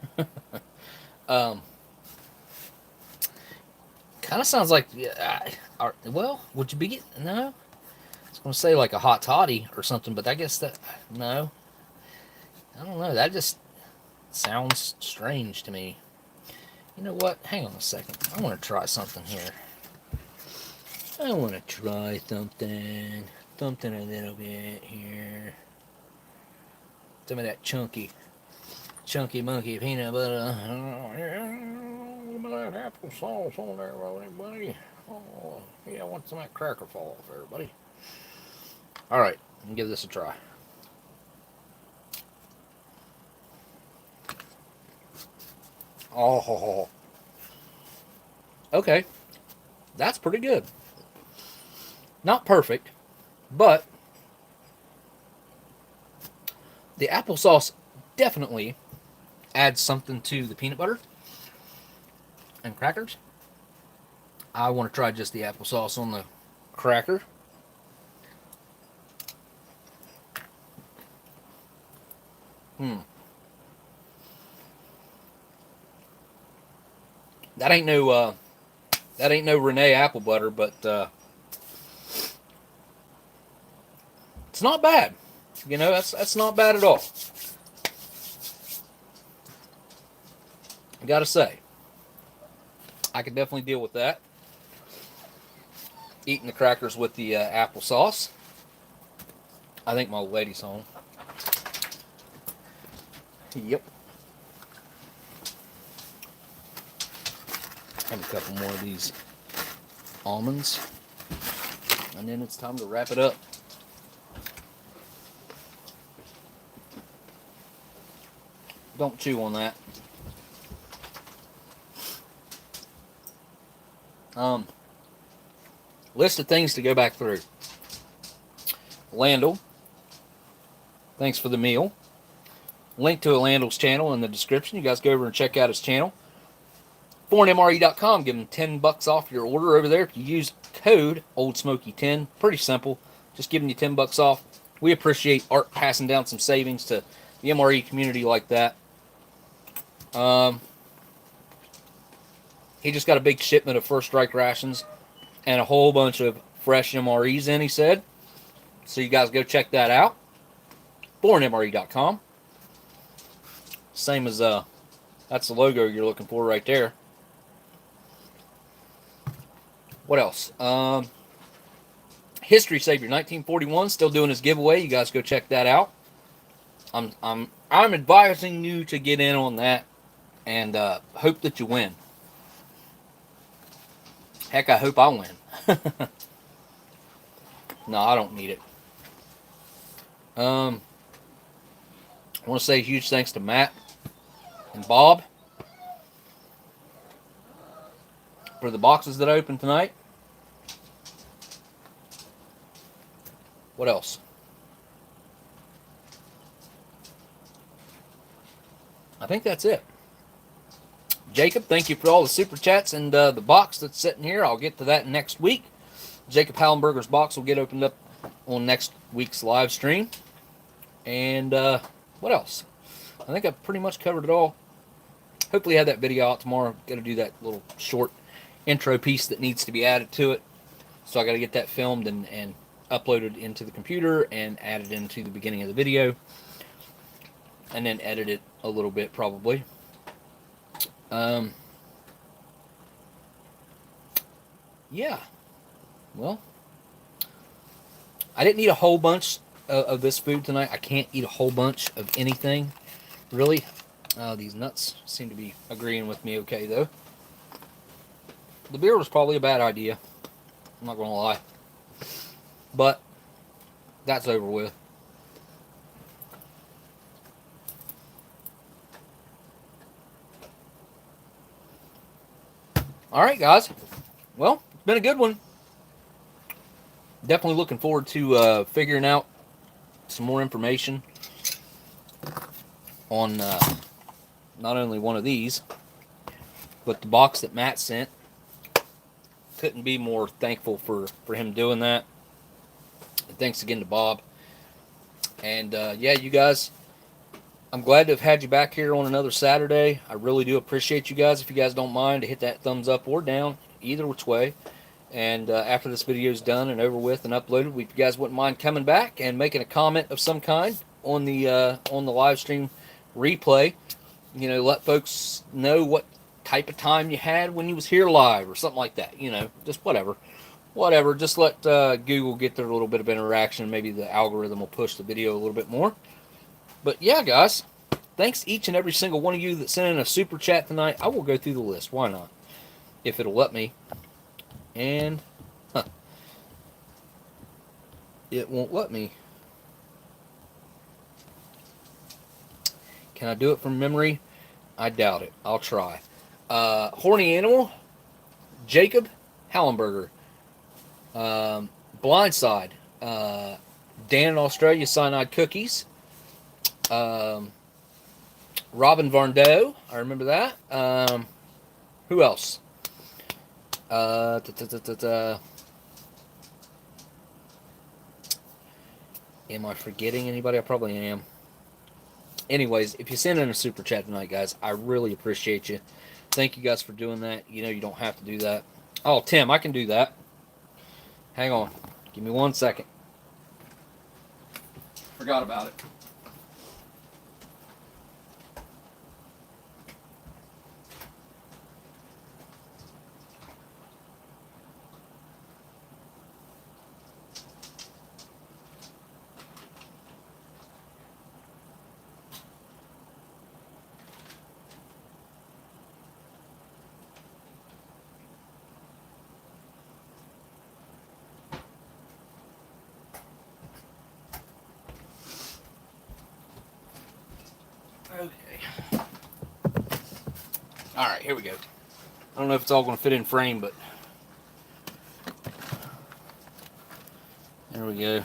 Kind of sounds like, well, would you be getting, no? I was going to say like a hot toddy or something, but I guess that, no. I don't know. That just sounds strange to me. You know what? Hang on a second. I want to try something here. I want to try something. Something a little bit here. Some of that chunky monkey peanut butter. A little bit of that apple sauce on there, buddy. Oh, yeah, I want some of that cracker fall off there, buddy. Alright, let me give this a try. Oh, okay. That's pretty good. Not perfect. But the applesauce definitely adds something to the peanut butter and crackers. I want to try just the applesauce on the cracker. That ain't no Renee apple butter, but it's not bad. You know, that's not bad at all. I gotta say, I could definitely deal with that. Eating the crackers with the applesauce. I think my old lady's home. Yep. Have a couple more of these almonds. And then it's time to wrap it up. Don't chew on that. List of things to go back through. Elandil, thanks for the meal. Link to Elandil's channel in the description. You guys go over and check out his channel. foreignmre.com. Give him $10 off your order over there if you use code Oldsmokey10. Pretty simple. Just giving you $10 off. We appreciate Art passing down some savings to the MRE community like that. He just got a big shipment of First Strike rations and a whole bunch of fresh MREs in, he said. So you guys go check that out. foreignmre.com. Same as, that's the logo you're looking for right there. What else? History Savior 1941 still doing his giveaway. You guys go check that out. I'm advising you to get in on that and hope that you win. Heck, I hope I win. No, I don't need it. I want to say a huge thanks to Matt and Bob for the boxes that opened tonight. What else? I think that's it. Jacob, thank you for all the super chats and the box that's sitting here. I'll get to that next week. Jacob Hallenberger's box will get opened up on next week's live stream. And what else? I think I've pretty much covered it all. Hopefully I have that video out tomorrow. Got to do that little short intro piece that needs to be added to it. So I got to get that filmed and uploaded into the computer and added into the beginning of the video. And then edit it a little bit probably. Yeah. Well, I didn't eat a whole bunch of this food tonight. I can't eat a whole bunch of anything, really. These nuts seem to be agreeing with me okay, though. The beer was probably a bad idea. I'm not going to lie. But that's over with. All right, guys. Well, it's been a good one. Definitely looking forward to figuring out some more information on not only one of these, but the box that Matt sent. Couldn't be more thankful for him doing that. And thanks again to Bob. And yeah, you guys, I'm glad to have had you back here on another Saturday. I really do appreciate you guys. If you guys don't mind to hit that thumbs up or down, either which way. And after this video is done and over with and uploaded, if you guys wouldn't mind coming back and making a comment of some kind on the live stream replay, you know, let folks know what type of time you had when you was here live or something like that. You know, just whatever. Just let Google get their little bit of interaction. Maybe the algorithm will push the video a little bit more. But yeah, guys, thanks each and every single one of you that sent in a super chat tonight. I will go through the list. Why not? If it'll let me. And it won't let me. Can I do it from memory? I doubt it. I'll try. Horny Animal, Jacob Hallenberger, Blindside, Dan in Australia, Cyanide Cookies. Robin Varndo, I remember that. Who else? Am I forgetting anybody? I probably am. Anyways, if you send in a super chat tonight, guys, I really appreciate you. Thank you guys for doing that. You know you don't have to do that. Oh, Tim, I can do that. Hang on. Give me 1 second. Forgot about it. Okay. All right, here we go. I don't know if it's all going to fit in frame, but there we go.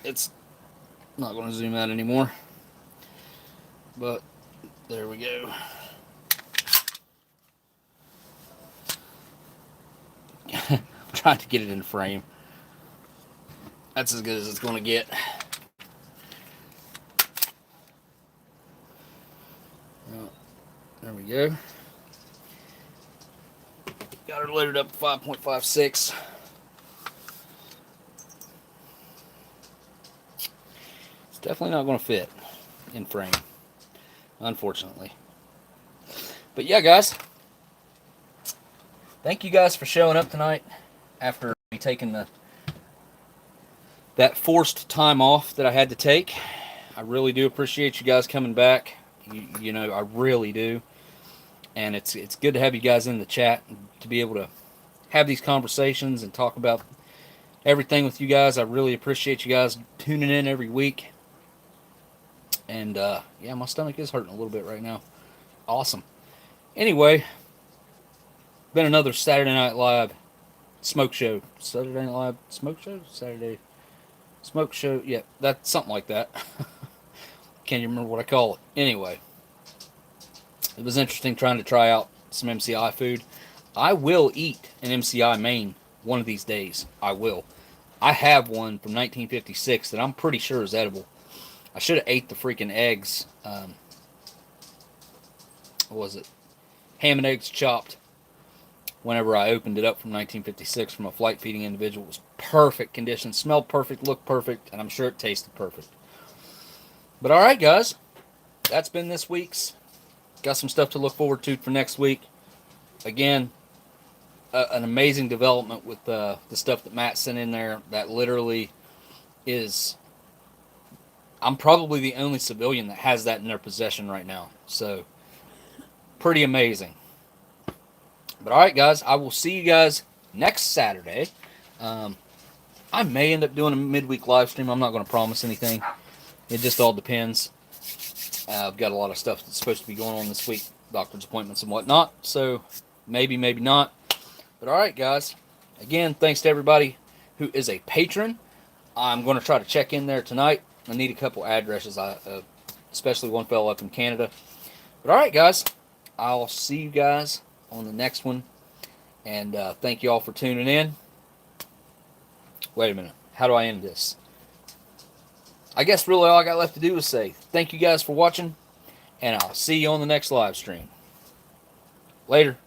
It's not going to zoom out anymore, but there we go. I'm trying to get it in frame. That's as good as it's going to get. There we go. Got her loaded up to 5.56. Definitely not going to fit in frame, unfortunately. But yeah, guys, thank you guys for showing up tonight after me taking that forced time off that I had to take. I really do appreciate you guys coming back. You know, I really do. And it's good to have you guys in the chat and to be able to have these conversations and talk about everything with you guys. I really appreciate you guys tuning in every week. And, yeah, my stomach is hurting a little bit right now. Awesome. Anyway, been another Saturday Night Live smoke show. Saturday Night Live smoke show? Saturday smoke show? Yeah, that's something like that. Can't even remember what I call it. Anyway, it was interesting trying to try out some MCI food. I will eat an MCI main one of these days. I will. I have one from 1956 that I'm pretty sure is edible. I should have ate the freaking eggs. What was it? Ham and eggs chopped. Whenever I opened it up from 1956 from a flight feeding individual, it was perfect condition, smelled perfect, looked perfect, and I'm sure it tasted perfect. But all right, guys, that's been this week's. Got some stuff to look forward to for next week. Again, an amazing development with the stuff that Matt sent in there. That literally is. I'm probably the only civilian that has that in their possession right now. So, pretty amazing. But all right, guys, I will see you guys next Saturday. I may end up doing a midweek live stream. I'm not going to promise anything. It just all depends. I've got a lot of stuff that's supposed to be going on this week, doctor's appointments and whatnot. So, maybe, maybe not. But all right, guys. Again, thanks to everybody who is a patron. I'm going to try to check in there tonight. I need a couple addresses, especially one fellow up in Canada. But all right, guys, I'll see you guys on the next one. And thank you all for tuning in. Wait a minute. How do I end this? I guess really all I got left to do is say thank you guys for watching. And I'll see you on the next live stream. Later.